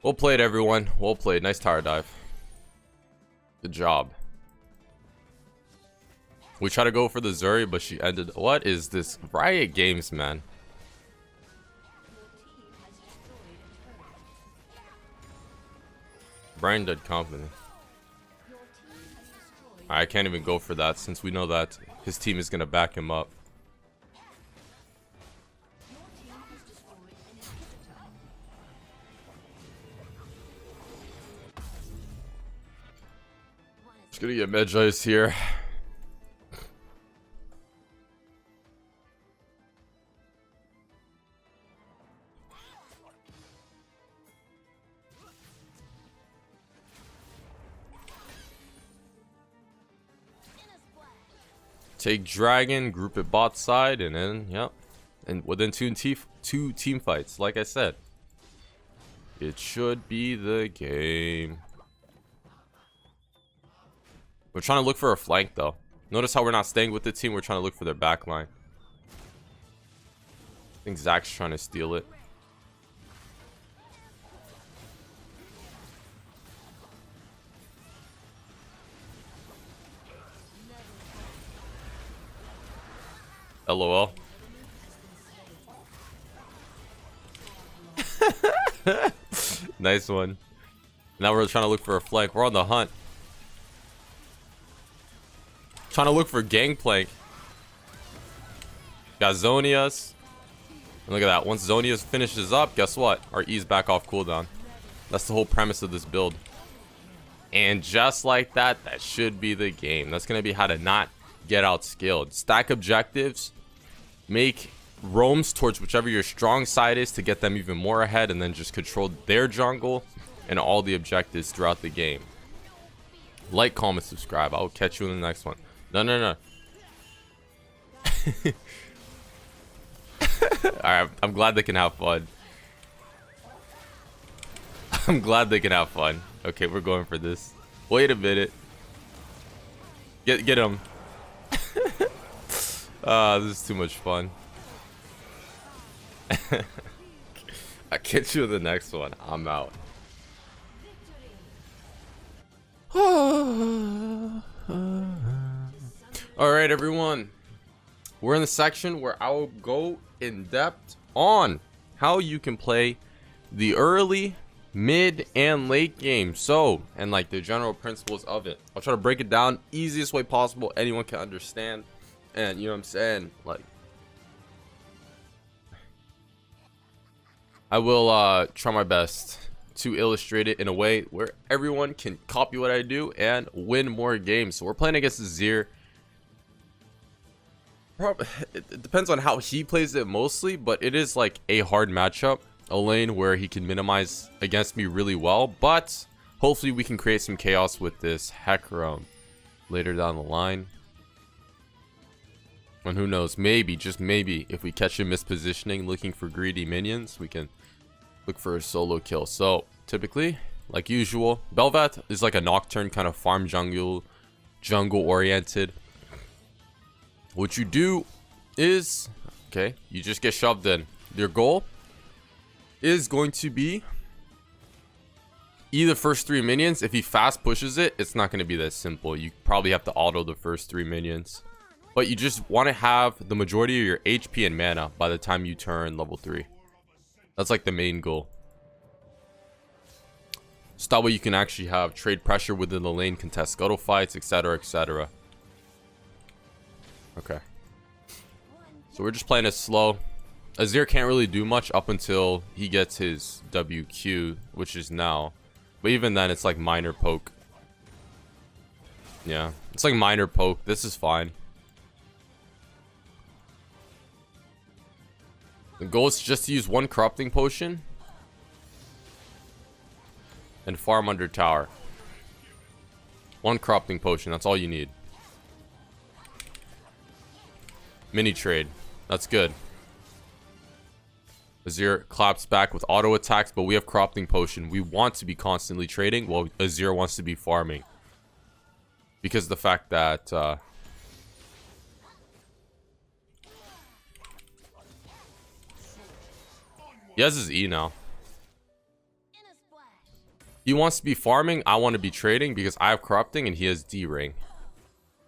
Well played, everyone. Well played. Nice tower dive. Good job. We tried to go for the Zuri, but she ended. What is this? Riot Games, man. Brain dead company. I can't even go for that since we know that his team is going to back him up. Just gonna get Medjay's here. Take dragon, group it bot side, and then yep, and within two team fights. Like I said, it should be the game. We're trying to look for a flank though. Notice how we're not staying with the team. We're trying to look for their back line. I think Zach's trying to steal it. LOL. Nice one. Now we're trying to look for a flank. We're on the hunt. Trying to look for gangplank. Got Zonias. And look at that. Once Zonias finishes up, guess what? Our E's back off cooldown. That's the whole premise of this build. And just like that, that should be the game. That's going to be how to not get outscaled. Stack objectives. Make roams towards whichever your strong side is to get them even more ahead. And then just control their jungle and all the objectives throughout the game. Like, comment, subscribe. I will catch you in the next one. No. Alright, I'm glad they can have fun. I'm glad they can have fun. Okay, we're going for this. Wait a minute. Get him. This is too much fun. I'll catch you in the next one. I'm out. Alright, everyone. We're in the section where I will go in depth on how you can play the early, mid, and late game. So, and like the general principles of it. I'll try to break it down easiest way possible anyone can understand. And you know what I'm saying? Like, I will try my best to illustrate it in a way where everyone can copy what I do and win more games. So we're playing against Azir. It depends on how he plays it mostly, but it is like a hard matchup, a lane where he can minimize against me really well. But hopefully we can create some chaos with this Hecarim later down the line. And who knows, maybe, just maybe, if we catch him mispositioning, looking for greedy minions, we can look for a solo kill. So typically, like usual, Bel'Veth is like a Nocturne kind of farm jungle oriented. What you do is, okay, you just get shoved in. Your goal is going to be either first 3 minions. If he fast pushes it, it's not going to be that simple. You probably have to auto the first 3 minions, but you just want to have the majority of your HP and mana by the time you turn level 3. That's like the main goal. So that way you can actually have trade pressure within the lane, contest scuttle fights, etc, etc. Okay. So we're just playing it slow. Azir can't really do much up until he gets his WQ, which is now. But even then, it's like minor poke. Yeah, it's like minor poke. This is fine. The goal is just to use 1 corrupting potion and farm under tower. 1 corrupting potion, that's all you need. Mini trade, that's good. Azir claps back with auto attacks, but we have corrupting potion. We want to be constantly trading while Azir wants to be farming. Because the fact that he has his E now. He wants to be farming, I want to be trading because I have corrupting and he has D ring.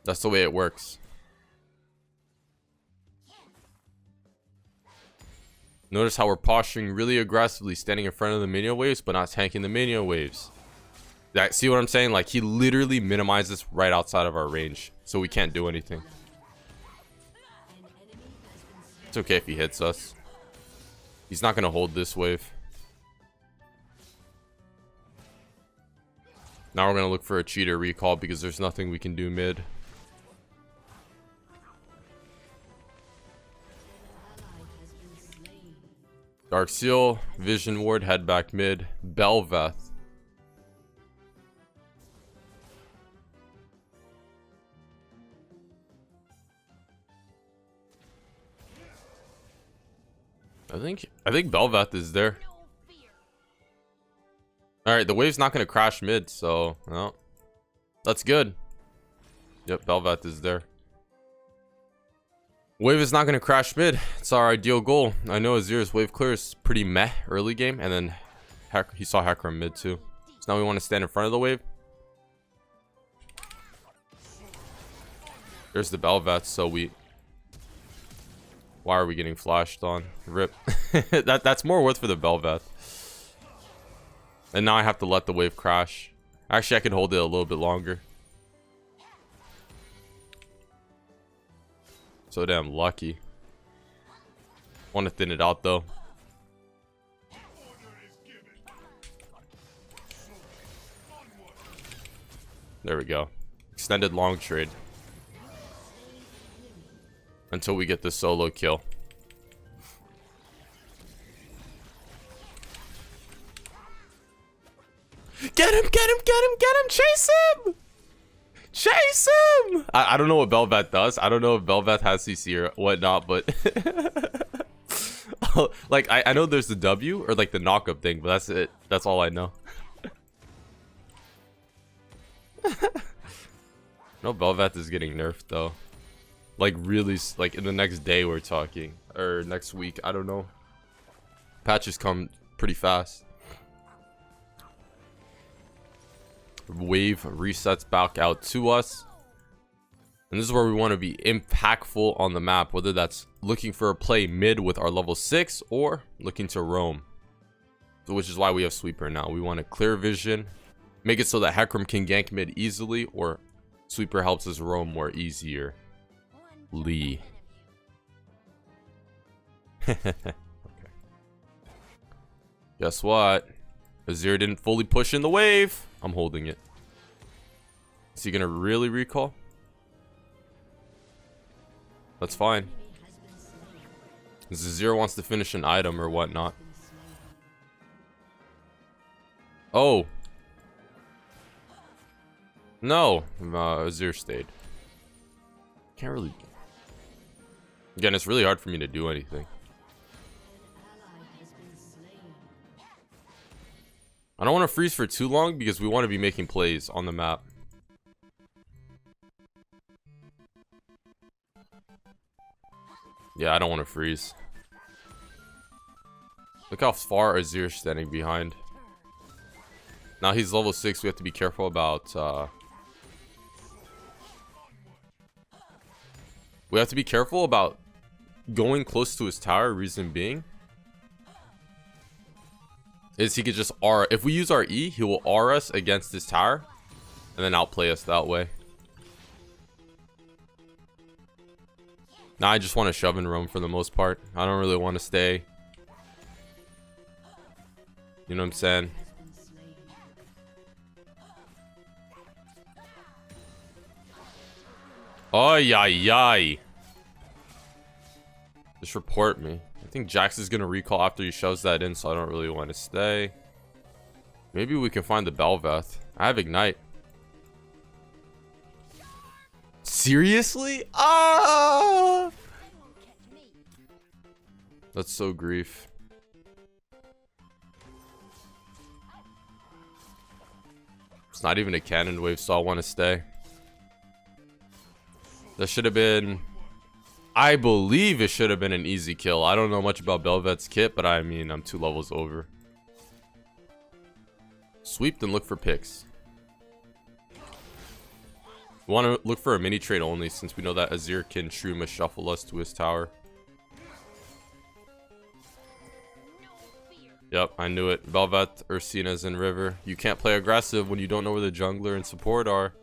That's the way it works. Notice how we're posturing really aggressively, standing in front of the minion waves, but not tanking the minion waves. That, see what I'm saying? Like, he literally minimizes right outside of our range, so we can't do anything. It's okay if he hits us. He's not going to hold this wave. Now we're going to look for a cheater recall because there's nothing we can do mid. Dark Seal, Vision Ward, head back mid, Bel'Veth. I think Bel'Veth is there. Alright, the wave's not gonna crash mid, so no. That's good. Yep, Bel'Veth is there. Wave is not going to crash mid. It's our ideal goal. I know Azir's wave clear is pretty meh early game. And then he saw Hecarim mid too. So now we want to stand in front of the wave. There's the Bel'Veth. So we... Why are we getting flashed on? Rip. That's more worth for the Bel'Veth. And now I have to let the wave crash. Actually, I can hold it a little bit longer. So damn lucky. Want to thin it out though. There we go. Extended long trade. Until we get the solo kill. Get him, get him, get him, get him, chase him! Chase him! I don't know what Bel'Veth does. I don't know if Bel'Veth has CC or whatnot, but like I know there's the W or like the knock-up thing, but that's it. That's all I know. No, Bel'Veth is getting nerfed though. Like really, like in the next day we're talking, or next week. I don't know. Patches come pretty fast. Wave resets back out to us. And this is where we want to be impactful on the map, whether that's looking for a play mid with our level 6 or looking to roam. So which is why we have sweeper now. We want a clear vision, make it so that Hecarim can gank mid easily, or sweeper helps us roam more easier. Lee. Okay. Guess what? Azir didn't fully push in the wave. I'm holding it. Is he gonna really recall? That's fine. Azir wants to finish an item or whatnot. Oh. No. Azir stayed. Can't really... Again, it's really hard for me to do anything. I don't want to freeze for too long because we want to be making plays on the map. Yeah, I don't want to freeze. Look how far Azir's standing behind. Now he's level 6. We have to be careful about... We have to be careful about going close to his tower. Reason being is he could just R. If we use our E, he will R us against his tower and then outplay us that way. Now I just want to shove and roam for the most part. I don't really want to stay. You know what I'm saying? Oh, yay. Just report me. I think Jax is going to recall after he shoves that in, so I don't really want to stay. Maybe we can find the Bel'Veth. I have Ignite. Seriously? Ah! That's so grief. It's not even a cannon wave, so I want to stay. That should have been... I believe it should have been an easy kill. I don't know much about Bel'Veth's kit, but I mean, I'm 2 levels over. Sweep, then look for picks. We want to look for a mini trade only, since we know that Azir can Shruma shuffle us to his tower. Yep, I knew it. Bel'Veth, Ursina's in river. You can't play aggressive when you don't know where the jungler and support are.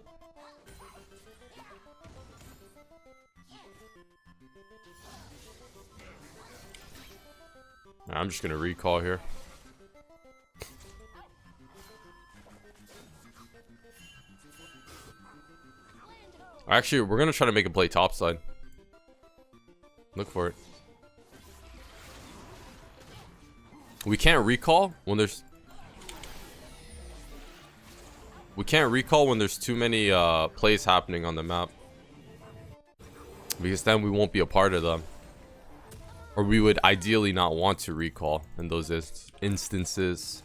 I'm just gonna recall here. Actually, we're gonna try to make a play topside. Look for it. We can't recall when there's... We can't recall when there's too many plays happening on the map. Because then we won't be a part of them. Or we would ideally not want to recall in those instances.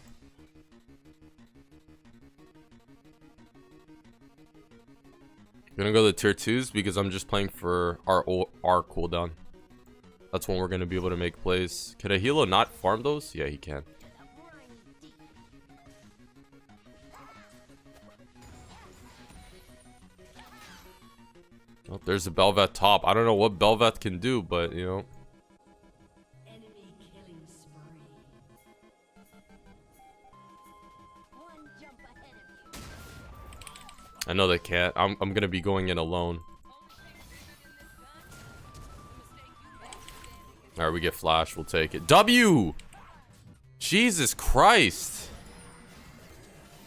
I'm gonna go to tier 2s because I'm just playing for our cooldown. That's when we're gonna be able to make plays. Can a healer not farm those? Yeah, he can. Oh, there's a Bel'Veth top. I don't know what Bel'Veth can do, but you know. I know they can't. I'm gonna be going in alone. Alright, we get flash. We'll take it. W! Jesus Christ.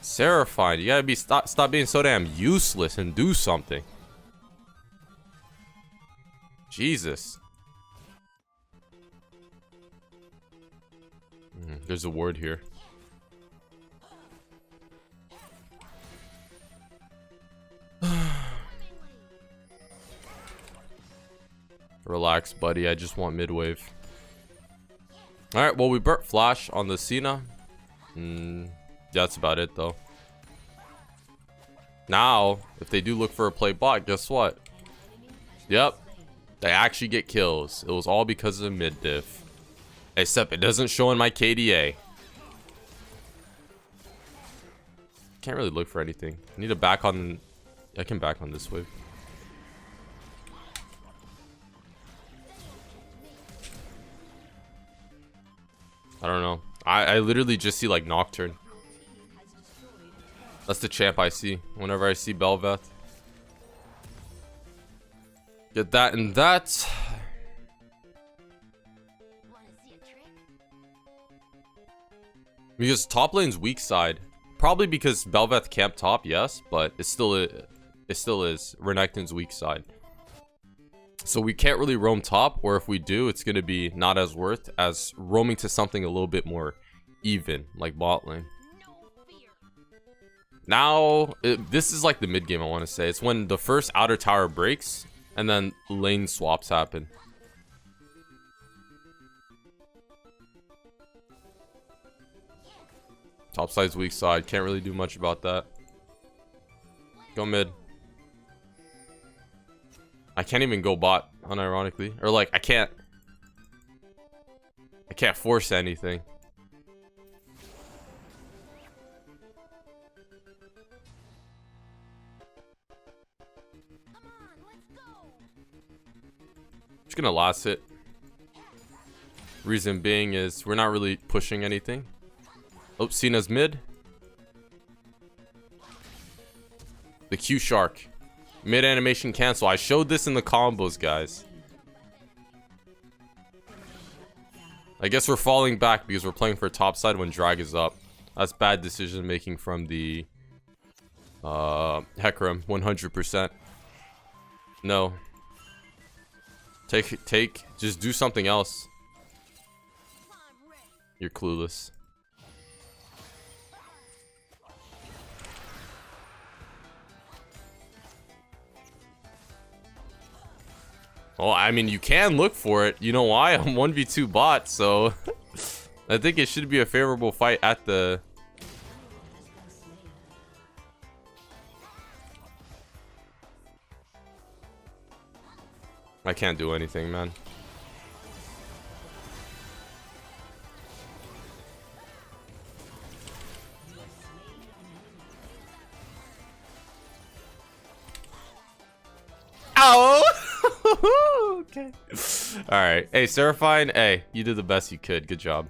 Seraphine, you gotta be stop being so damn useless and do something. Jesus. There's a ward here. Relax, buddy. I just want mid-wave. Alright, well, we burnt flash on the Cena. That's about it, though. Now, if they do look for a play bot, guess what? Yep. They actually get kills. It was all because of mid diff. Except it doesn't show in my KDA. Can't really look for anything. I need to back on... I can back on this wave. I don't know. I literally just see like Nocturne. That's the champ I see whenever I see Bel'Veth. Get that and that. Because top lane's weak side. Probably because Bel'Veth camped top, yes, but it still is Renekton's weak side. So we can't really roam top, or if we do, it's going to be not as worth as roaming to something a little bit more even, like bot lane. Now, this is like the mid game, I want to say. It's when the first outer tower breaks, and then lane swaps happen. Top side's weak side. Can't really do much about that. Go mid. I can't even go bot, unironically. Or like, I can't force anything. Just gonna last hit. Reason being is we're not really pushing anything. Oh, Cena's mid. The Q Shark. Mid animation cancel. I showed this in the combos, guys. I guess we're falling back because we're playing for top side when drag is up. That's bad decision making from the Hecarim, 100%. No. Just do something else. You're clueless. Well, I mean, you can look for it. You know why? I'm 1v2 bot, so I think it should be a favorable fight at the... I can't do anything, man. Ow! Okay. All right. Hey, Seraphine. Hey, you did the best you could. Good job.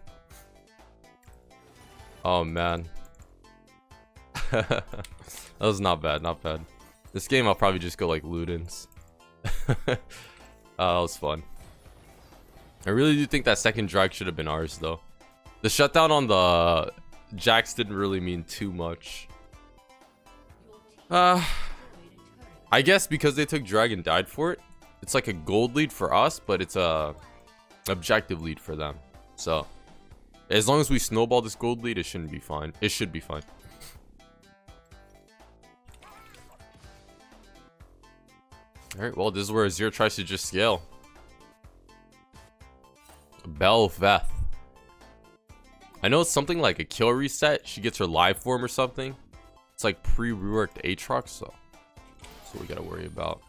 Oh man. That was not bad. Not bad. This game, I'll probably just go like Ludens. That was fun. I really do think that second drag should have been ours, though. The shutdown on the Jax didn't really mean too much. I guess because they took drag and died for it, it's like a gold lead for us, but it's a objective lead for them. So as long as we snowball this gold lead, it shouldn't be fine. It should be fine. All right, well, this is where Azir tries to just scale. Bel'Veth. I know it's something like a kill reset. She gets her live form or something. It's like pre-reworked Aatrox, so that's what we gotta worry about.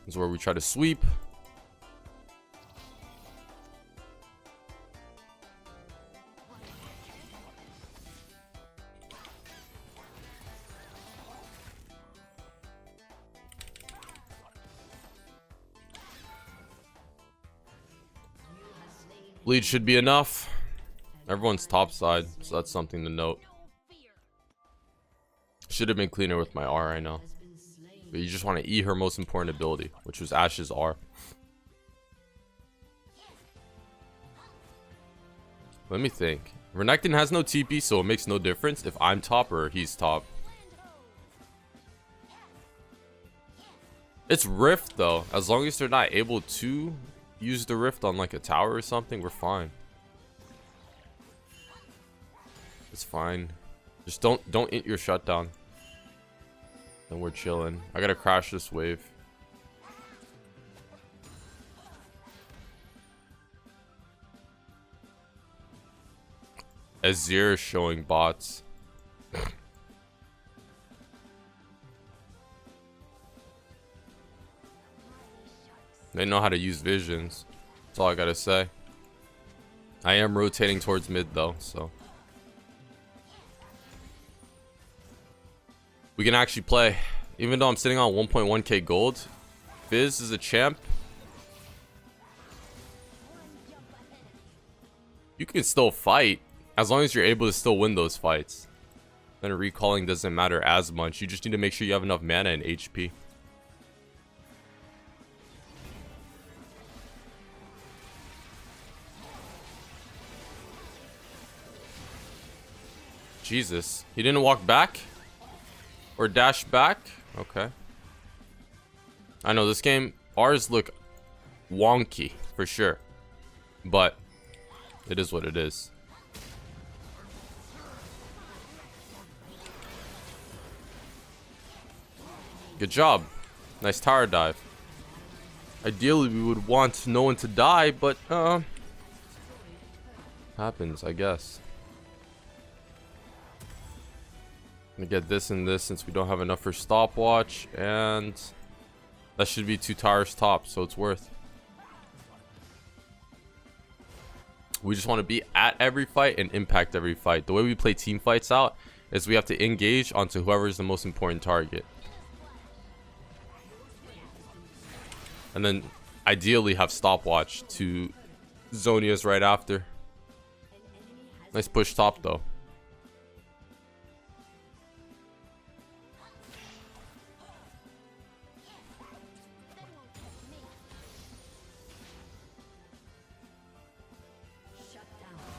This is where we try to sweep. Bleed should be enough. Everyone's top side, so that's something to note. Should have been cleaner with my R, I know. But you just want to E her most important ability, which was Ashe's R. Let me think. Renekton has no TP, so it makes no difference if I'm top or he's top. It's Rift, though. As long as they're not able to use the Rift on like a tower or something, we're fine. It's fine. Just don't int your shutdown. Then we're chilling. I gotta crash this wave. Azir is showing bots. They know how to use visions. That's all I gotta say. I am rotating towards mid though, so we can actually play. Even though I'm sitting on 1.1k gold, Fizz is a champ. You can still fight as long as you're able to still win those fights. Then recalling doesn't matter as much. You just need to make sure you have enough mana and HP. Jesus, he didn't walk back or dash back. Okay. I know this game, ours look wonky for sure, but it is what it is. Good job. Nice tower dive. Ideally, we would want no one to die, but happens, I guess. I'm gonna get this and this since we don't have enough for stopwatch, and that should be 2 towers top, so it's worth. We just want to be at every fight and impact every fight. The way we play team fights out is we have to engage onto whoever is the most important target, and then ideally have stopwatch to Zonia's right after. Nice push top though.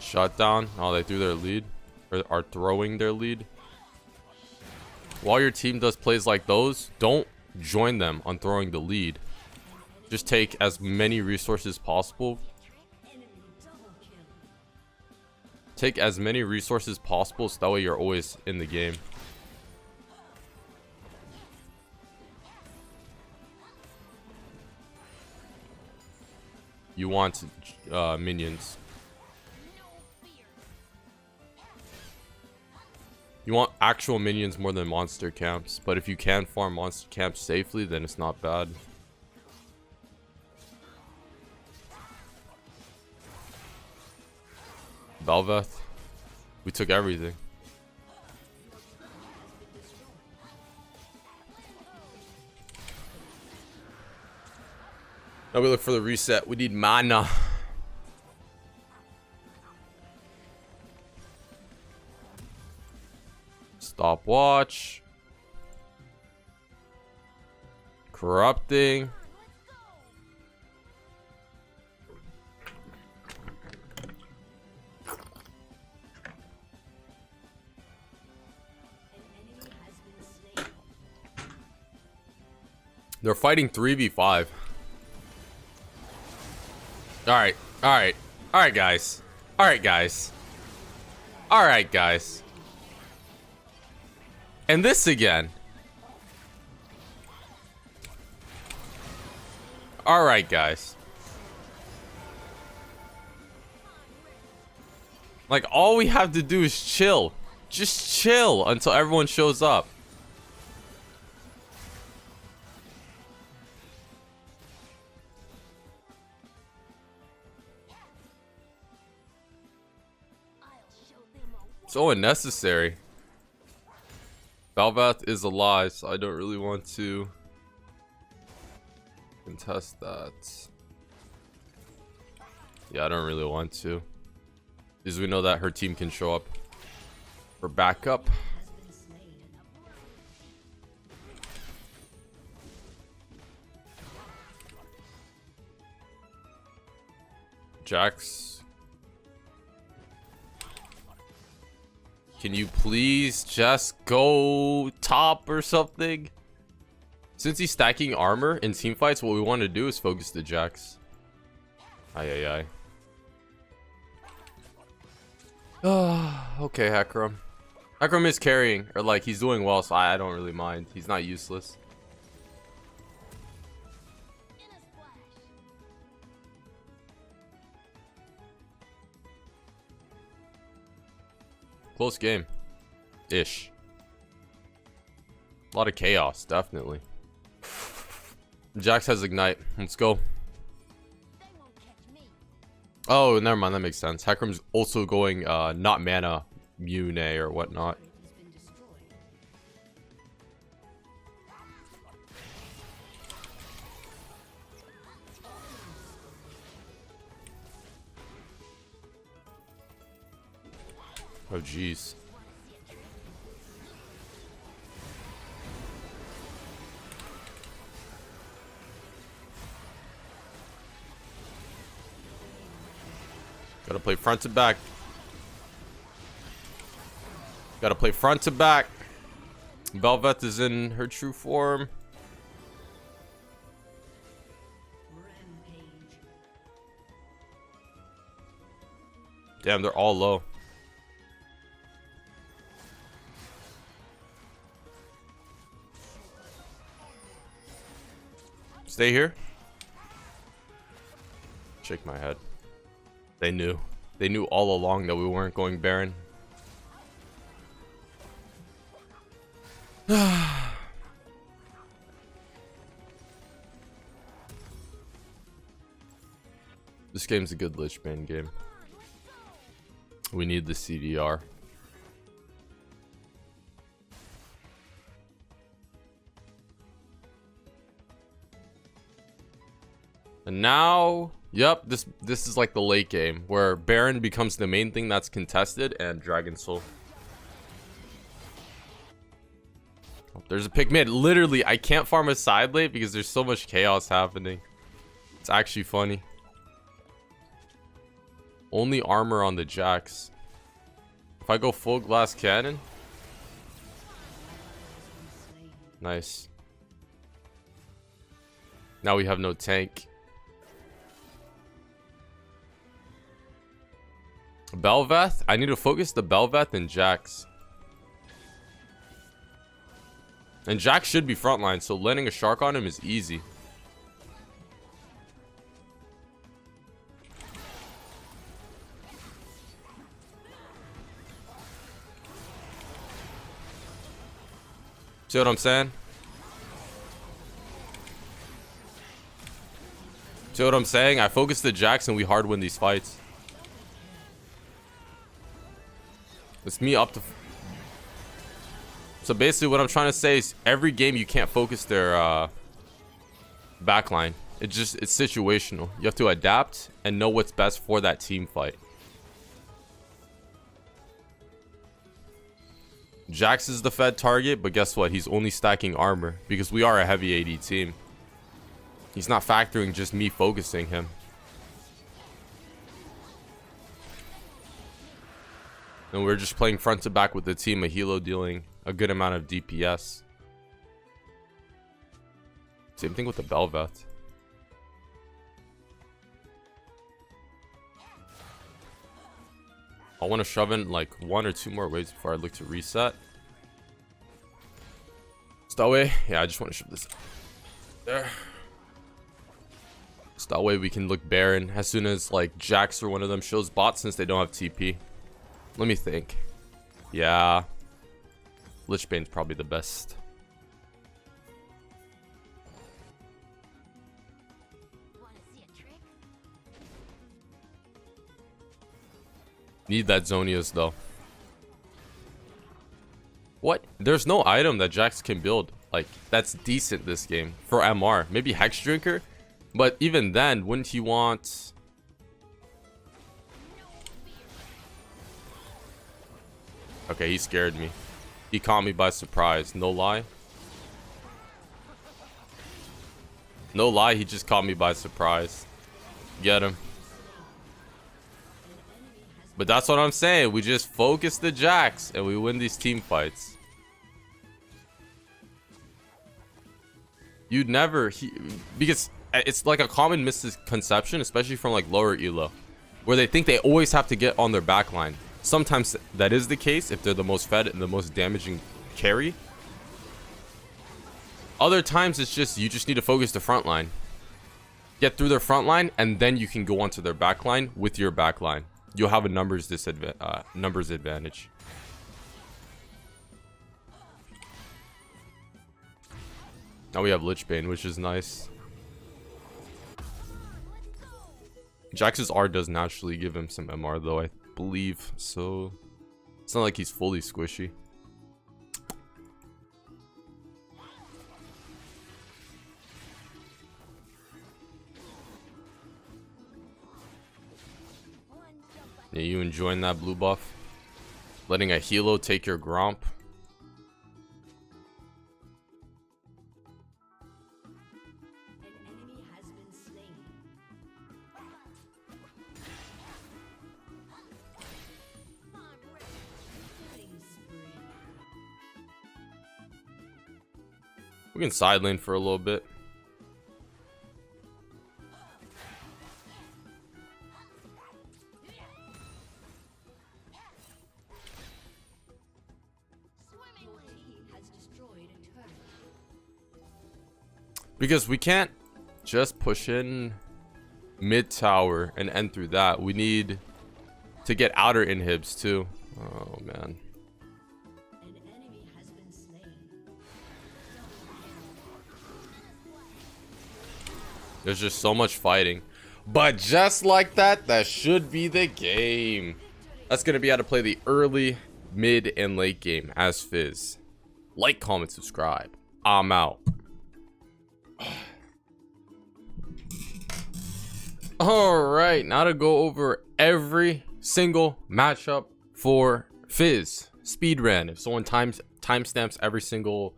Shut down. Oh, they threw their lead, or are throwing their lead. While your team does plays like those, don't join them on throwing the lead. Just take as many resources possible. Take as many resources possible so that way you're always in the game. You want minions. You want actual minions more than monster camps, but if you can farm monster camps safely, then it's not bad. Belveth, we took everything. Now we look for the reset. We need mana. Stopwatch. Corrupting. They're fighting 3v5. Alright, alright. Alright, guys. Alright, guys. Alright, guys. And this again. Alright, guys. Like, all we have to do is chill. Just chill until everyone shows up. So unnecessary. Balvath is a lie, so I don't really want to contest that. Yeah, I don't really want to, because we know that her team can show up for backup. Jax, can you please just go top or something? Since he's stacking armor in team fights, what we want to do is focus the Jax. Aye, aye, aye. Okay, Hakram. Hakram is carrying, or like he's doing well, so I don't really mind. He's not useless. Close game. Ish. A lot of chaos, definitely. Jax has Ignite. Let's go. Oh, never mind. That makes sense. Hakram's also going not mana Mune or whatnot. Oh, jeez. Gotta play front to back. Gotta play front to back. Bel'Veth is in her true form. Damn, they're all low. Stay here. Shake my head. They knew. They knew all along that we weren't going Baron. This game's a good Lich Bane game. We need the CDR. And now, yep, this is like the late game where Baron becomes the main thing that's contested and Dragon Soul. Oh, there's a pick mid. Literally, I can't farm a side lane because there's so much chaos happening. It's actually funny. Only armor on the Jax. If I go full glass cannon. Nice. Now we have no tank. Bel'Veth? I need to focus the Bel'Veth and Jax. And Jax should be frontline, so landing a shark on him is easy. See what I'm saying? See what I'm saying? I focus the Jax and we hard win these fights. It's me up to... So basically what I'm trying to say is every game you can't focus their backline. It's situational. You have to adapt and know what's best for that team fight. Jax is the fed target, but guess what? He's only stacking armor because we are a heavy AD team. He's not factoring just me focusing him. And we're just playing front to back with the team of Hilo dealing a good amount of DPS. Same thing with the Bel'Veth. I want to shove in like 1 or 2 more waves before I look to reset. So that way, yeah, I just want to shove this there. So that way we can look Baron as soon as like Jax or one of them shows bot, since they don't have TP. Let me think. Yeah. Lich Bane's probably the best. Need that Zonias though. What? There's no item that Jax can build like that's decent this game for MR. Maybe Hex Drinker, but even then, wouldn't he want? Okay, he scared me. He caught me by surprise. No lie. No lie, he just caught me by surprise. Get him. But that's what I'm saying. We just focus the Jax and we win these team fights. You'd never... because it's like a common misconception, especially from like lower elo, where they think they always have to get on their backline. Sometimes that is the case if they're the most fed and the most damaging carry. Other times it's just you just need to focus the front line. Get through their front line and then you can go onto their back line with your back line. You'll have a numbers advantage. Now we have Lich Bane, which is nice. Jax's R does naturally give him some MR though, I believe. So it's not like he's fully squishy. Yeah, you enjoying that blue buff? letting a Hilo take your Gromp. We can side lane for a little bit. Because we can't just push in mid tower and end through that. We need to get outer inhibs too. Oh man. There's just so much fighting. But just like that, that should be the game. That's going to be how to play the early, mid, and late game as Fizz. Like, comment, subscribe. I'm out. Alright, now to go over every single matchup for Fizz. Speed ran. If someone timestamps every single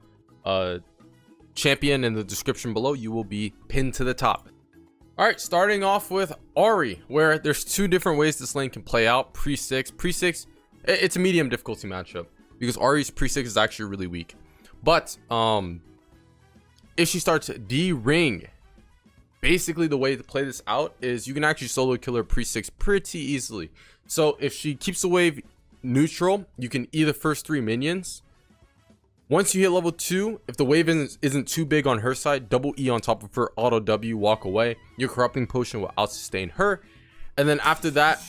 champion in the description below, you will be pinned to the top. All right, starting off with Ahri, where there's two different ways this lane can play out. Pre-6, it's a medium difficulty matchup because Ahri's pre-6 is actually really weak. But if she starts D-ring, basically the way to play this out is you can actually solo kill her pre-6 pretty easily. So if she keeps the wave neutral, you can either first 3 minions. Once you hit level 2, if the wave isn't too big on her side, double E on top of her, auto W, walk away. Your corrupting potion will out sustain her. And then after that,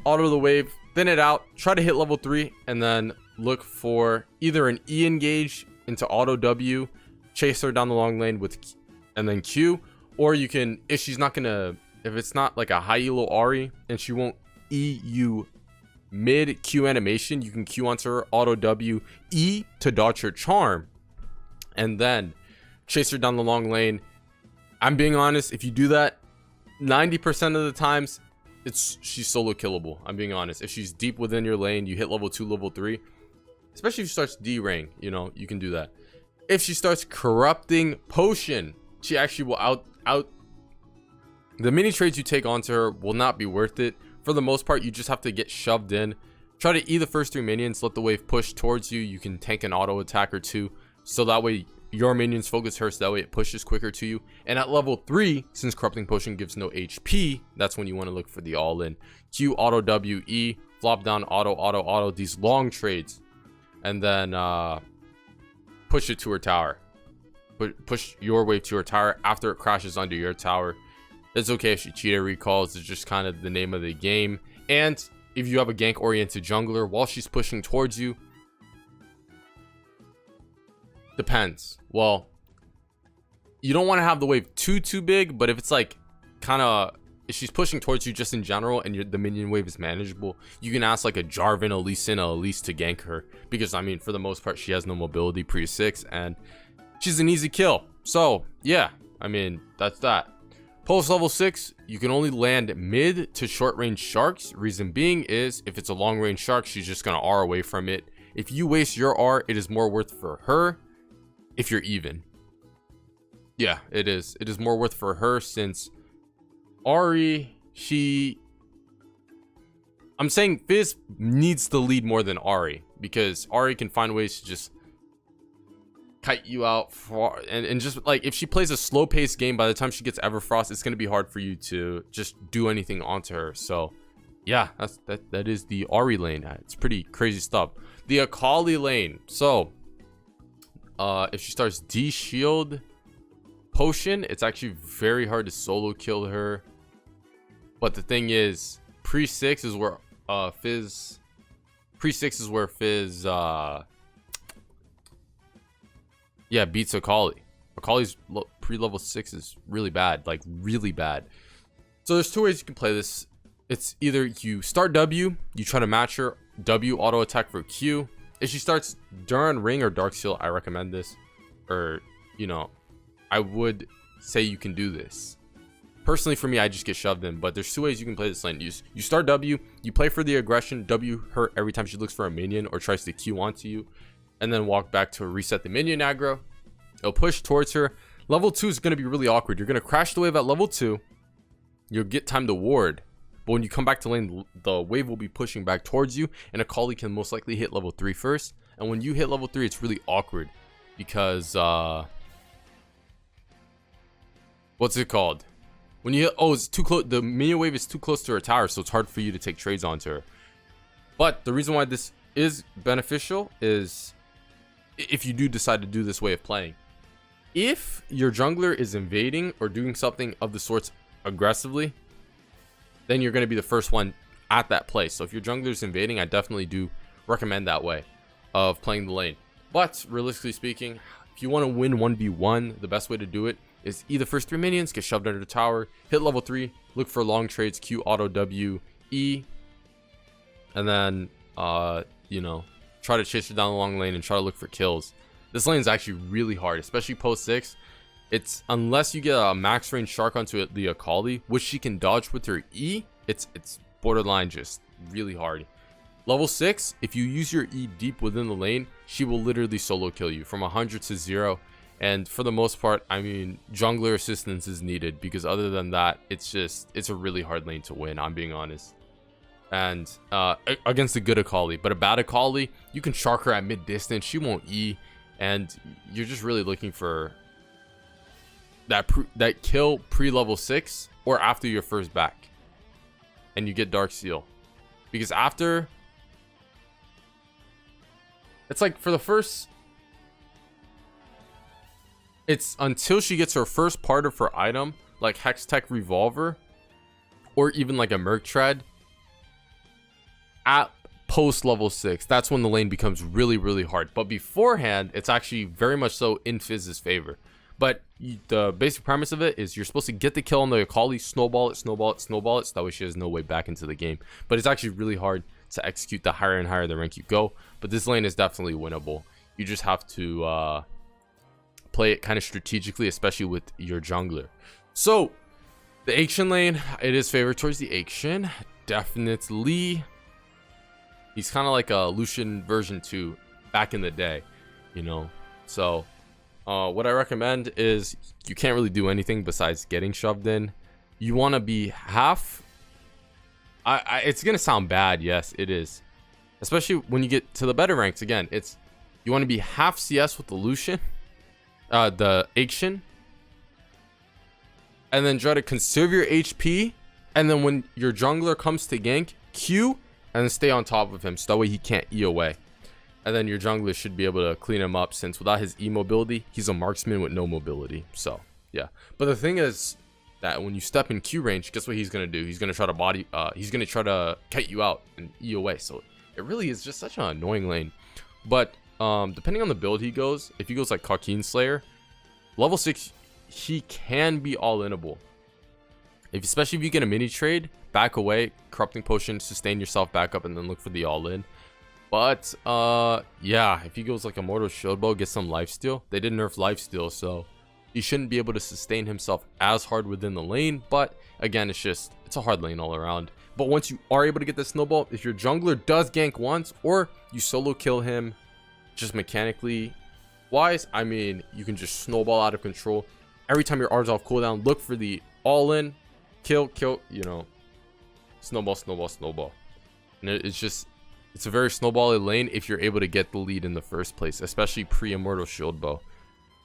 auto the wave, thin it out, try to hit level 3, and then look for either an E engage into auto W, chase her down the long lane with, and then Q. Or you can, if it's not like a high elo Ahri and she won't E you mid Q animation, you can Q onto her, auto W, E to dodge her charm, and then chase her down the long lane. I'm being honest, if you do that 90% of the times, she's solo killable. I'm being honest. If she's deep within your lane, you hit level 2, level 3, especially if she starts D-ring, you know, you can do that. If she starts corrupting potion, she actually will out the mini trades you take onto her will not be worth it. For the most part, you just have to get shoved in. Try to E the first 3 minions, let the wave push towards you. You can tank an auto attack or 2, so that way your minions focus her, so that way it pushes quicker to you. And at level 3, since corrupting potion gives no HP, that's when you want to look for the all-in. Q, auto W, E, flop down, auto, these long trades, and then push it to her tower. Push your wave to her tower after it crashes under your tower. It's okay if she cheated recalls. It's just kind of the name of the game. And if you have a gank oriented jungler while she's pushing towards you, depends. Well, you don't want to have the wave too big, but if it's like if she's pushing towards you just in general and the minion wave is manageable, you can ask like a Jarvan, a Lee Sin, a Elise to gank her, because I mean, for the most part, she has no mobility pre-6 and she's an easy kill. So yeah, I mean, that's that. Post level 6, you can only land mid to short range sharks. Reason being is if it's a long range shark, she's just gonna R away from it. If you waste your R, it is more worth for her if you're even. Yeah, it is more worth for her, since Ahri, I'm saying Fizz needs to lead more than Ahri, because Ahri can find ways to just kite you out far, and just like if she plays a slow paced game, by the time she gets Everfrost, it's going to be hard for you to just do anything onto her. So yeah, that is the Ahri lane. It's pretty crazy stuff. The Akali lane, so if she starts D shield potion, it's actually very hard to solo kill her. But the thing is, pre-6 is where Fizz beats Akali. Akali's pre-level 6 is really bad, like really bad. So there's 2 ways you can play this. It's either you start W, you try to match her, W auto attack for Q. If she starts Duran Ring or Darksteel, I recommend this. Or, you know, I would say you can do this. Personally, for me, I just get shoved in. But there's two ways you can play this lane. You start W, you play for the aggression. W hurt every time she looks for a minion or tries to Q onto you, and then walk back to reset the minion aggro. It'll push towards her. Level 2 is going to be really awkward. You're going to crash the wave at level 2. You'll get time to ward. But when you come back to lane, the wave will be pushing back towards you, and Akali can most likely hit level 3 first. And when you hit level 3, it's really awkward because what's it called? When you hit, it's too close. The minion wave is too close to her tower, so it's hard for you to take trades onto her. But the reason why this is beneficial is if you do decide to do this way of playing. If your jungler is invading or doing something of the sorts aggressively, then you're going to be the first one at that place. So if your jungler is invading, I definitely do recommend that way of playing the lane. But realistically speaking, if you want to win 1v1, the best way to do it is either first 3 minions, get shoved under the tower, hit level 3, look for long trades, Q, auto, W, E, and then, you know, try to chase her down the long lane and try to look for kills. This lane is actually really hard, especially post 6. It's, unless you get a max range shark onto the Akali, which she can dodge with her E, it's borderline just really hard. Level 6, if you use your E deep within the lane, she will literally solo kill you from 100 to 0. And for the most part, I mean, jungler assistance is needed, because other than that, it's a really hard lane to win, I'm being honest. And against a good Akali, but a bad Akali, you can shark her at mid distance, she won't E, and you're just really looking for that kill pre-level 6 or after your first back, and you get Dark Seal. Because after, it's like for the first, it's until she gets her first part of her item, like Hex Tech Revolver, or even like a Merc Tread, at post level 6, that's when the lane becomes really, really hard. But beforehand, it's actually very much so in Fizz's favor. But the basic premise of it is you're supposed to get the kill on the Akali, snowball it, snowball it, snowball it, so that way she has no way back into the game. But it's actually really hard to execute the higher and higher the rank you go. But this lane is definitely winnable. You just have to play it kind of strategically, especially with your jungler. So the Action lane, it is favored towards the Action, definitely. He's kind of like a Lucian version 2 back in the day, you know. So what I recommend is you can't really do anything besides getting shoved in. You want to be half, it's gonna sound bad, yes it is, especially when you get to the better ranks. Again, it's, you want to be half CS with the Lucian, the Action, and then try to conserve your HP, and then when your jungler comes to gank, Q, and then stay on top of him so that way he can't E away. And then your jungler should be able to clean him up, since without his E mobility, he's a marksman with no mobility. So yeah, but the thing is that when you step in Q range, guess what he's gonna do? He's gonna try to he's gonna try to kite you out and E away. So it really is just such an annoying lane. But depending on the build he goes, if he goes like Coquine Slayer, level 6, he can be all-inable. Especially if you get a mini trade, back away, corrupting potion, sustain yourself back up, and then look for the all-in. But yeah, if he goes like Immortal Shieldbow, get some lifesteal. They did nerf lifesteal, so he shouldn't be able to sustain himself as hard within the lane. But again, it's a hard lane all around. But once you are able to get the snowball, if your jungler does gank once, or you solo kill him just mechanically wise, I mean, you can just snowball out of control. Every time your R's off cooldown, look for the all-in, kill, you know, snowball, snowball, snowball. And it's a very snowbally lane if you're able to get the lead in the first place, especially pre-Immortal Shieldbow.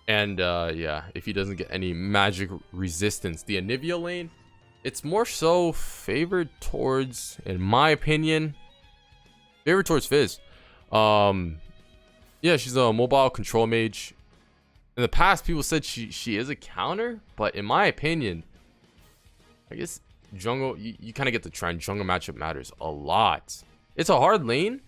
And yeah, if he doesn't get any magic resistance. The Anivia lane, it's more so favored towards, in my opinion, favored towards Fizz. Yeah, she's a mobile control mage. In the past, people said she is a counter, but in my opinion, I guess jungle, you kind of get the trend. Jungle matchup matters a lot. It's a hard lane.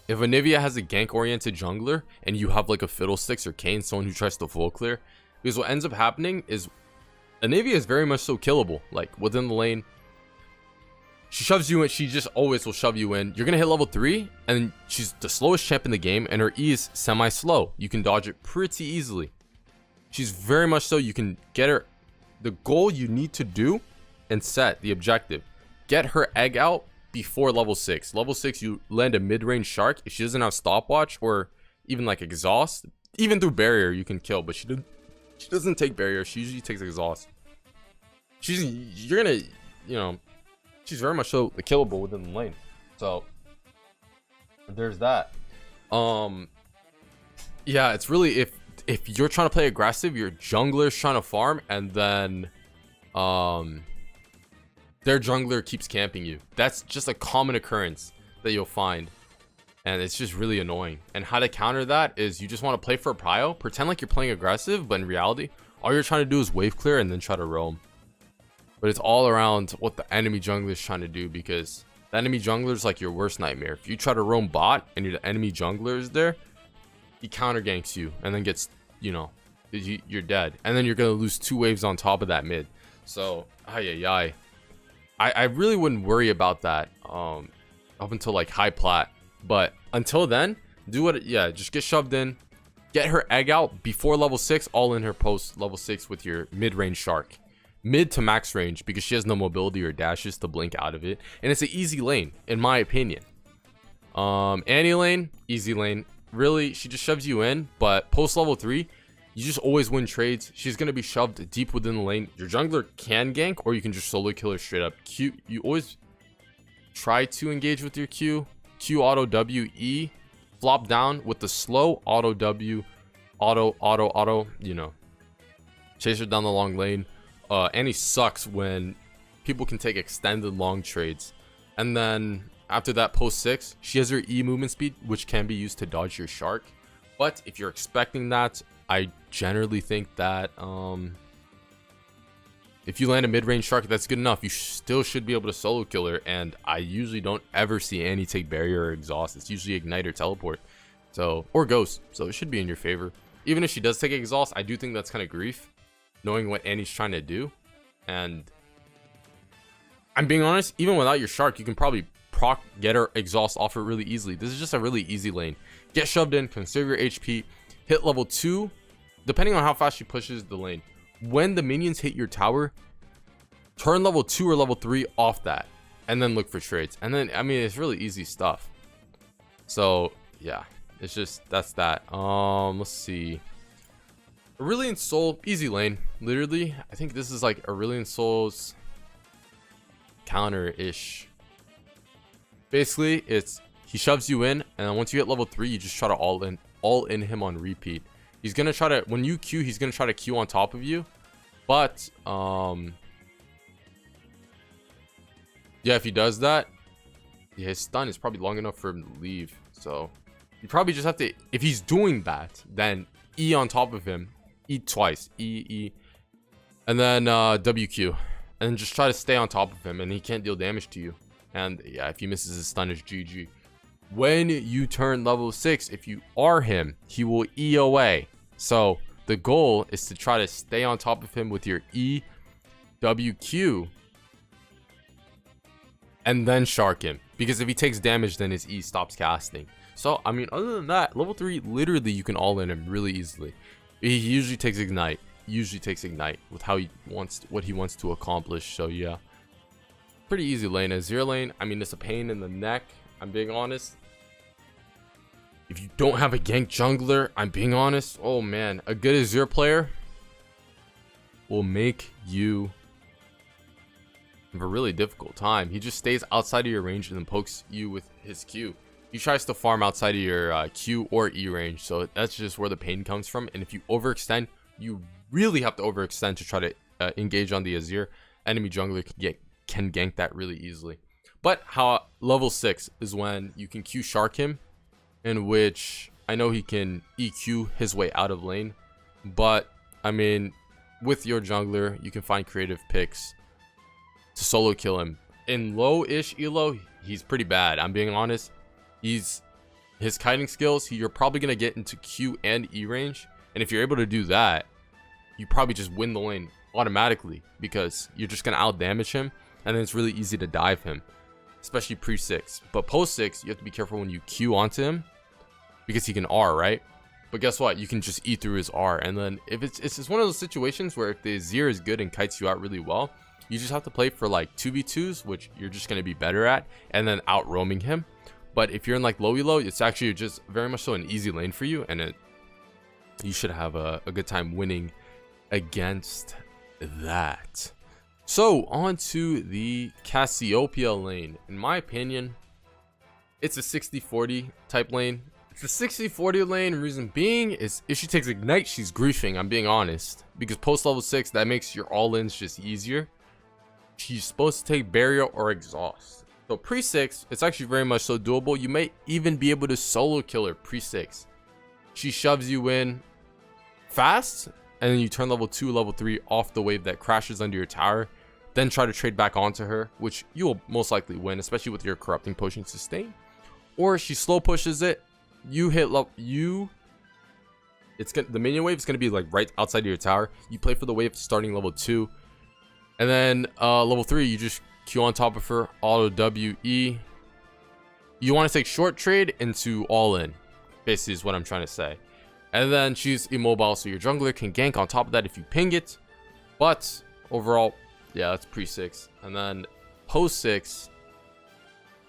If Anivia has a gank-oriented jungler and you have like a Fiddlesticks or Kayn, someone who tries to full clear, because what ends up happening is Anivia is very much so killable. Like within the lane, she shoves you in. She just always will shove you in. You're gonna hit level 3, and she's the slowest champ in the game, and her E is semi-slow. You can dodge it pretty easily. She's very much so. You can get her the goal you need to do and set the objective. Get her egg out before level 6. Level 6, you land a mid-range shark. If she doesn't have stopwatch or even like exhaust, even through barrier you can kill, but she doesn't take barrier. She usually takes exhaust. You're gonna, you know, she's very much so killable within the lane. So there's that. Yeah, it's really, if you're trying to play aggressive, your jungler's trying to farm, and then their jungler keeps camping you. That's just a common occurrence that you'll find, and it's just really annoying. And how to counter that is you just want to play for a prio, pretend like you're playing aggressive, but in reality all you're trying to do is wave clear and then try to roam. But it's all around what the enemy jungler is trying to do, because the enemy jungler is like your worst nightmare. If you try to roam bot and the enemy jungler is there, he counter ganks you and then gets, you know, you're dead, and then you're gonna lose 2 waves on top of that mid. So I really wouldn't worry about that up until like high plat, but until then, do what just get shoved in, get her egg out before level 6, all in her post level 6 with your mid-range shark, mid to max range, because she has no mobility or dashes to blink out of it, and it's an easy lane in my opinion. Annie lane, easy lane. Really, she just shoves you in, but post level 3, you just always win trades. She's going to be shoved deep within the lane. Your jungler can gank, or you can just solo kill her straight up. Q, you always try to engage with your Q. Q auto W E, flop down with the slow auto W, auto, you know. Chase her down the long lane. Annie sucks when people can take extended long trades. And then after that post 6, she has her E movement speed, which can be used to dodge your shark. But if you're expecting that, I generally think that if you land a mid-range shark, that's good enough. You still should be able to solo kill her, and I usually don't ever see Annie take barrier or exhaust. It's usually ignite or teleport, or ghost, so it should be in your favor. Even if she does take exhaust, I do think that's kind of grief, knowing what Annie's trying to do. And I'm being honest, even without your shark, you can probably get her exhaust off her really easily. This is just a really easy lane. Get shoved in, conserve your HP, hit level 2, depending on how fast she pushes the lane. When the minions hit your tower, turn level 2 or level 3 off that, and then look for trades. And then, I mean, it's really easy stuff. So yeah, it's just, that's that. Let's see. Aurelion Sol, easy lane. Literally, I think this is like Aurelion Sol's counter-ish. Basically, it's he shoves you in, and then once you hit level 3, you just try to all in him on repeat. He's gonna try to, when you Q, he's gonna try to Q on top of you. But yeah, if he does that, yeah, his stun is probably long enough for him to leave. So you probably just have to, if he's doing that, then E on top of him, E twice, E, and then WQ, and just try to stay on top of him, and he can't deal damage to you. And yeah, if he misses his stun, it's GG. When you turn level 6, if you are him, he will E away. So the goal is to try to stay on top of him with your E, WQ, and then shark him. Because if he takes damage, then his E stops casting. So, I mean, other than that, level 3, literally, you can all in him really easily. He usually takes ignite. With how he wants, what he wants to accomplish. So yeah, pretty easy lane. Azir lane, I mean, it's a pain in the neck, I'm being honest. If you don't have a gank jungler, I'm being honest, oh man, a good Azir player will make you have a really difficult time. He just stays outside of your range and then pokes you with his Q. He tries to farm outside of your Q or E range, so that's just where the pain comes from. And if you overextend, you really have to overextend to try to engage on the Azir. Enemy jungler can gank that really easily. But how level 6 is when you can Q shark him, in which I know he can EQ his way out of lane, but I mean, with your jungler, you can find creative picks to solo kill him. In low-ish elo, he's pretty bad, I'm being honest. His kiting skills, you're probably gonna get into Q and E range, and if you're able to do that, you probably just win the lane automatically, because you're just gonna out damage him, and then it's really easy to dive him, especially pre-6. But post-6, you have to be careful when you Q onto him, because he can R, right? But guess what? You can just eat through his R. And then if it's just one of those situations where if the Azir is good and kites you out really well, you just have to play for like 2v2s, which you're just going to be better at, and then out roaming him. But if you're in like low elo, it's actually just very much so an easy lane for you, and you should have a good time winning against that. So on to the Cassiopeia lane. In my opinion, it's a 60-40 type lane. It's a 60-40 lane. Reason being is if she takes ignite, she's griefing. I'm being honest, because post level 6 that makes your all-ins just easier. She's supposed to take barrier or exhaust. So pre 6, it's actually very much so doable. You may even be able to solo kill her pre 6. She shoves you in fast, and then you turn level 2, level 3 off the wave that crashes under your tower. Then try to trade back onto her, which you will most likely win, especially with your corrupting potion sustain. Or she slow pushes it. You hit level the minion wave is gonna be like right outside of your tower. You play for the wave starting level 2, and then level 3 you just Q on top of her, auto WE. You want to take short trade into all in, basically is what I'm trying to say. And then she's immobile, so your jungler can gank on top of that if you ping it. But overall, yeah, that's pre 6. And then post 6,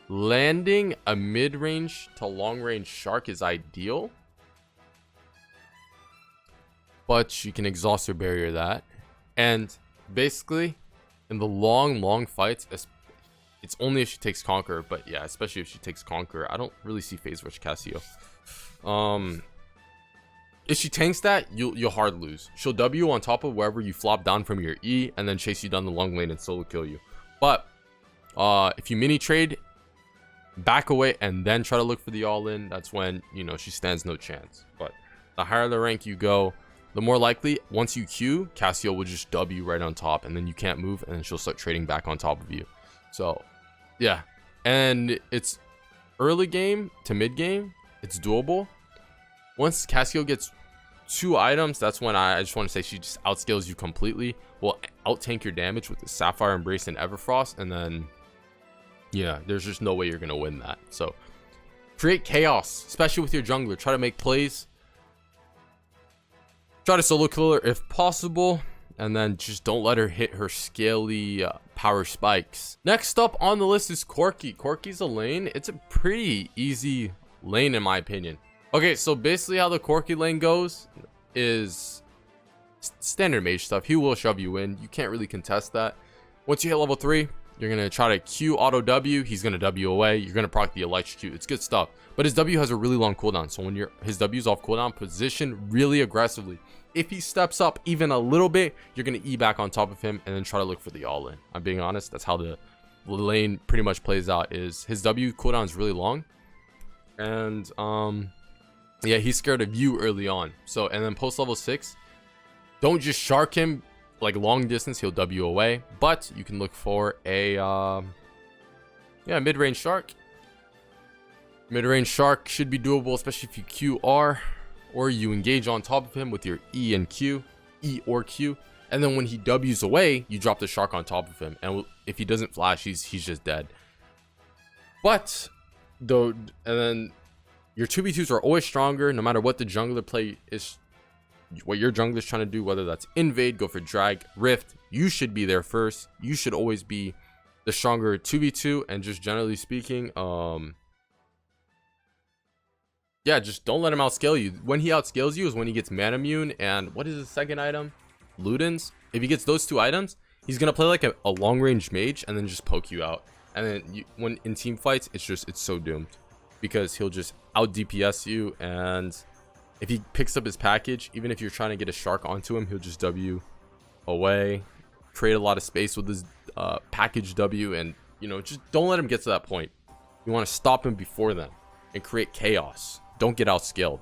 landing a mid-range to long-range shark is ideal, but you can exhaust your barrier that. And basically in the long fights, it's only if she takes Conqueror, but yeah, especially if she takes Conqueror, I don't really see phase rush Cassio. If she tanks that, you'll hard lose. She'll W on top of wherever you flop down from your E, and then chase you down the long lane and solo kill you. But if you mini trade, back away, and then try to look for the all-in, that's when, you know, she stands no chance. But the higher the rank you go, the more likely, once you Q, Cassio will just W right on top, and then you can't move, and then she'll start trading back on top of you. So, yeah. And it's early game to mid game, it's doable. Once Cassio gets 2 items, that's when I just want to say she just outscales you completely. Will out-tank your damage with the Sapphire Embrace and Everfrost, and then, yeah, there's just no way you're going to win that. So, create chaos, especially with your jungler. Try to make plays. Try to solo kill her if possible, and then just don't let her hit her scaly power spikes. Next up on the list is Corki. Corki's a lane. It's a pretty easy lane in my opinion. Okay, so basically how the Corki lane goes is standard mage stuff. He will shove you in. You can't really contest that. Once you hit level 3, you're going to try to Q auto W. He's going to W away. You're going to proc the electrocute. It's good stuff. But his W has a really long cooldown. So when his W's off cooldown, position really aggressively. If he steps up even a little bit, you're going to E back on top of him and then try to look for the all-in. I'm being honest. That's how the lane pretty much plays out. Is his W cooldown is really long. And yeah, he's scared of you early on. So, and then post level 6, don't just shark him like long distance. He'll W away, but you can look for a yeah, mid-range shark. Mid-range shark should be doable, especially if you QR or you engage on top of him with your E and Q, E or Q, and then when he W's away, you drop the shark on top of him, and if he doesn't flash, he's just dead. But though, and then your 2v2s are always stronger no matter what the jungler play is, what your jungler's trying to do, whether that's invade, go for drag, rift. You should be there first. You should always be the stronger 2v2, and just generally speaking, yeah, just don't let him outscale you. When he outscales you is when he gets mana immune, and what is the second item? Ludens. If he gets those 2 items, he's gonna play like a long range mage and then just poke you out. And then when in team fights, it's so doomed, because he'll just out DPS you, and if he picks up his package, even if you're trying to get a shark onto him, he'll just W away, create a lot of space with his package W, and you know, just don't let him get to that point. You want to stop him before then and create chaos. Don't get outscaled.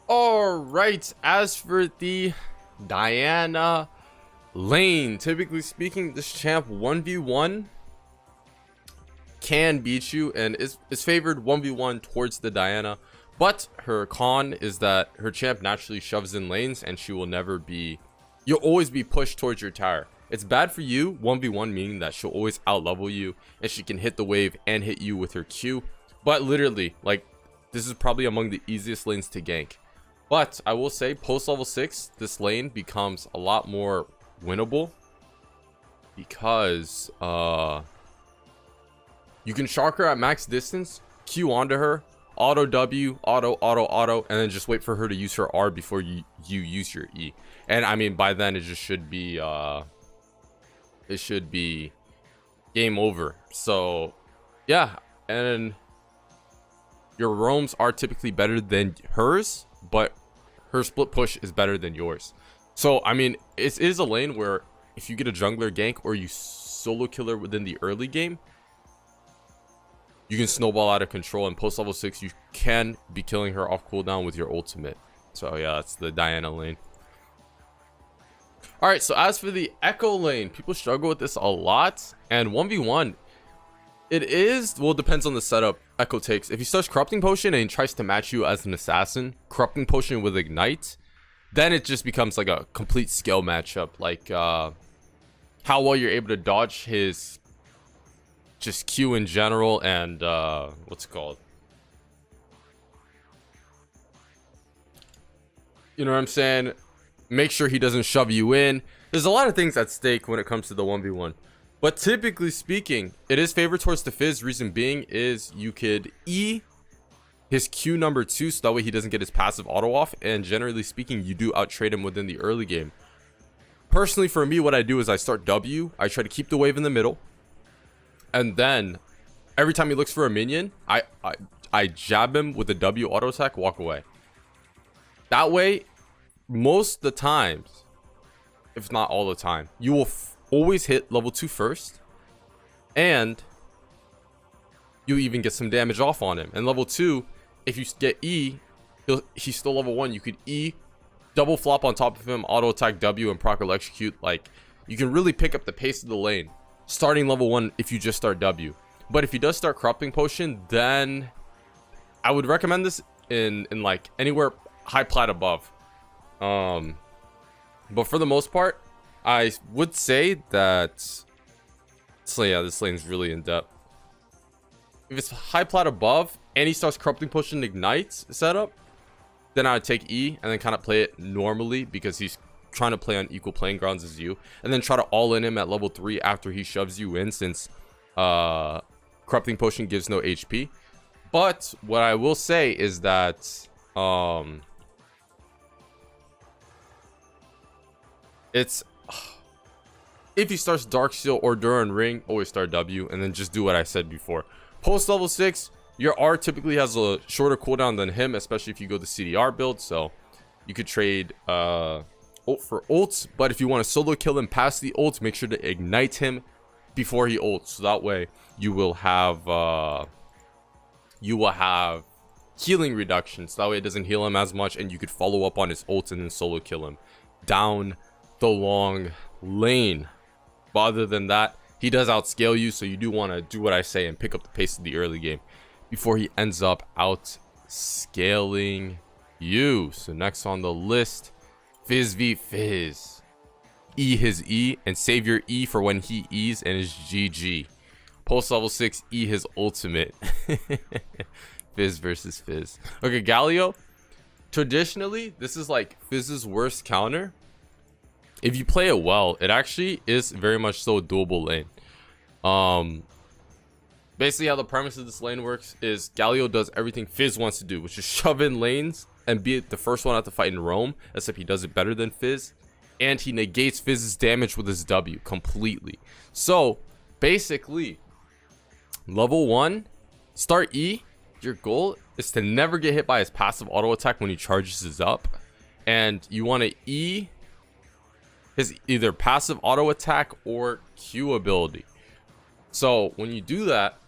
All right, as for the Diana lane, typically speaking, this champ 1v1 can beat you and is favored 1v1 towards the Diana, but her con is that her champ naturally shoves in lanes, and she will never be, you'll always be pushed towards your tower. It's bad for you 1v1, meaning that she'll always out level you and she can hit the wave and hit you with her Q, but literally, like, this is probably among the easiest lanes to gank. But I will say, post level 6, this lane becomes a lot more winnable because you can shark her at max distance, Q onto her, auto W, auto, and then just wait for her to use her R before you use your E. And I mean, by then it should be game over. So yeah, and your roams are typically better than hers, but her split push is better than yours. So I mean, it is a lane where if you get a jungler gank or you solo kill her within the early game, you can snowball out of control. And post level 6, you can be killing her off cooldown with your ultimate. So yeah, that's the Diana lane. All right, so as for the Echo lane, people struggle with this a lot. And 1v1, it is, well, it depends on the setup Echo takes. If he starts Corrupting Potion and he tries to match you as an assassin, Corrupting Potion with Ignite, then it just becomes like a complete skill matchup. Like how well you're able to dodge his just Q in general, and what's it called? You know what I'm saying? Make sure he doesn't shove you in. There's a lot of things at stake when it comes to the 1v1. But typically speaking, it is favored towards the Fizz. Reason being is you could E his Q number 2, so that way he doesn't get his passive auto off. And generally speaking, you do outtrade him within the early game. Personally, for me, what I do is I start W. I try to keep the wave in the middle. And then every time he looks for a minion, I jab him with a W auto attack, walk away. That way, most of the times, if not all the time, you will always hit level 2 first, and you even get some damage off on him. And level 2, if you get E, he's still level 1. You could E, double flop on top of him, auto attack W, and proc electrocute. Like, you can really pick up the pace of the lane starting level 1 if you just start W. But if he does start Corrupting Potion, then I would recommend this in like anywhere high plat above. But for the most part, I would say that, so yeah, this lane's really in depth. If it's high plat above and he starts Corrupting Potion Ignites setup, then I would take E and then kind of play it normally, because he's trying to play on equal playing grounds as you, and then try to all in him at level 3 after he shoves you in, since Corrupting Potion gives no HP. But what I will say is that it's if he starts Darksteel or Duran Ring, always start W, and then just do what I said before. Post level 6, your R typically has a shorter cooldown than him, especially if you go the CDR build, so you could trade ult for ults. But if you want to solo kill him past the ult, make sure to ignite him before he ults, so that way you will have healing reduction, so that way it doesn't heal him as much, and you could follow up on his ult and then solo kill him down the long lane. But other than that, he does outscale you, so you do want to do what I say and pick up the pace of the early game before he ends up outscaling you. So next on the list, Fizz v Fizz. E his E and save your E for when he E's and is GG. Post level 6, E his ultimate. Fizz versus Fizz. Okay, Galio. Traditionally, this is like Fizz's worst counter. If you play it well, it actually is very much so a doable lane. Basically how the premise of this lane works is Galio does everything Fizz wants to do, which is shove in lanes and be the first one out to fight in roam, except he does it better than Fizz, and he negates Fizz's damage with his W completely. So basically, level 1, start E. Your goal is to never get hit by his passive auto attack when he charges his up, and you want to E his either passive auto attack or Q ability. So when you do that,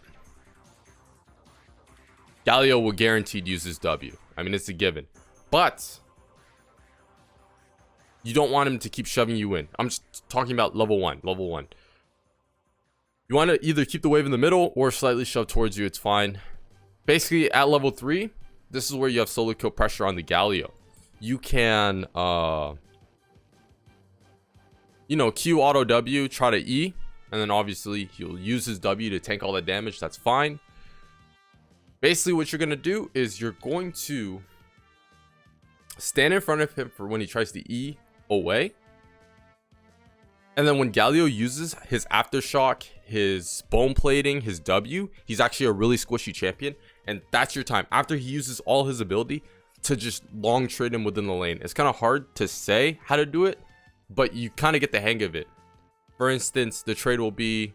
Galio will guaranteed use his W. I mean, it's a given. But you don't want him to keep shoving you in. I'm just talking about level 1. Level 1. You want to either keep the wave in the middle or slightly shove towards you. It's fine. Basically, at level 3, this is where you have solo kill pressure on the Galio. You can you know, Q auto W, try to E, and then obviously he'll use his W to tank all that damage. That's fine. Basically, what you're going to do is you're going to stand in front of him for when he tries to E away. And then when Galio uses his Aftershock, his Bone Plating, his W, he's actually a really squishy champion. And that's your time. After he uses all his ability to just long trade him within the lane. It's kind of hard to say how to do it, but you kind of get the hang of it. For instance, the trade will be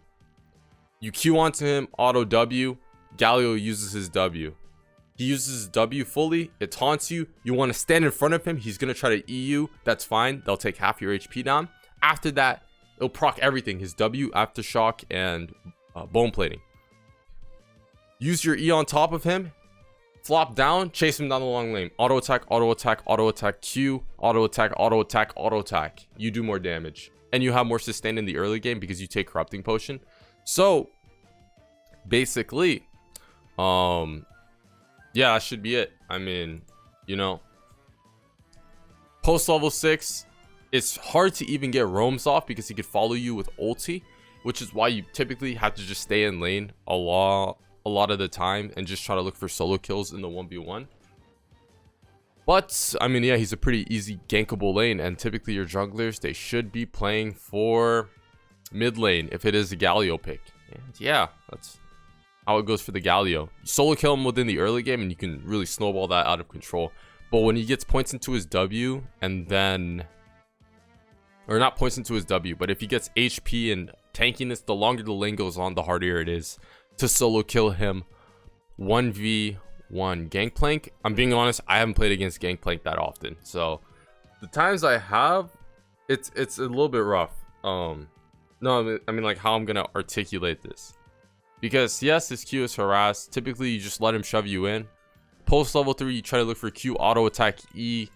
you Q onto him, auto W, Galio uses his W. He uses his W fully, it taunts you. You want to stand in front of him, he's going to try to E you. That's fine. They'll take half your HP down. After that, it'll proc everything. His W, Aftershock, and Bone Plating. Use your E on top of him. Flop down, chase him down the long lane. Auto attack, auto attack, auto attack, Q, auto attack, auto attack, auto attack. You do more damage. And you have more sustain in the early game because you take Corrupting Potion. So, basically, yeah, that should be it. I mean, you know, post level 6, it's hard to even get roams off because he could follow you with ulti, which is why you typically have to just stay in lane a lot of the time and just try to look for solo kills in the 1v1. But I mean, yeah, he's a pretty easy gankable lane, and typically your junglers, they should be playing for mid lane if it is a Galio pick. And yeah, that's how it goes for the Galio. You solo kill him within the early game and you can really snowball that out of control. But when he gets points into his W and then, or not points into his W, but if he gets HP and tankiness, the longer the lane goes on, the harder it is to solo kill him 1v1 Gangplank. I'm being honest, I haven't played against Gangplank that often, so the times I have, it's a little bit rough. No, I mean like how I'm gonna articulate this, because yes, his Q is harass. Typically you just let him shove you in. Post level 3, you try to look for Q, auto attack, E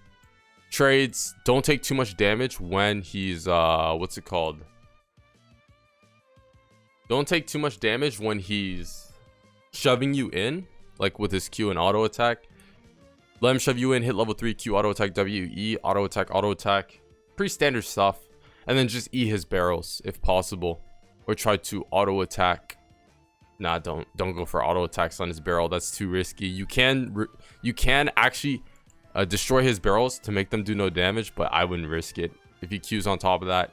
trades. Don't take too much damage when he's what's it called, don't take too much damage when he's shoving you in, like with his Q and auto attack. Let him shove you in, hit level 3, Q, auto attack, W, E, auto attack, auto attack. Pretty standard stuff. And then just E his barrels if possible. Or try to auto attack. Nah, don't go for auto attacks on his barrel. That's too risky. You can actually destroy his barrels to make them do no damage, but I wouldn't risk it. If he Qs on top of that,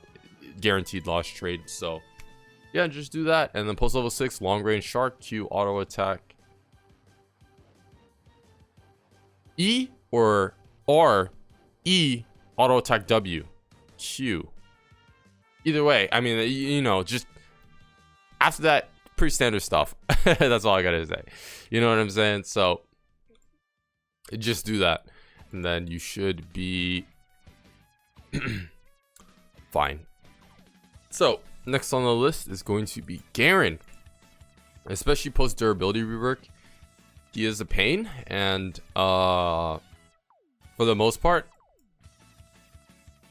guaranteed lost trade. So yeah, just do that. And then post level 6, long range shark, Q, auto attack, E or R, E, auto attack, W, Q. Either way, I mean, you know, just after that, pretty standard stuff. That's all I gotta say. You know what I'm saying? So just do that, and then you should be fine. So next on the list is going to be Garen, especially post durability rework. He is a pain, and for the most part,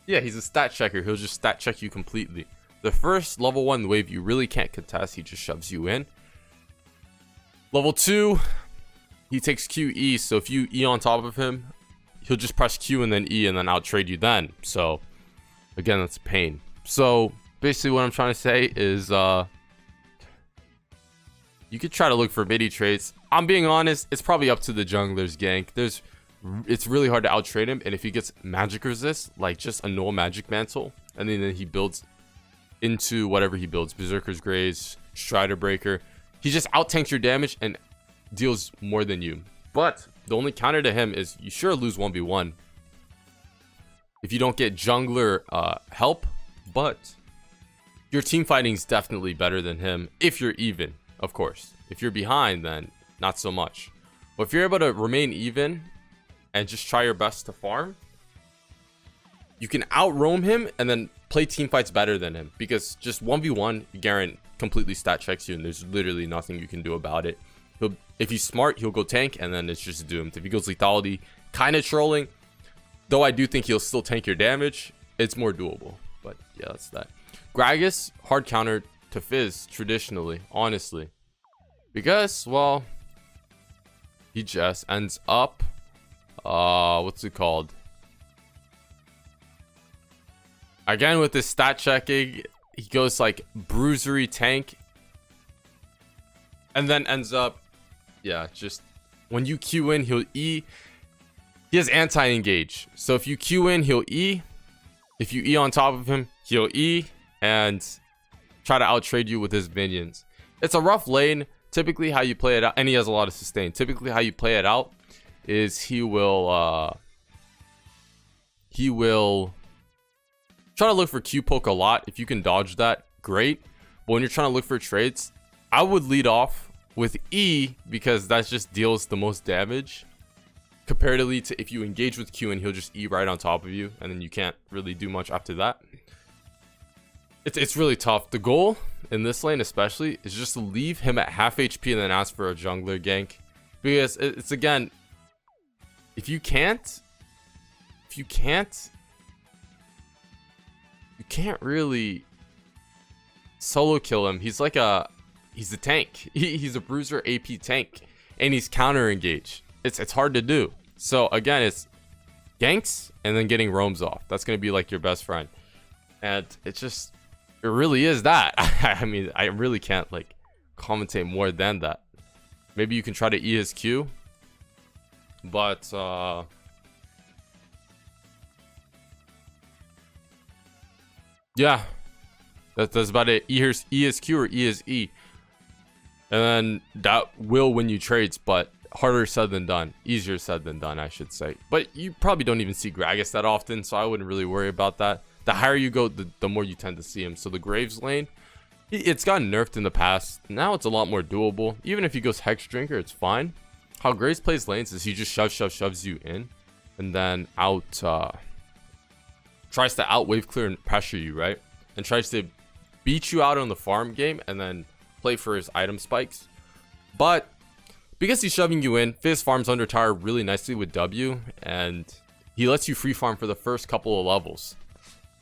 yeah, he's a stat checker. He'll just stat check you completely. The first level 1 wave you really can't contest. He just shoves you in. Level 2, he takes QE. So if you E on top of him, he'll just press Q and then E and then out trade you then. So again, that's a pain. So basically what I'm trying to say is you could try to look for midi traits. I'm being honest, it's probably up to the jungler's gank. It's really hard to out trade him, and if he gets magic resist, like just a null magic mantle, and then he builds into whatever he builds, Berserker's Graze, Strider Breaker, he just out tanks your damage and deals more than you. But the only counter to him is you sure lose 1v1 if you don't get jungler help, but your team fighting is definitely better than him if you're even, of course. If you're behind, then not so much. But if you're able to remain even and just try your best to farm, you can out roam him and then play team fights better than him, because just 1v1 Garen completely stat checks you and there's literally nothing you can do about it. If he's smart, he'll go tank and then it's just doomed. If he goes lethality, kind of trolling, though I do think he'll still tank your damage, it's more doable. But yeah, that's that. Gragas, hard counter to Fizz traditionally, honestly, because, well, he just ends up what's it called, again with this stat checking, he goes like bruisery tank and then ends up, yeah, just when you Q in, he'll E. He has anti-engage. So if you Q in, he'll E. If you E on top of him, he'll E and try to outtrade you with his minions. It's a rough lane. Typically how you play it out, and he has a lot of sustain. Typically how you play it out is he will try to look for Q poke a lot. If you can dodge that, great. But when you're trying to look for trades, I would lead off with E because that just deals the most damage comparatively to if you engage with Q and he'll just E right on top of you, and then you can't really do much after that. It's really tough. The goal in this lane especially is just to leave him at half HP and then ask for a jungler gank, because it's again, if you can't really solo kill him. He's a tank. He's a bruiser AP tank, and he's counter engaged. It's hard to do. So again, it's ganks and then getting roams off. That's gonna be like your best friend, and it really is that. I mean, I really can't like commentate more than that. Maybe you can try to E his Q, but yeah, that's about it. E his Q or E his E, and then that will win you trades, but harder said than done. Easier said than done, I should say. But you probably don't even see Gragas that often, so I wouldn't really worry about that. The higher you go, the more you tend to see him. So the Graves lane, it's gotten nerfed in the past. Now it's a lot more doable. Even if he goes Hex Drinker, it's fine. How Graves plays lanes is he just shoves you in, and then tries to out wave clear and pressure you, right? And tries to beat you out on the farm game and then play for his item spikes. But because he's shoving you in, Fizz farms under tower really nicely with W, and he lets you free farm for the first couple of levels.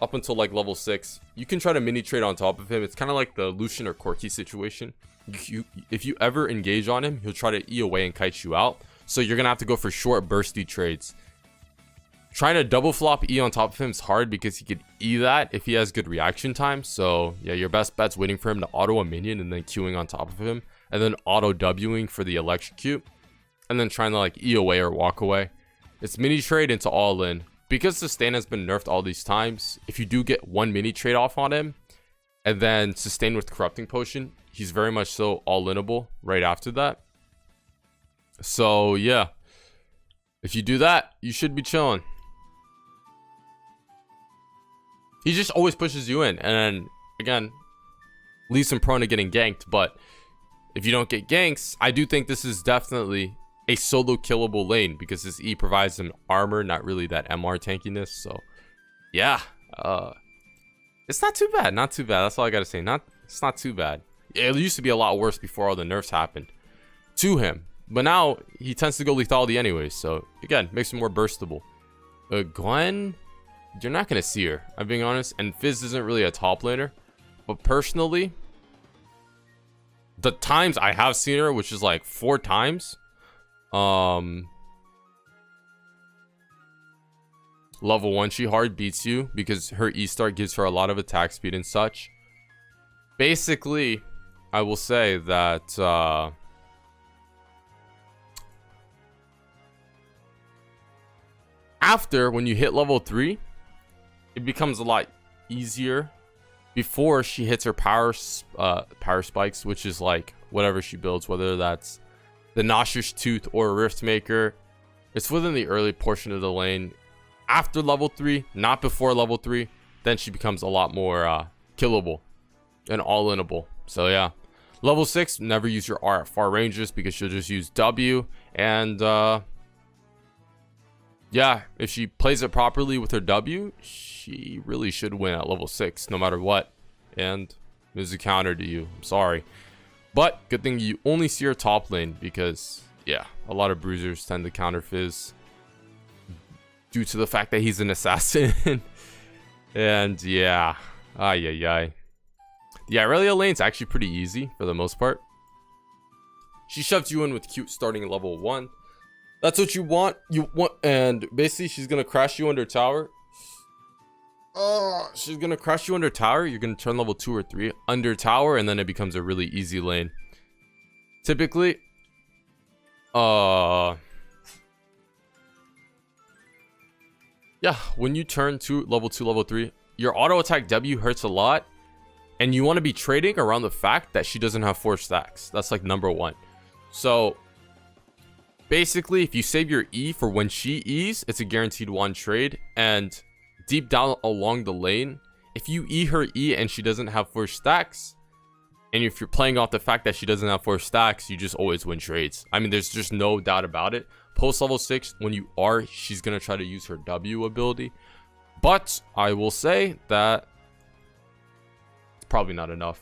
Up until like level 6, you can try to mini trade on top of him. It's kind of like the Lucian or Corki situation. If you ever engage on him, he'll try to E away and kite you out. So you're gonna have to go for short bursty trades. Trying to double flop E on top of him is hard because he could E that if he has good reaction time. So yeah, your best bet's waiting for him to auto a minion and then queuing on top of him, and then auto Wing for the electrocute, and then trying to like E away or walk away. It's mini trade into all in. Because sustain has been nerfed all these times, if you do get one mini trade off on him and then sustain with corrupting potion, he's very much so all inable right after that. So yeah, if you do that, you should be chilling. He just always pushes you in, and then again leaves him prone to getting ganked. But if you don't get ganks, I do think this is definitely a solo killable lane because his E provides him armor, not really that MR tankiness. So yeah, it's not too bad. That's all I gotta say. It's not too bad. It used to be a lot worse before all the nerfs happened to him, but now he tends to go lethality anyways. So again, makes him more burstable. Gwen, you're not gonna see her, I'm being honest, and Fizz isn't really a top laner. But personally, the times I have seen her, which is like 4 times, level 1 she hard beats you because her E start gives her a lot of attack speed and such. Basically, I will say that after, when you hit level 3, it becomes a lot easier. Before she hits her power spikes, which is like whatever she builds, whether that's the Noxious Tooth or Riftmaker, it's within the early portion of the lane. After level 3, not before level 3, then she becomes a lot more killable and all-inable. So yeah, level 6, never use your R at far ranges because she'll just use W. And yeah, if she plays it properly with her W, she really should win at level 6 no matter what. And there's a counter to you, I'm sorry. But good thing you only see her top lane because yeah, a lot of bruisers tend to counter Fizz due to the fact that he's an assassin. And yeah, yeah, Aurelia lane's actually pretty easy for the most part. She shoves you in with cute starting at level 1. That's what you want. And basically she's gonna crash you under tower. She's gonna crash you under tower. You're gonna turn level 2 or 3 under tower, and then it becomes a really easy lane. Typically, Uh, yeah, when you turn to level 2, level 3, your auto attack W hurts a lot, and you want to be trading around the fact that she doesn't have 4 stacks. That's like number 1. So basically, if you save your E for when she E's, it's a guaranteed 1 trade. And deep down along the lane, if you E her E and she doesn't have 4 stacks, and if you're playing off the fact that she doesn't have 4 stacks, you just always win trades. I mean, there's just no doubt about it. Post level 6, when you are, she's going to try to use her W ability. But I will say that it's probably not enough.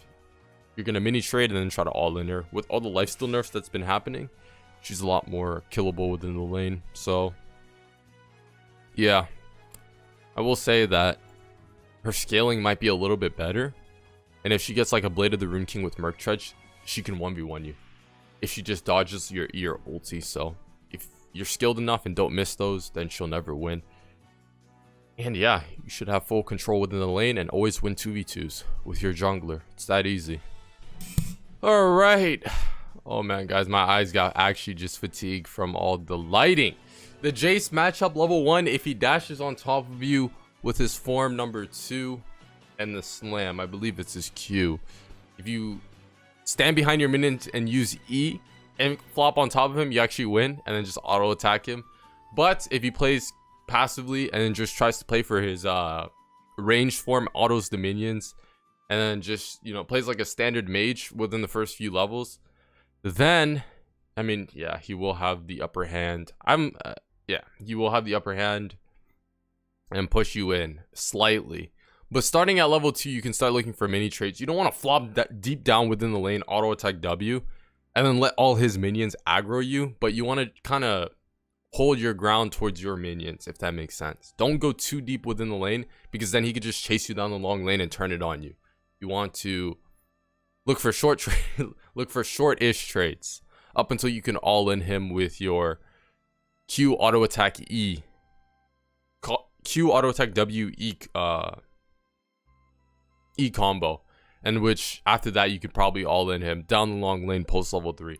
You're going to mini trade and then try to all in her. With all the lifesteal nerfs that's been happening, she's a lot more killable within the lane. So, yeah. I will say that her scaling might be a little bit better. And if she gets like a Blade of the Rune King with Merc Tread, she can 1v1 you. If she just dodges your E or ulti. So, if you're skilled enough and don't miss those, then she'll never win. And yeah, you should have full control within the lane and always win 2v2s with your jungler. It's that easy. Alright. Oh man, guys, my eyes got actually just fatigued from all the lighting. The Jace matchup level 1, if he dashes on top of you with his form number 2 and the slam, I believe it's his Q. If you stand behind your minion and use E and flop on top of him, you actually win and then just auto attack him. But if he plays passively and then just tries to play for his ranged form, autos the minions, and then just, you know, plays like a standard mage within the first few levels, then I mean, yeah, he will have the upper hand. Yeah, he will have the upper hand and push you in slightly. But starting at level 2, you can start looking for mini traits. You don't want to flop that deep down within the lane, auto attack W, and then let all his minions aggro you. But you want to kind of hold your ground towards your minions, if that makes sense. Don't go too deep within the lane, because then he could just chase you down the long lane and turn it on you. You want to look for short-ish traits up until you can all in him with your Q auto attack E, Q auto attack W E combo, and which after that you could probably all in him down the long lane post level 3.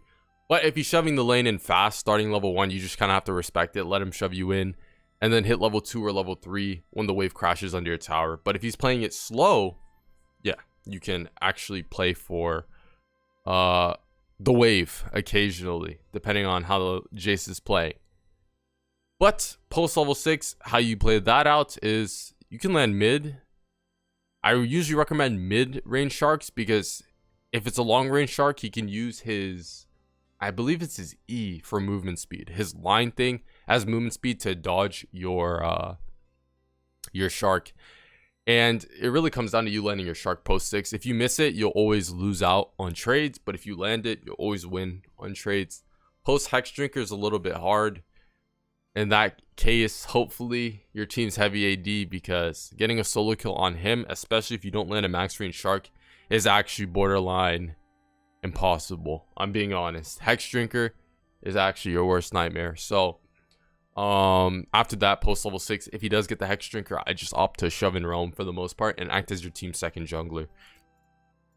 But if he's shoving the lane in fast starting level 1, you just kind of have to respect it, let him shove you in, and then hit level 2 or level 3 when the wave crashes under your tower. But if he's playing it slow, yeah, you can actually play for the wave occasionally, depending on how the Jace is playing. But post level 6, how you play that out is you can land mid. I usually recommend mid range sharks, because if it's a long range shark, he can use his, I believe it's his E for movement speed. His line thing has movement speed to dodge your shark. And it really comes down to you landing your shark post 6. If you miss it, you'll always lose out on trades. But if you land it, you'll always win on trades. Post Hex Drinker is a little bit hard. In that case, hopefully your team's heavy AD, because getting a solo kill on him, especially if you don't land a max range shark, is actually borderline impossible. I'm being honest. Hex Drinker is actually your worst nightmare. So after that, post level 6, if he does get the Hex Drinker, I just opt to shove in roam for the most part and act as your team's second jungler.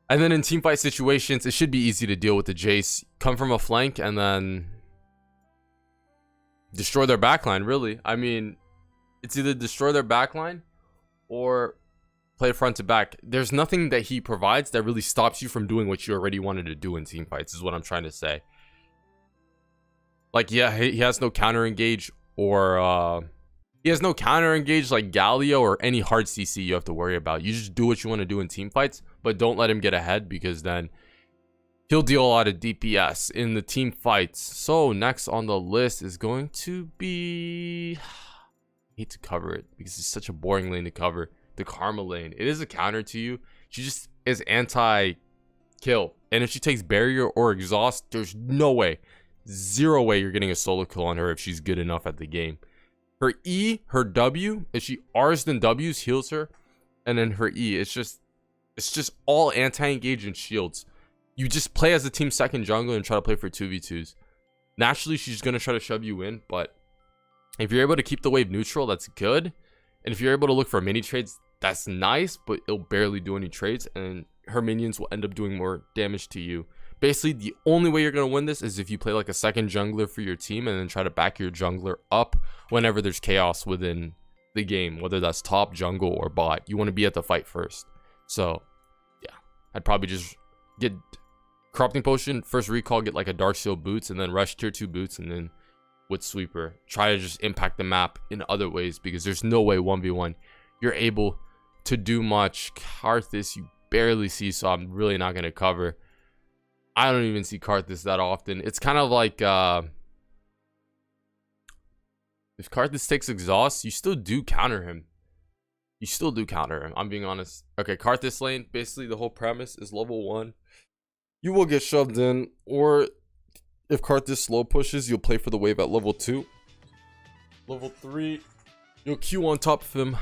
And then in teamfight situations, it should be easy to deal with the Jace. Come from a flank and then destroy their backline, really. I mean, it's either destroy their backline or play front to back. There's nothing that he provides that really stops you from doing what you already wanted to do in teamfights, is what I'm trying to say. Like, yeah, he has no counter engage, or he has no counter engage like Galio or any hard CC you have to worry about. You just do what you want to do in teamfights, but don't let him get ahead, because then he'll deal a lot of DPS in the team fights. So next on the list is going to be, I hate to cover it because it's such a boring lane to cover, the Karma lane. It is a counter to you. She just is anti-kill, and if she takes barrier or exhaust, there's no way, zero way you're getting a solo kill on her if she's good enough at the game. Her E, her W, if she R's then W's, heals her, and then her E, it's just all anti-engage and shields. You just play as the team's second jungler and try to play for 2v2s. Naturally, she's going to try to shove you in, but if you're able to keep the wave neutral, that's good. And if you're able to look for mini trades, that's nice, but it'll barely do any trades, and her minions will end up doing more damage to you. Basically, the only way you're going to win this is if you play like a second jungler for your team and then try to back your jungler up whenever there's chaos within the game, whether that's top, jungle, or bot. You want to be at the fight first. So, yeah, I'd probably just get corrupting potion, first recall, get like a dark seal boots, and then rush tier 2 boots, and then with sweeper try to just impact the map in other ways, because there's no way 1v1 you're able to do much. Karthus you barely see, so I'm really not going to cover. I don't even see Karthus that often. It's kind of like if Karthus takes exhaust, you still do counter him. I'm being honest. Okay, Karthus lane, basically the whole premise is level 1 you will get shoved in, or if Karthus slow pushes, you'll play for the wave at level 2. Level 3, you'll Q on top of him,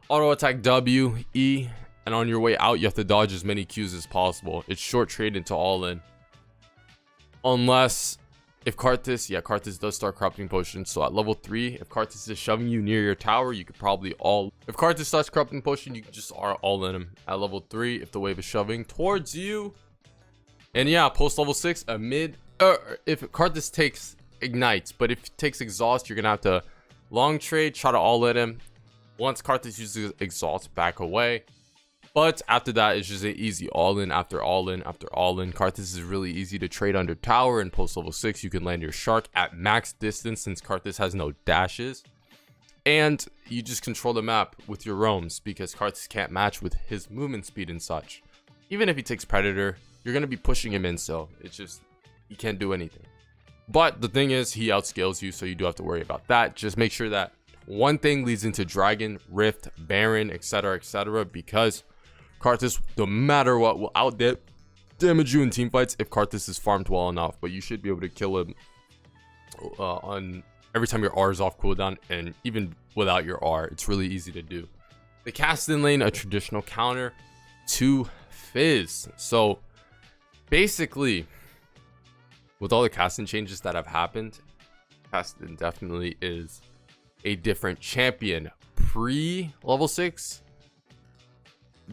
auto attack W, E, and on your way out, you have to dodge as many Qs as possible. It's short trade into all in. Unless, if Karthus does start corrupting potion. So at level 3, if Karthus is shoving you near your tower, you could probably if Karthus starts corrupting potion, you can just all in him. At level 3, if the wave is shoving towards you. And yeah, post level 6, a mid, if Karthus takes ignites, but if it takes exhaust, you're gonna have to long trade, try to all in him. Once Karthus uses exhaust, back away. But after that, it's just an easy all in after all in after all in. Karthus is really easy to trade under tower, and post level 6 you can land your shark at max distance since Karthus has no dashes, and you just control the map with your roams because Karthus can't match with his movement speed and such. Even if he takes predator, you're going to be pushing him in, so it's just he can't do anything. But the thing is, he outscales you, so you do have to worry about that. Just make sure that one thing leads into dragon, rift, baron, etc, because Karthus, no matter what, will out damage you in team fights if Karthus is farmed well enough. But you should be able to kill him on every time your R is off cooldown, and even without your R, it's really easy to do. The Caston lane, a traditional counter to Fizz. So basically, with all the Caston changes that have happened, Caston definitely is a different champion. Pre level 6,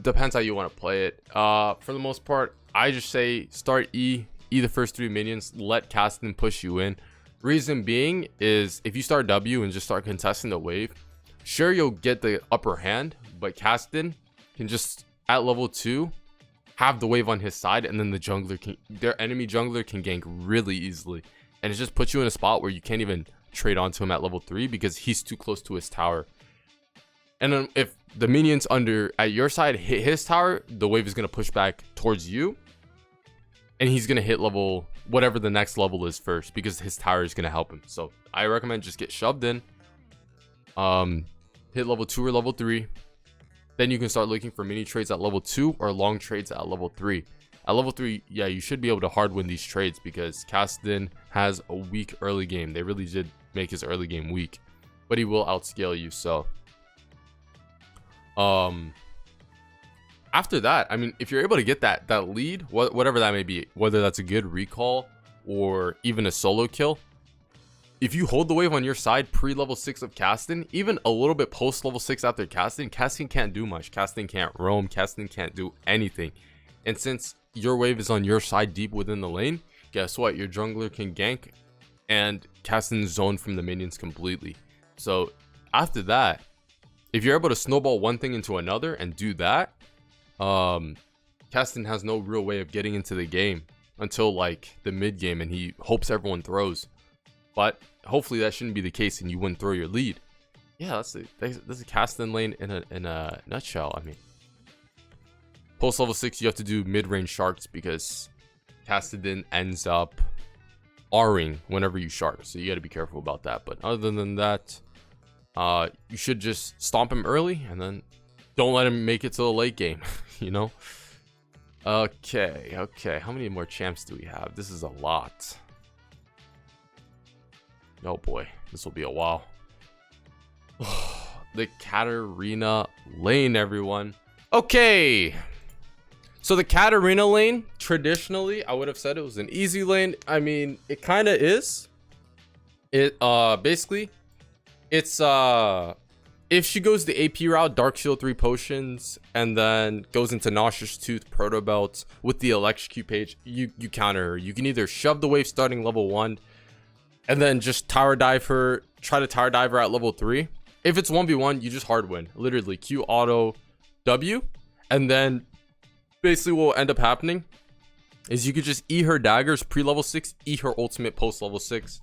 depends how you want to play it. For the most part, I just say start E the first 3 minions, let Caston push you in. Reason being is if you start W and just start contesting the wave, sure, you'll get the upper hand, but Caston can just at level 2 have the wave on his side, and then their enemy jungler can gank really easily, and it just puts you in a spot where you can't even trade onto him at level 3 because he's too close to his tower. And then if the minions at your side hit his tower, the wave is going to push back towards you, and he's going to hit level whatever the next level is first because his tower is going to help him. So I recommend just get shoved in, hit level 2 or level 3. Then you can start looking for mini trades at level 2 or long trades at level 3. At level 3, yeah, you should be able to hard win these trades because Caston has a weak early game. They really did make his early game weak, but he will outscale you. So after that, I mean, if you're able to get that lead, whatever that may be, whether that's a good recall or even a solo kill, if you hold the wave on your side pre level 6 of Caston, even a little bit post level 6 after Caston can't do much. Caston can't roam, Caston can't do anything. And since your wave is on your side deep within the lane, guess what? Your jungler can gank and Caston's zoned from the minions completely. So after that, if you're able to snowball one thing into another and do that, Caston has no real way of getting into the game until like the mid game, and he hopes everyone throws. But hopefully that shouldn't be the case and you wouldn't throw your lead. Yeah, that's a Caston lane in a nutshell. I mean, post level 6 you have to do mid-range sharks because Caston ends up R-ing whenever you shark, so you got to be careful about that. But other than that, you should just stomp him early and then don't let him make it to the late game. You know. Okay, how many more champs do we have? This is a lot. Oh boy, this will be a while. The Katarina lane, everyone. Okay, so the Katarina lane, traditionally I would have said it was an easy lane. I mean, it kind of is. It basically it's if she goes the AP route, Dark Shield 3 potions, and then goes into Nauseous Tooth, Proto Belt with the Electrocute page, you counter her. You can either shove the wave starting level 1 and then just tower dive her, try to tower dive her at level 3. If it's 1v1, you just hard win. Literally Q auto W, and then basically what will end up happening is you could just E her daggers pre-level 6, E her ultimate post-level 6.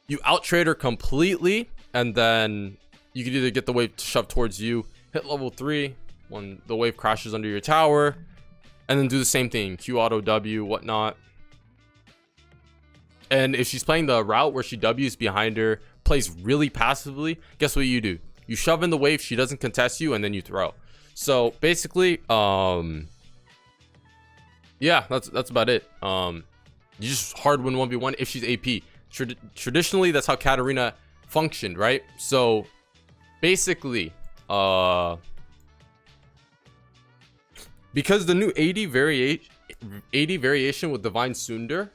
You out-trade her completely, and then you could either get the wave to shove towards you, hit level 3 when the wave crashes under your tower, and then do the same thing, Q auto W, whatnot. And if she's playing the route where she W's behind her, plays really passively, guess what you do? You shove in the wave, she doesn't contest you, and then you throw. So basically, yeah, that's about it. You just hard win 1v1 if she's AP. Traditionally, that's how Katarina functioned, right? So basically, because the new 80 variation with Divine Sunder,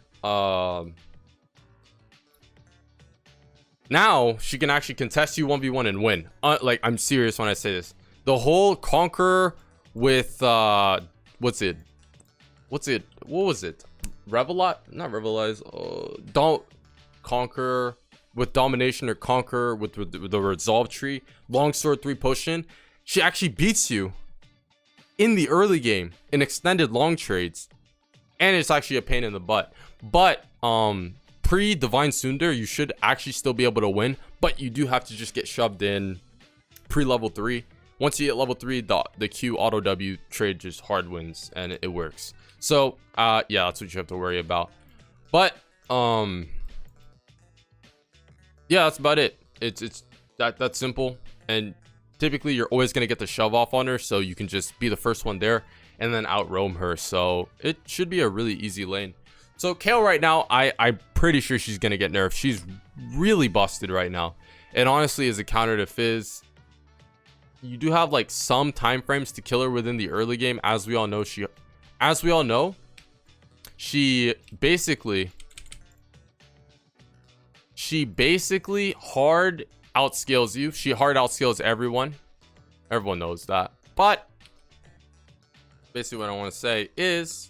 now she can actually contest you 1v1 and win. Like, I'm serious when I say this. The whole conquer with what was it? Not Revelize. Don't conquer with domination or conquer with the resolve tree. Longsword 3 potion. She actually beats you in the early game in extended long trades, and it's actually a pain in the butt. But pre Divine Sunder, you should actually still be able to win, but you do have to just get shoved in pre level 3. Once you hit level 3, the Q auto W trade just hard wins, and it works. So yeah, that's what you have to worry about. But yeah, that's about it. It's that simple, and typically you're always gonna get the shove off on her, so you can just be the first one there and then out roam her. So it should be a really easy lane. So Kale right now, I'm pretty sure she's gonna get nerfed. She's really busted right now, and honestly, as a counter to Fizz, you do have like some time frames to kill her within the early game. As we all know, she basically hard outscales you. She hard outscales everyone. Everyone knows that. But basically what I want to say is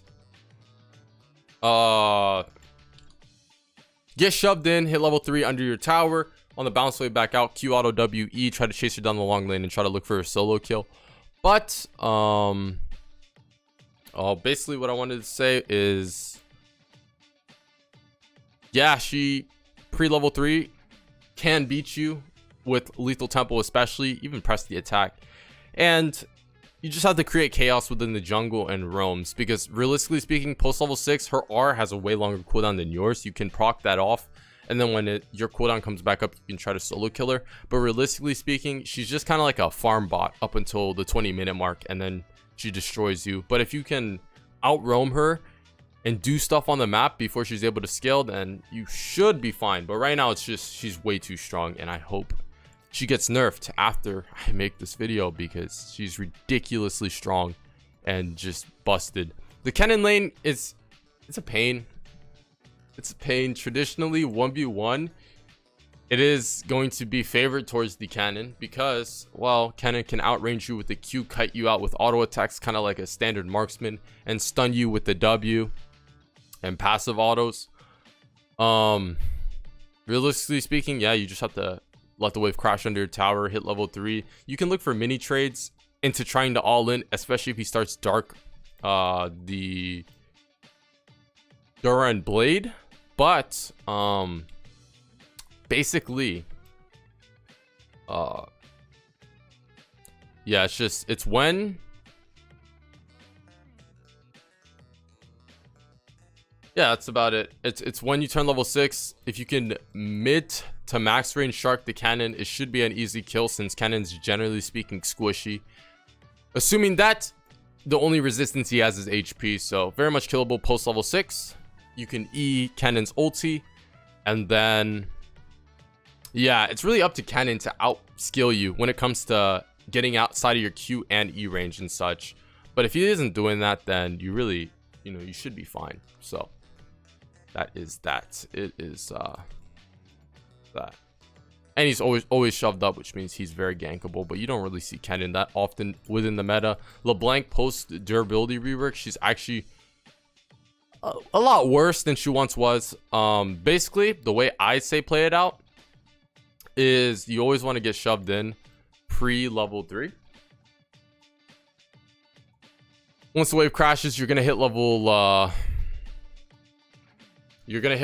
get shoved in, hit level 3 under your tower. On the bounce way back out, Q auto WE, try to chase her down the long lane and try to look for a solo kill. But basically what I wanted to say is, yeah, she pre-level 3 can beat you with lethal tempo, especially even press the attack. And you just have to create chaos within the jungle and roams, because realistically speaking, post level 6, her R has a way longer cooldown than yours. You can proc that off, and then when your cooldown comes back up, you can try to solo kill her. But realistically speaking, she's just kind of like a farm bot up until the 20-minute mark, and then she destroys you. But if you can out roam her and do stuff on the map before she's able to scale, then you should be fine. But right now, it's just she's way too strong, and I hope she gets nerfed after I make this video, because she's ridiculously strong and just busted. The Kennen lane it's a pain. It's a pain. Traditionally, 1v1, it is going to be favored towards the Kennen, because, well, Kennen can outrange you with the Q, kite you out with auto attacks, kind of like a standard marksman, and stun you with the W and passive autos. Realistically speaking, yeah, you just have to let the wave crash under your tower, hit level 3. You can look for mini trades into trying to all in, especially if he starts dark the Dura and Blade. But basically yeah, it's when, yeah, that's about it. It's when you turn level 6, if you can mid to max range shark the cannon, it should be an easy kill, since cannon's generally speaking squishy, assuming that the only resistance he has is HP. So very much killable post level 6. You can E Cannon's ulti, and then yeah, it's really up to Cannon to outskill you when it comes to getting outside of your Q and E range and such. But if he isn't doing that, then you really, you should be fine. So that is that. It is that. And he's always shoved up, which means he's very gankable, but you don't really see Kennen that often within the meta. LeBlanc post durability rework, she's actually a lot worse than she once was. Basically, the way I say play it out is you always want to get shoved in pre-level 3. Once the wave crashes, you're gonna hit level 3. You're gonna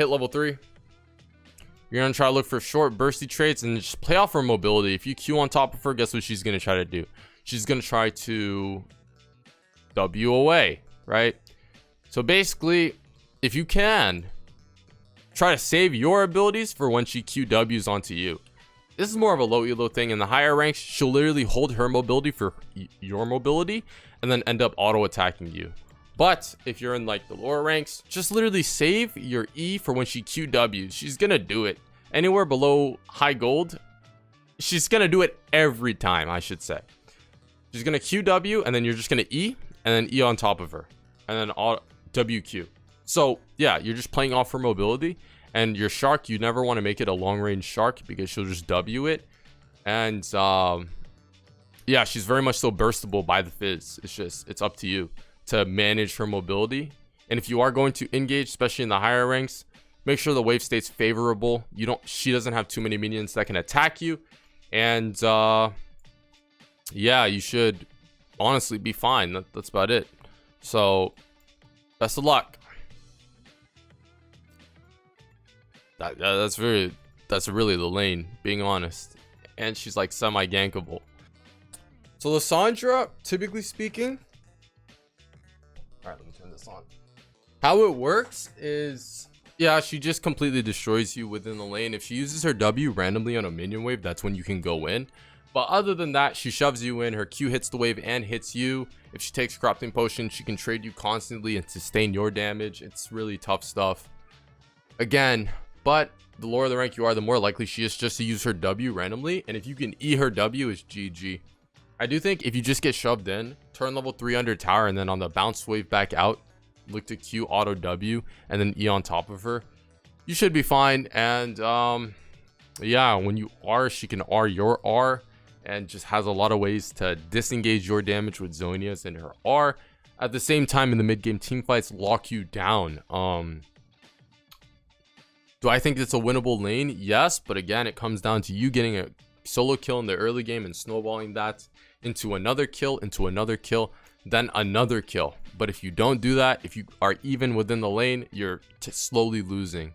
try to look for short bursty traits and just play off her mobility. If you Q on top of her, guess what she's gonna try to do? She's gonna try to W away, right? So basically, if you can, try to save your abilities for when she QWs onto you. This is more of a low elo thing. In the higher ranks, she'll literally hold her mobility for your mobility and then end up auto attacking you. But if you're in like the lower ranks, just literally save your E for when she QWs. She's gonna do it anywhere below high gold. She's gonna do it every time, I should say. She's gonna QW and then you're just gonna E and then E on top of her and then WQ. So yeah, you're just playing off her mobility. And your shark, you never want to make it a long range shark because she'll just W it. And yeah, she's very much so burstable by the Fizz. It's up to you to manage her mobility. And if you are going to engage, especially in the higher ranks, make sure the wave stays favorable. She doesn't have too many minions that can attack you. And yeah, you should honestly be fine. That's about it. So best of luck. That's really the lane, being honest. And she's like semi-gankable. So Lissandra, typically speaking, all right, let me turn this on. How it works is, yeah, she just completely destroys you within the lane. If she uses her W randomly on a minion wave, that's when you can go in. But other than that, she shoves you in. Her Q hits the wave and hits you. If she takes Corrupting Potion, she can trade you constantly and sustain your damage. It's really tough stuff. Again, but the lower the rank you are, the more likely she is just to use her W randomly. And if you can E her W, is GG. I do think if you just get shoved in, turn level 3 under tower, and then on the bounce wave back out, look to Q auto W, and then E on top of her, you should be fine. And yeah, when you R, she can R your R, and just has a lot of ways to disengage your damage with Zhonya's and her R. At the same time, in the mid game team fights, lock you down. Do I think it's a winnable lane? Yes, but again, it comes down to you getting a solo kill in the early game and snowballing that into another kill, then another kill. But if you don't do that, if you are even within the lane, you're slowly losing.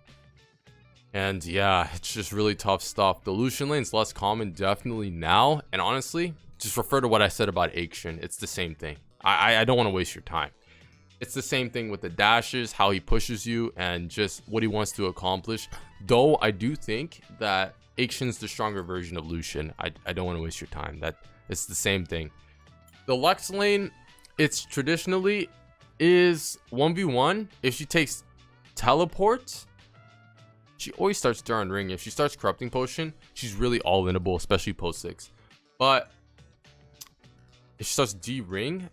And yeah, it's just really tough stuff. The Lucian lane's less common definitely now. And honestly, just refer to what I said about Action. It's the same thing. I don't want to waste your time. It's the same thing with the dashes, how he pushes you, and just what he wants to accomplish. Though I do think that Action's the stronger version of Lucian. I don't want to waste your time. That it's the same thing. The Lux lane, it's traditionally is 1v1. If she takes teleport, she always starts Duran Ring. If she starts Corrupting Potion, she's really all inable, especially post 6. But if she starts D-Ring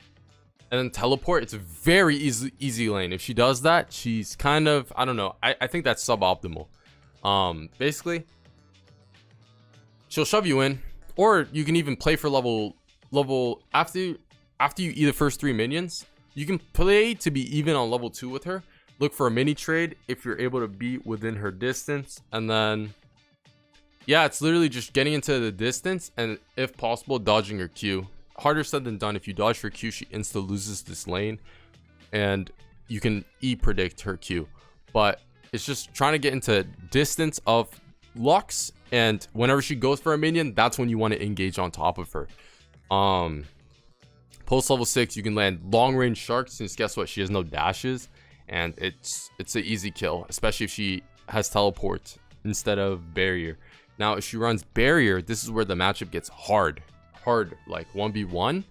and then teleport, it's a very easy lane. If she does that, she's kind of, I don't know, I think that's suboptimal. Basically, she'll shove you in, or you can even play for level after you eat the first 3 minions. You can play to be even on level 2 with her. Look for a mini trade if you're able to be within her distance, and then yeah, it's literally just getting into the distance and if possible dodging her Q. Harder said than done. If you dodge her Q, she insta loses this lane and you can predict her Q. But it's just trying to get into distance of Lux, and whenever she goes for a minion, that's when you want to engage on top of her. Post level 6, you can land long range shark, since guess what, she has no dashes, and it's an easy kill, especially if she has teleport instead of barrier. Now if she runs barrier, this is where the matchup gets hard like 1v1,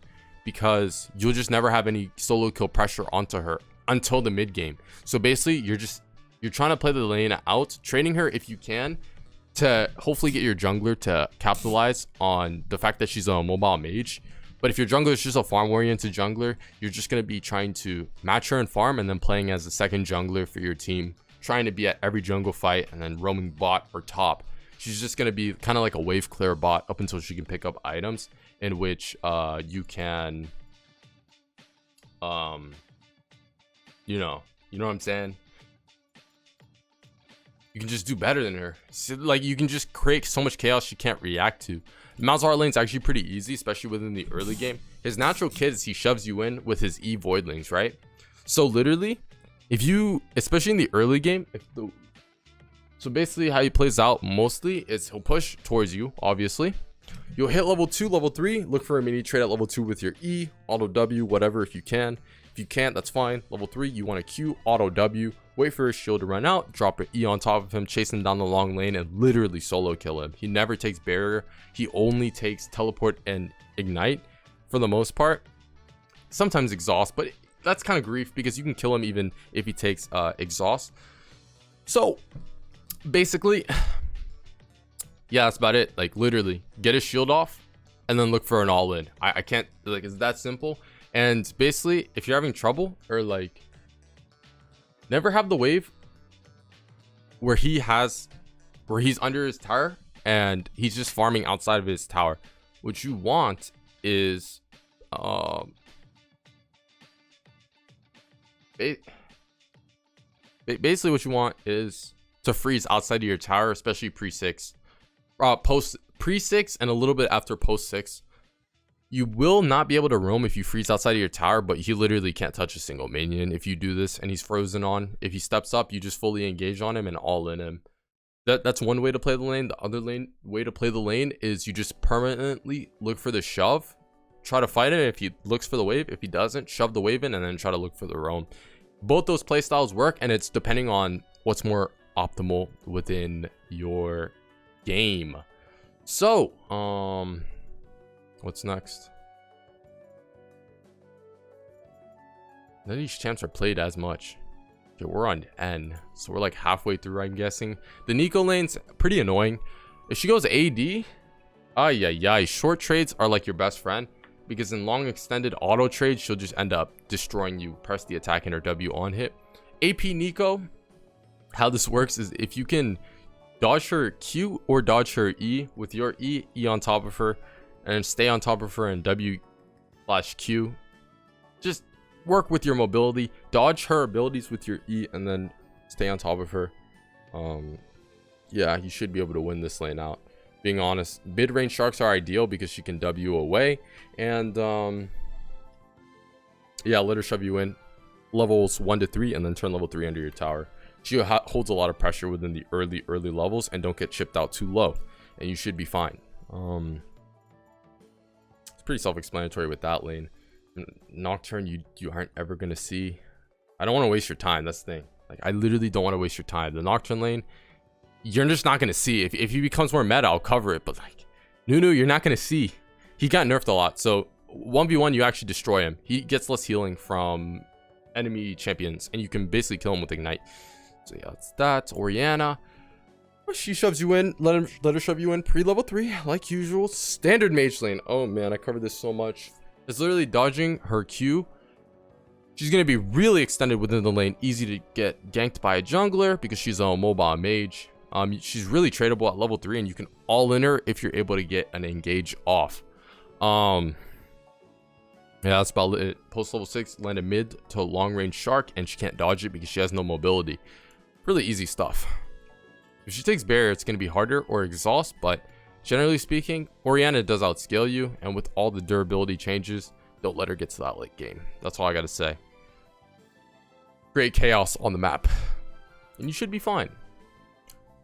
because you'll just never have any solo kill pressure onto her until the mid game. So basically you're trying to play the lane out, trading her if you can to hopefully get your jungler to capitalize on the fact that she's a mobile mage. But if your jungler is just a farm oriented jungler, you're just going to be trying to match her in farm and then playing as a second jungler for your team, trying to be at every jungle fight and then roaming bot or top. She's just going to be kind of like a wave clear bot up until she can pick up items in which you can you know what I'm saying, you can just do better than her. So, like, you can just create so much chaos she can't react to. Malzahar lane's actually pretty easy, especially within the early game. His natural kit is he shoves you in with his E voidlings, right? So literally, if you, especially in the early game, so basically how he plays out mostly is he'll push towards you, obviously. You'll hit level 2, level 3, look for a mini trade at level 2 with your E, auto W, whatever if you can. If you can't, that's fine. Level 3, you want to Q, auto W, wait for his shield to run out, drop an E on top of him, chase him down the long lane, and literally solo kill him. He never takes barrier. He only takes teleport and ignite for the most part. Sometimes exhaust, but that's kind of grief because you can kill him even if he takes exhaust. So basically, yeah, that's about it. Like, literally get his shield off and then look for an all-in. I can't, like, it's that simple. And basically, if you're having trouble, or like, never have the wave where he's under his tower and he's just farming outside of his tower. What you want is basically what you want is to freeze outside of your tower, especially pre-6, post pre-6, and a little bit after post-6. You will not be able to roam if you freeze outside of your tower, but he literally can't touch a single minion if you do this and he's frozen on. If he steps up, you just fully engage on him and all in him. That's one way to play the lane. The other way to play the lane is you just permanently look for the shove, try to fight him if he looks for the wave. If he doesn't, shove the wave in and then try to look for the roam. Both those play styles work, and it's depending on what's more optimal within your game. So what's next? None of these champs are played as much. Okay, we're on N, so we're like halfway through, I'm guessing. The Nico lane's pretty annoying. If she goes AD, short trades are like your best friend, because in long extended auto trades, she'll just end up destroying you. Press the attack and her W on hit. AP Nico, how this works is if you can dodge her Q or dodge her E with your E on top of her, and stay on top of her and W/Q. Just work with your mobility, dodge her abilities with your E, and then stay on top of her. Yeah, you should be able to win this lane out. Being honest, mid-range sharks are ideal because she can W away, and yeah, let her shove you in levels 1 to 3 and then turn level 3 under your tower. She holds a lot of pressure within the early levels and don't get chipped out too low, and you should be fine. It's pretty self-explanatory with that lane. Nocturne, you aren't ever gonna see. I don't want to waste your time. That's the thing. Like, I literally don't want to waste your time. The Nocturne lane, you're just not gonna see. If he becomes more meta, I'll cover it. But like, Nunu, you're not gonna see. He got nerfed a lot, so 1v1 you actually destroy him. He gets less healing from enemy champions, and you can basically kill him with ignite. So yeah, that's that. Orianna, she shoves you in. Let her shove you in pre-level 3 like usual. Standard mage lane. Oh man, I covered this so much. It's literally dodging her Q. She's going to be really extended within the lane. Easy to get ganked by a jungler because she's a mobile mage. She's really tradable at level 3, and you can all in her if you're able to get an engage off. Yeah, that's about it. Post level 6, landed mid to a long range shark, and she can't dodge it because she has no mobility. Really easy stuff. If she takes barrier, it's going to be harder, or exhaust, but generally speaking, Orianna does outscale you, and with all the durability changes, don't let her get to that late game. That's all I gotta say. Create chaos on the map, and you should be fine.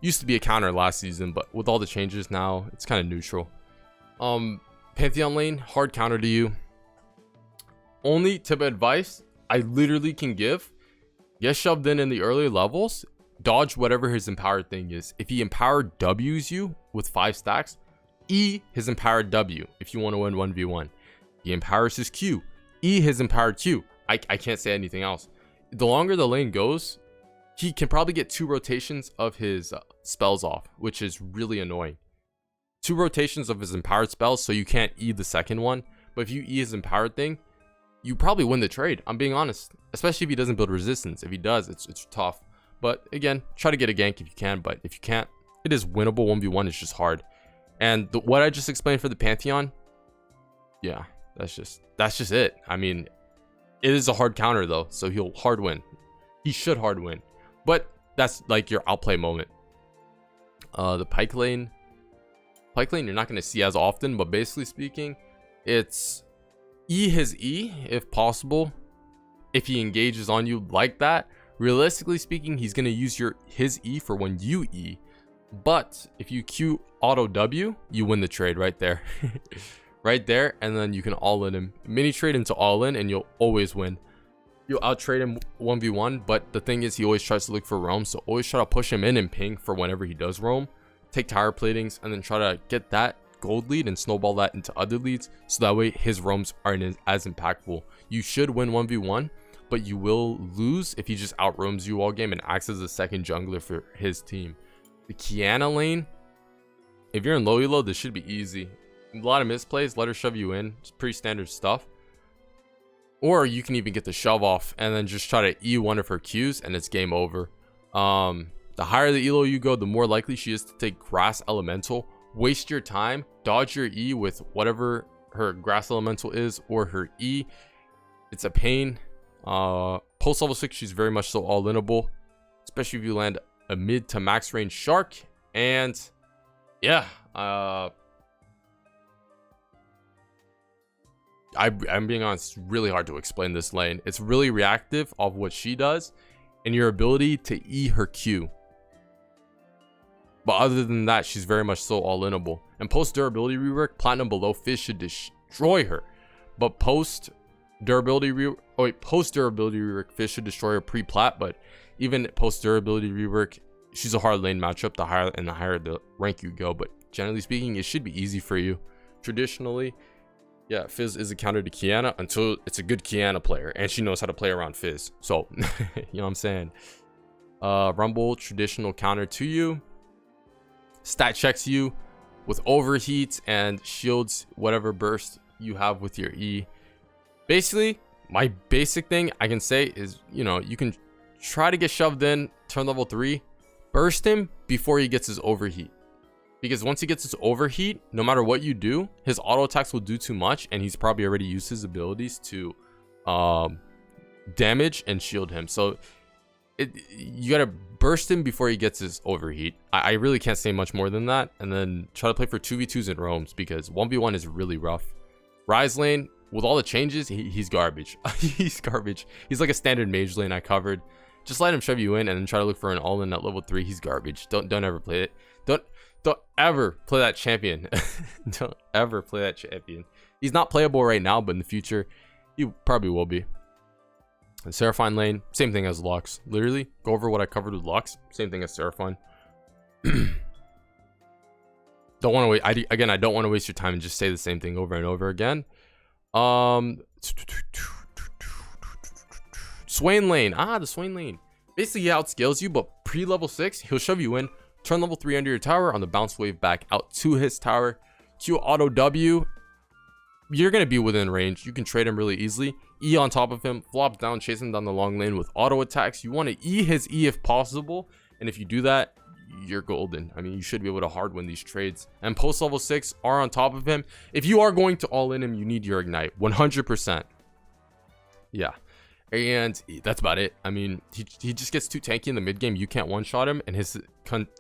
Used to be a counter last season, but with all the changes now, it's kind of neutral. Pantheon lane, hard counter to you. Only tip of advice I literally can give: get shoved in the early levels. Dodge whatever his empowered thing is. If he empowered W's you with 5 stacks, E his empowered W if you want to win 1v1. He empowers his Q, E his empowered Q. I can't say anything else. The longer the lane goes, he can probably get 2 rotations of his spells off, which is really annoying. 2 rotations of his empowered spells, so you can't E the second one. But if you E his empowered thing, you probably win the trade. I'm being honest, especially if he doesn't build resistance. If he does, it's tough. But again, try to get a gank if you can. But if you can't, it is winnable 1v1. It's just hard. And what I just explained for the Pantheon, yeah, that's just it. I mean, it is a hard counter though, so he'll hard win. He should hard win, but that's like your outplay moment. The Pyke lane you're not going to see as often, but basically speaking, it's E his E if possible. If he engages on you like that, realistically speaking, he's going to use his E for when you E. But if you Q auto W, you win the trade right there. Right there, and then you can all in him. Mini trade into all in, and you'll always win. You'll out trade him 1v1, but the thing is, he always tries to look for roam, so always try to push him in and ping for whenever he does roam. Take tower platings, and then try to get that gold lead and snowball that into other leads, so that way his roams aren't as impactful. You should win 1v1, but you will lose if he just out roams you all game and acts as a second jungler for his team. The Kiana lane, if you're in low elo, this should be easy. A lot of misplays, let her shove you in. It's pretty standard stuff. Or you can even get the shove off and then just try to E one of her Qs and it's game over. The higher the elo you go, the more likely she is to take grass elemental. Waste your time, dodge your E with whatever her grass elemental is or her E. It's a pain. Post level 6, she's very much so all-inable, especially if you land a mid to max range shark. And yeah, I'm being honest, it's really hard to explain this lane. It's really reactive of what she does and your ability to E her Q. But other than that, she's very much so all-inable. And post durability rework, platinum below Fizz should destroy her. But post durability rework, Fizz should destroy her pre-plat. But even post durability rework, she's a hard lane matchup. The higher the rank you go. But generally speaking, it should be easy for you. Traditionally, yeah, Fizz is a counter to Kiana until it's a good Kiana player and she knows how to play around Fizz. So, you know what I'm saying? Rumble, traditional counter to you. Stat checks you with overheat and shields whatever burst you have with your E. Basically, my basic thing I can say is, you know, you can try to get shoved in, turn level 3, burst him before he gets his overheat. Because once he gets his overheat, no matter what you do, his auto attacks will do too much, and he's probably already used his abilities to damage and shield him. So you gotta burst him before he gets his overheat. I really can't say much more than that. And then try to play for 2v2s and roams, because 1v1 is really rough. Rise lane, with all the changes, he's garbage. He's garbage. He's like a standard mage lane I covered. Just let him shove you in and then try to look for an all-in at level 3. He's garbage. Don't ever play it. Don't ever play that champion. Don't ever play that champion. He's not playable right now, but in the future, he probably will be. And Seraphine lane, same thing as Lux. Literally, go over what I covered with Lux. Same thing as Seraphine. Don't want to wait. I don't want to waste your time and just say the same thing over and over again. Swain lane. The Swain lane. Basically, he outscales you, but pre-level 6, he'll shove you in. Turn level 3 under your tower on the bounce wave back out to his tower. Q auto W. You're going to be within range. You can trade him really easily. E on top of him. Flops down, chase him down the long lane with auto attacks. You want to E his E if possible. And if you do that, you're golden. I mean, you should be able to hard win these trades. And post level 6 are on top of him. If you are going to all in him, you need your ignite. 100%. Yeah. And that's about it. I mean, he just gets too tanky in the mid game. You can't one-shot him, and his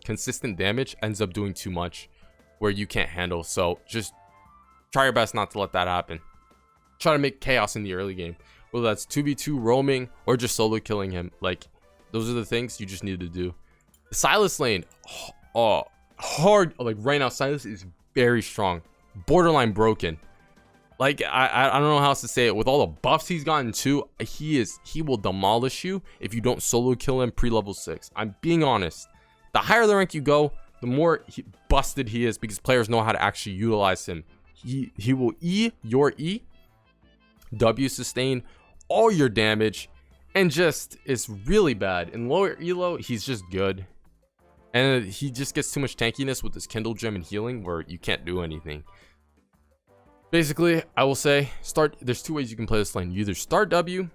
consistent damage ends up doing too much where you can't handle. So just try your best not to let that happen. Try to make chaos in the early game, whether that's 2v2 roaming or just solo killing him. Like, those are the things you just need to do. The Silas lane, hard. Like right now, Silas is very strong, borderline broken. Like, I don't know how else to say it. With all the buffs he's gotten too, he will demolish you if you don't solo kill him pre-level 6. I'm being honest. The higher the rank you go, the more busted he is, because players know how to actually utilize him. He will E your E, W sustain all your damage, and just is really bad. In lower elo, he's just good. And he just gets too much tankiness with his Kindle Gem and healing where you can't do anything. Basically, I will say, there's 2 ways you can play this lane. You either start W,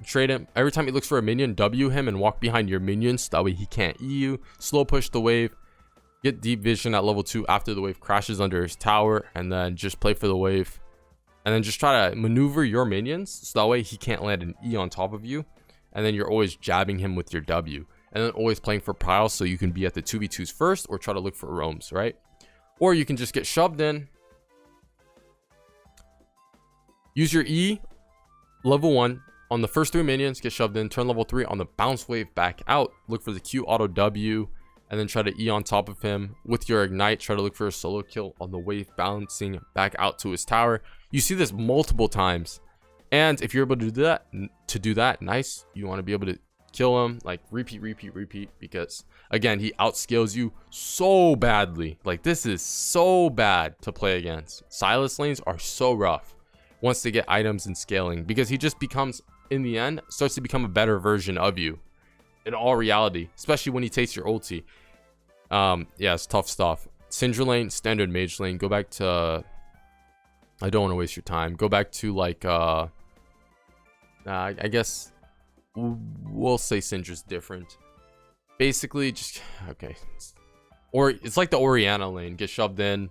trade him. Every time he looks for a minion, W him and walk behind your minions. So that way he can't E you. Slow push the wave. Get deep vision at level 2 after the wave crashes under his tower. And then just play for the wave. And then just try to maneuver your minions. So that way he can't land an E on top of you. And then you're always jabbing him with your W. And then always playing for piles so you can be at the 2v2s first. Or try to look for roams, right? Or you can just get shoved in. Use your E. Level 1. On the first 3 minions, get shoved in. Turn level 3 on the bounce wave back out. Look for the Q auto W. And then try to E on top of him. With your ignite, try to look for a solo kill on the wave bouncing back out to his tower. You see this multiple times. And if you're able to do that, nice. You want to be able to kill him. Like repeat. Because again, he outscales you so badly. Like this is so bad to play against. Silas lanes are so rough once they get items and scaling. Because he just becomes, in the end, starts to become a better version of you. In all reality, especially when he takes your ulti. Yeah, it's tough stuff. Syndra lane, standard mage lane. Go back to, I don't want to waste your time. Go back to like I guess we'll say Syndra's different. Basically just okay. Or it's like the Orianna lane. Get shoved in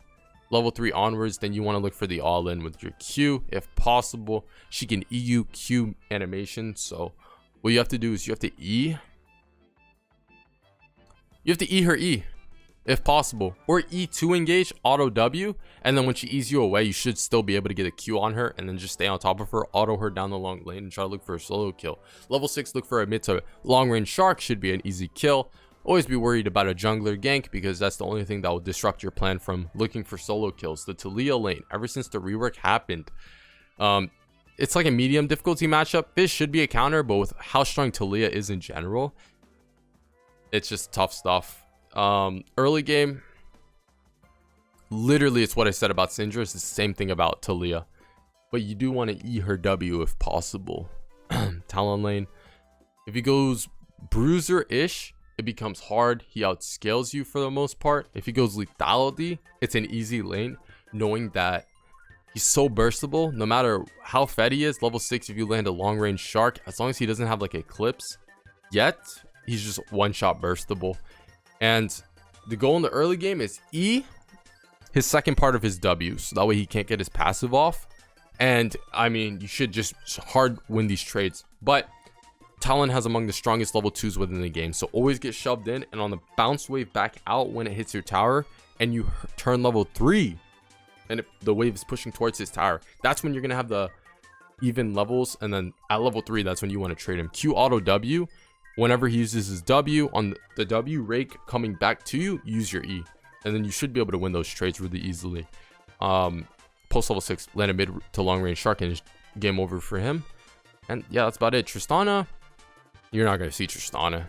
level 3 onwards, then you want to look for the all-in with your Q if possible. She can EU Q animation, so what you have to do is you have to E her E if possible, or E to engage auto W, and then when she E's you away, you should still be able to get a Q on her and then just stay on top of her, auto her down the long lane and try to look for a solo kill. Level 6, look for a mid to long range shark, should be an easy kill. Always be worried about a jungler gank because that's the only thing that will disrupt your plan from looking for solo kills. The Talia lane, ever since the rework happened, it's like a medium difficulty matchup. Fizz should be a counter, but with how strong Talia is in general, it's just tough stuff. Early game, literally it's what I said about Syndra. It's the same thing about Talia, but you do want to E her W if possible. Talon lane, if he goes bruiser-ish, it becomes hard. He outscales you for the most part. If he goes lethality, it's an easy lane, knowing that he's so burstable. No matter how fed he is, level 6, if you land a long range shark, as long as he doesn't have like eclipse yet, he's just one-shot burstable. And the goal in the early game is E his second part of his W, so that way he can't get his passive off. And I mean, you should just hard win these trades. But Talon has among the strongest level 2s within the game, so always get shoved in, and on the bounce wave back out when it hits your tower and you turn level 3 and the wave is pushing towards his tower, that's when you're gonna have the even levels. And then at level 3, that's when you want to trade him. Q auto W, whenever he uses his W, on the W rake coming back to you, use your E, and then you should be able to win those trades really easily. Post level 6, land a mid to long range shark, and game over for him. And yeah, that's about it. Tristana, you're not going to see Tristana.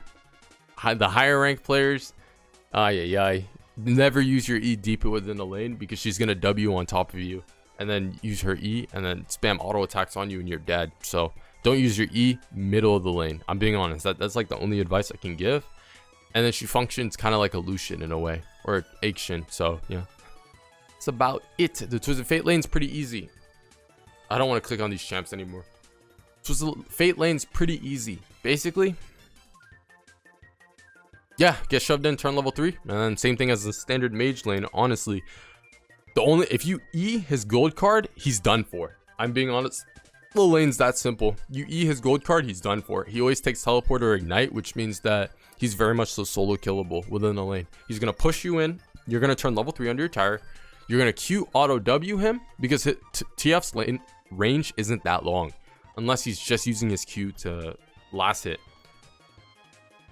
The higher ranked players, never use your E deep within the lane, because she's going to W on top of you and then use her E and then spam auto attacks on you and you're dead. So don't use your E middle of the lane. I'm being honest. That's like the only advice I can give. And then she functions kind of like a Lucian in a way, or Action. So yeah, that's about it. The Twisted Fate lane's pretty easy. I don't want to click on these champs anymore. Twisted Fate lane's pretty easy. Basically, yeah, get shoved in, turn level 3, and then same thing as the standard mage lane. Honestly, if you E his gold card, he's done for. I'm being honest. The lane's that simple. You E his gold card, he's done for. He always takes teleport or ignite, which means that he's very much so solo killable within the lane. He's gonna push you in. You're gonna turn level 3 under your tower. You're gonna Q auto W him, because TF's lane range isn't that long, unless he's just using his Q to last hit.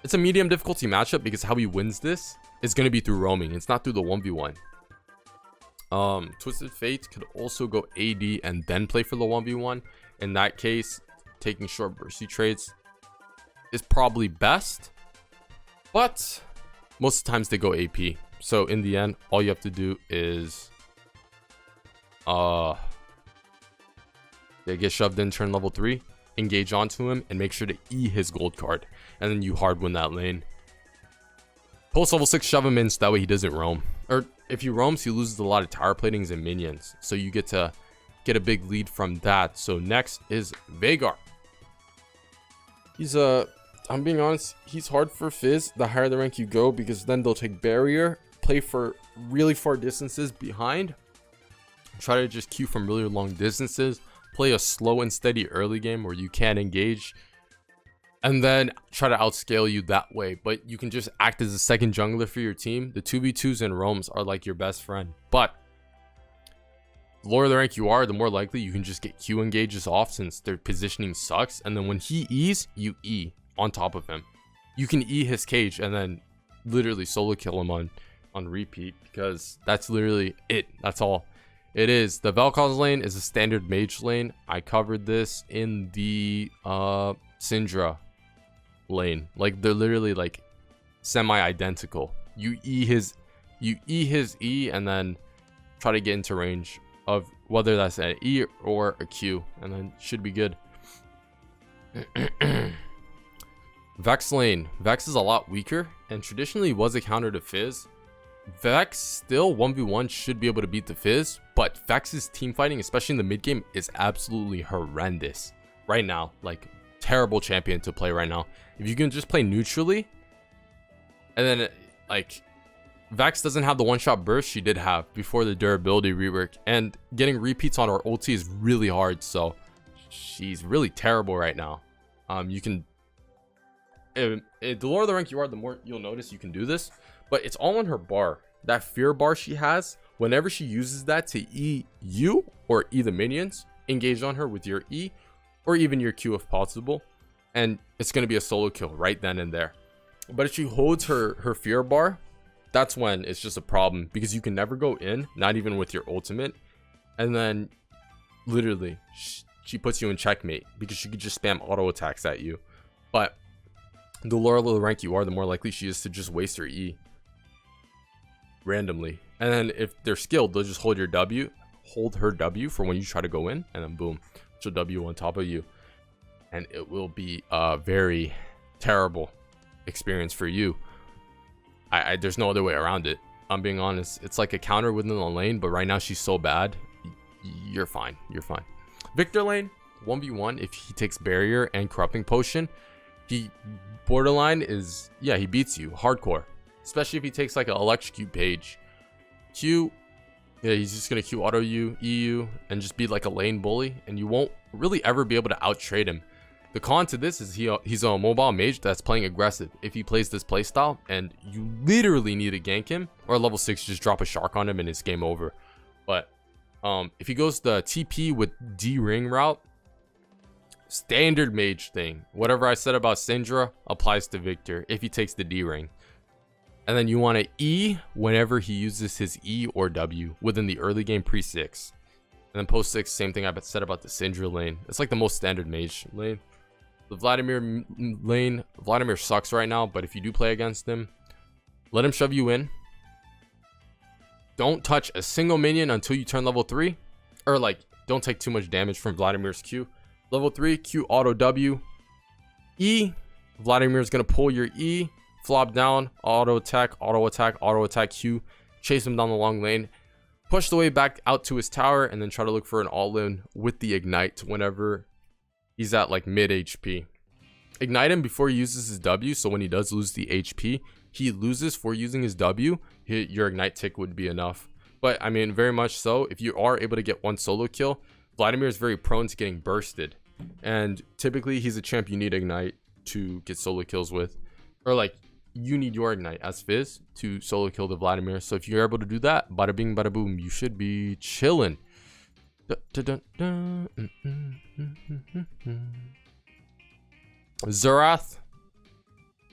It's a medium difficulty matchup, because how he wins this is going to be through roaming. It's not through the 1v1. Twisted Fate could also go AD and then play for the 1v1. In that case, taking short bursty trades is probably best, but most of the times they go AP. So in the end, all you have to do is they get shoved in, turn level 3, engage onto him, and make sure to E his gold card, and then you hard win that lane. Post level 6, shove him in so that way he doesn't roam, or if he roams, he loses a lot of tower platings and minions, so you get to get a big lead from that. So next is Veigar. He's I'm being honest, he's hard for Fizz the higher the rank you go, because then they'll take barrier, play for really far distances behind, try to just queue from really long distances, play a slow and steady early game where you can't engage, and then try to outscale you that way. But you can just act as a second jungler for your team. The 2v2s and roams are like your best friend, but the lower the rank you are, the more likely you can just get Q engages off, since their positioning sucks. And then when he E's, you E on top of him. You can E his cage and then literally solo kill him on repeat, because that's literally it. That's all it is. The Vel'Koz lane is a standard mage lane. I covered this in the Syndra lane. Like, they're literally like semi-identical. You E his E and then try to get into range of whether that's an E or a Q, and then should be good. Vex lane. Vex is a lot weaker and traditionally was a counter to Fizz. Vex still 1v1 should be able to beat the Fizz, but Vex's team fighting, especially in the mid game, is absolutely horrendous right now. Like, terrible champion to play right now. If you can just play neutrally, and then like, Vex doesn't have the one-shot burst she did have before the durability rework, and getting repeats on her ulti is really hard, so she's really terrible right now. You can, the lower the rank you are, the more you'll notice you can do this, but it's all on her bar. That fear bar she has, whenever she uses that to E you or E the minions, engage on her with your E or even your Q if possible, and it's going to be a solo kill right then and there. But if she holds her fear bar, that's when it's just a problem, because you can never go in, not even with your ultimate, and then literally she puts you in checkmate because she could just spam auto attacks at you. But the lower the rank you are, the more likely she is to just waste her E randomly. And then if they're skilled, they'll just hold her W for when you try to go in, and then boom, she'll W on top of you, and it will be a very terrible experience for you. There's no other way around it. I'm being honest. It's like a counter within the lane, but right now she's so bad. You're fine. You're fine. Victor lane, 1v1. If he takes barrier and corrupting potion, he borderline is, yeah, he beats you hardcore. Especially if he takes like an electrocute page. Q, yeah, he's just gonna Q auto you, EU, and just be like a lane bully, and you won't really ever be able to out trade him. The con to this is he's a mobile mage that's playing aggressive. If he plays this playstyle and you literally need to gank him, or level 6, just drop a shark on him and it's game over. But if he goes the TP with D ring route, standard mage thing. Whatever I said about Syndra applies to Victor if he takes the D ring. And then you want to E whenever he uses his E or W within the early game pre-6. And then post-6, same thing I said about the Syndra lane. It's like the most standard mage lane. The Vladimir lane, Vladimir sucks right now, but if you do play against him, let him shove you in. Don't touch a single minion until you turn level 3. Or like, don't take too much damage from Vladimir's Q. Level 3, Q auto W. E, Vladimir's going to pull your E, flop down, auto attack, Q, chase him down the long lane, push the way back out to his tower, and then try to look for an all-in with the ignite whenever he's at like mid HP. Ignite him before he uses his W, so when he does lose the HP he loses for using his W, your ignite tick would be enough. But I mean, very much so, if you are able to get one solo kill, Vladimir is very prone to getting bursted, and typically he's a champ you need ignite to get solo kills with, or like you need your ignite as Fizz to solo kill the Vladimir. So if you're able to do that, bada bing bada boom, you should be chilling. Zerath,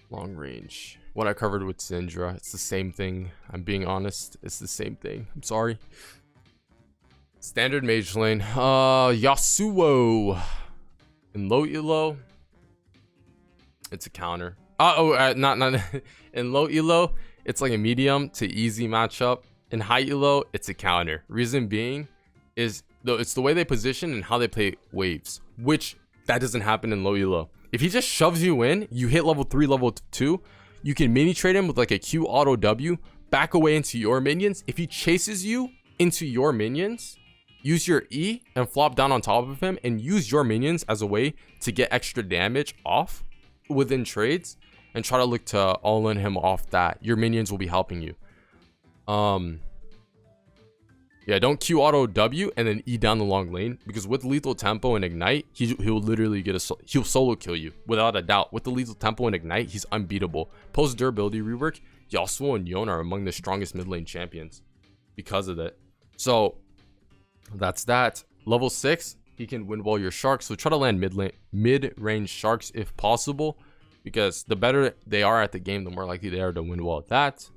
long range. What I covered with Syndra, it's the same thing. I'm being honest, it's the same thing. I'm sorry. Standard mage lane. Yasuo in low elo, it's a counter. Not in low elo, it's like a medium to easy matchup. In high elo, it's a counter. Reason being is it's the way they position and how they play waves, which that doesn't happen in low elo. If he just shoves you in, you hit level 3, level 2, you can mini trade him with like a Q auto W, back away into your minions. If he chases you into your minions, use your E and flop down on top of him and use your minions as a way to get extra damage off within trades and try to look to all in him off that. Your minions will be helping you. Yeah, don't Q auto W and then E down the long lane, because with lethal tempo and ignite, he'll literally he'll solo kill you without a doubt. With the lethal tempo and ignite, he's unbeatable. Post durability rework, Yasuo and Yon are among the strongest mid lane champions because of it. So that's that. Level 6, he can win wall your sharks. So try to land mid range sharks if possible, because the better they are at the game, the more likely they are to win wall at that.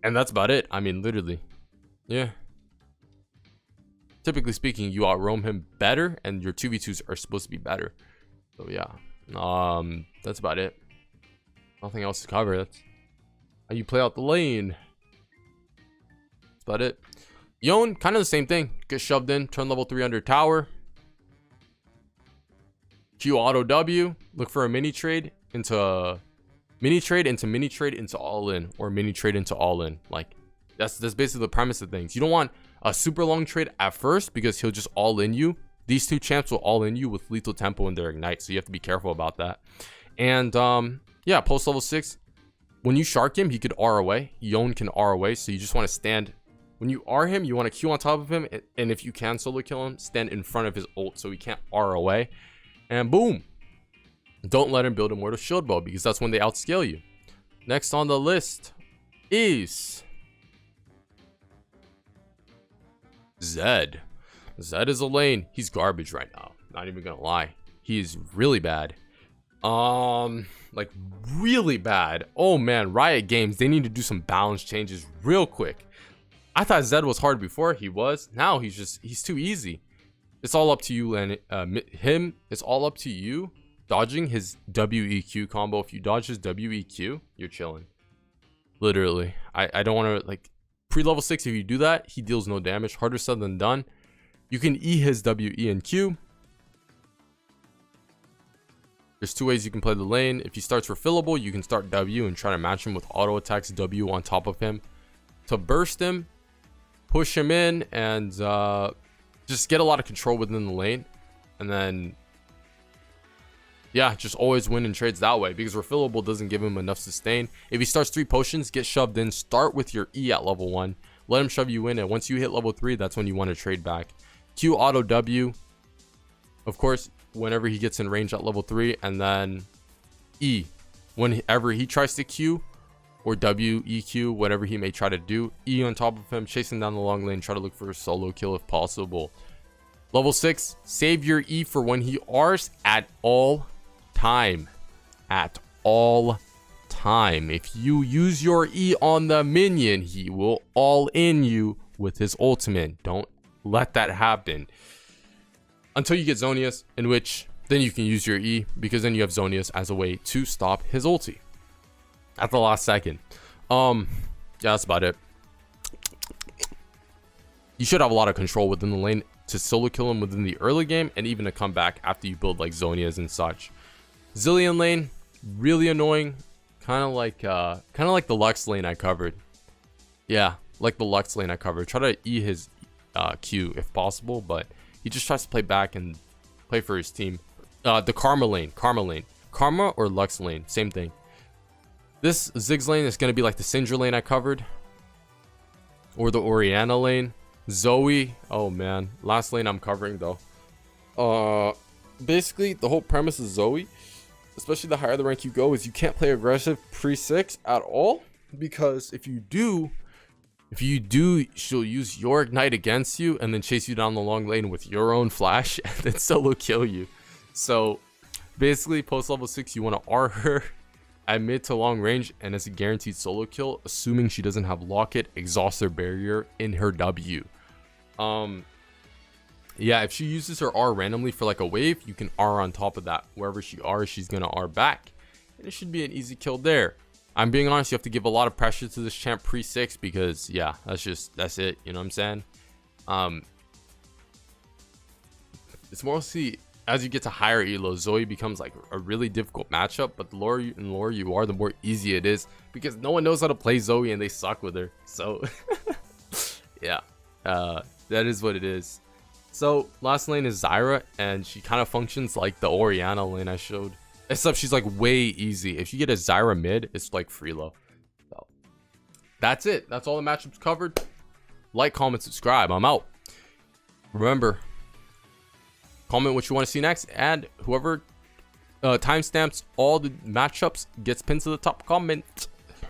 And that's about it. I mean, literally, yeah. Typically speaking, you out roam him better, and your 2v2s are supposed to be better. So yeah, that's about it. Nothing else to cover. That's how you play out the lane. That's about it. Yon, kind of the same thing. Get shoved in, turn level 3 under tower. Q auto W. Look for a mini trade into mini trade into all in, or mini trade into all in. Like that's basically the premise of things. You don't want a super long trade at first, because he'll just all in you. These two champs will all in you with lethal tempo and their ignite, so you have to be careful about that. And yeah, post level 6, when you shark him, he could R away. Yon can R away, so you just want to stand. When you R him, you want to Q on top of him, and if you can solo kill him, stand in front of his ult so he can't R away. And boom. Don't let him build Immortal Shield Bow, because that's when they outscale you. Next on the list is Zed. Zed is a lane. He's garbage right now. Not even gonna lie. He's really bad. Like really bad. Oh man, Riot Games, they need to do some balance changes real quick. I thought Zed was hard before. He was. Now he's too easy. It's all up to you, and it's all up to you dodging his WEQ combo. If you dodge his WEQ, you're chilling. Literally. I don't want to, like, pre-level 6, if you do that, he deals no damage. Harder said than done. You can E his WE and Q. There's 2 ways you can play the lane. If he starts refillable, you can start W and try to match him with auto attacks W on top of him to burst him, push him in, and just get a lot of control within the lane. And then yeah, just always win in trades that way, because refillable doesn't give him enough sustain. If he starts 3 potions, get shoved in, start with your E at level 1, let him shove you in, and once you hit level 3, that's when you want to trade back. Q auto W, of course, whenever he gets in range at level 3, and then E whenever he tries to Q or WEQ, whatever he may try to do. E on top of him, chasing down the long lane, try to look for a solo kill if possible. Level 6, save your E for when he Rs at all time. At all time. If you use your E on the minion, he will all in you with his ultimate. Don't let that happen until you get Zonius, in which then you can use your E, because then you have Zonius as a way to stop his ulti at the last second. Yeah, that's about it. You should have a lot of control within the lane to solo kill him within the early game, and even to come back after you build like Zonias and such. Zillion lane, really annoying, kind of like the Lux lane I covered. Yeah, like the Lux lane I covered. Try to E his Q if possible, but he just tries to play back and play for his team. The Karma lane, Karma or Lux lane, same thing. This Ziggs lane is going to be like the Syndra lane I covered, or the Orianna lane. Zoe, oh man, last lane I'm covering though. Basically the whole premise of Zoe, especially the higher the rank you go, is you can't play aggressive pre-6 at all, because if you do, she'll use your ignite against you and then chase you down the long lane with your own flash and then solo kill you. So basically post level 6, you want to R her at mid to long range, and it's a guaranteed solo kill, assuming she doesn't have locket, exhaustor barrier in her W. Yeah, if she uses her R randomly for like a wave, you can R on top of that. Wherever she R, she's gonna R back, and it should be an easy kill there. I'm being honest, you have to give a lot of pressure to this champ pre-6, because yeah, that's it, you know what I'm saying? It's mostly as you get to higher elo, Zoe becomes like a really difficult matchup, but the lower you are, the more easy it is, because no one knows how to play Zoe and they suck with her. So yeah, that is what it is. So last lane is Zyra, and she kind of functions like the Orianna lane I showed. Except she's like way easy. If you get a Zyra mid, it's like free low. So that's it. That's all the matchups covered. Like, comment, subscribe. I'm out. Remember, comment what you want to see next, and whoever timestamps all the matchups gets pinned to the top comment.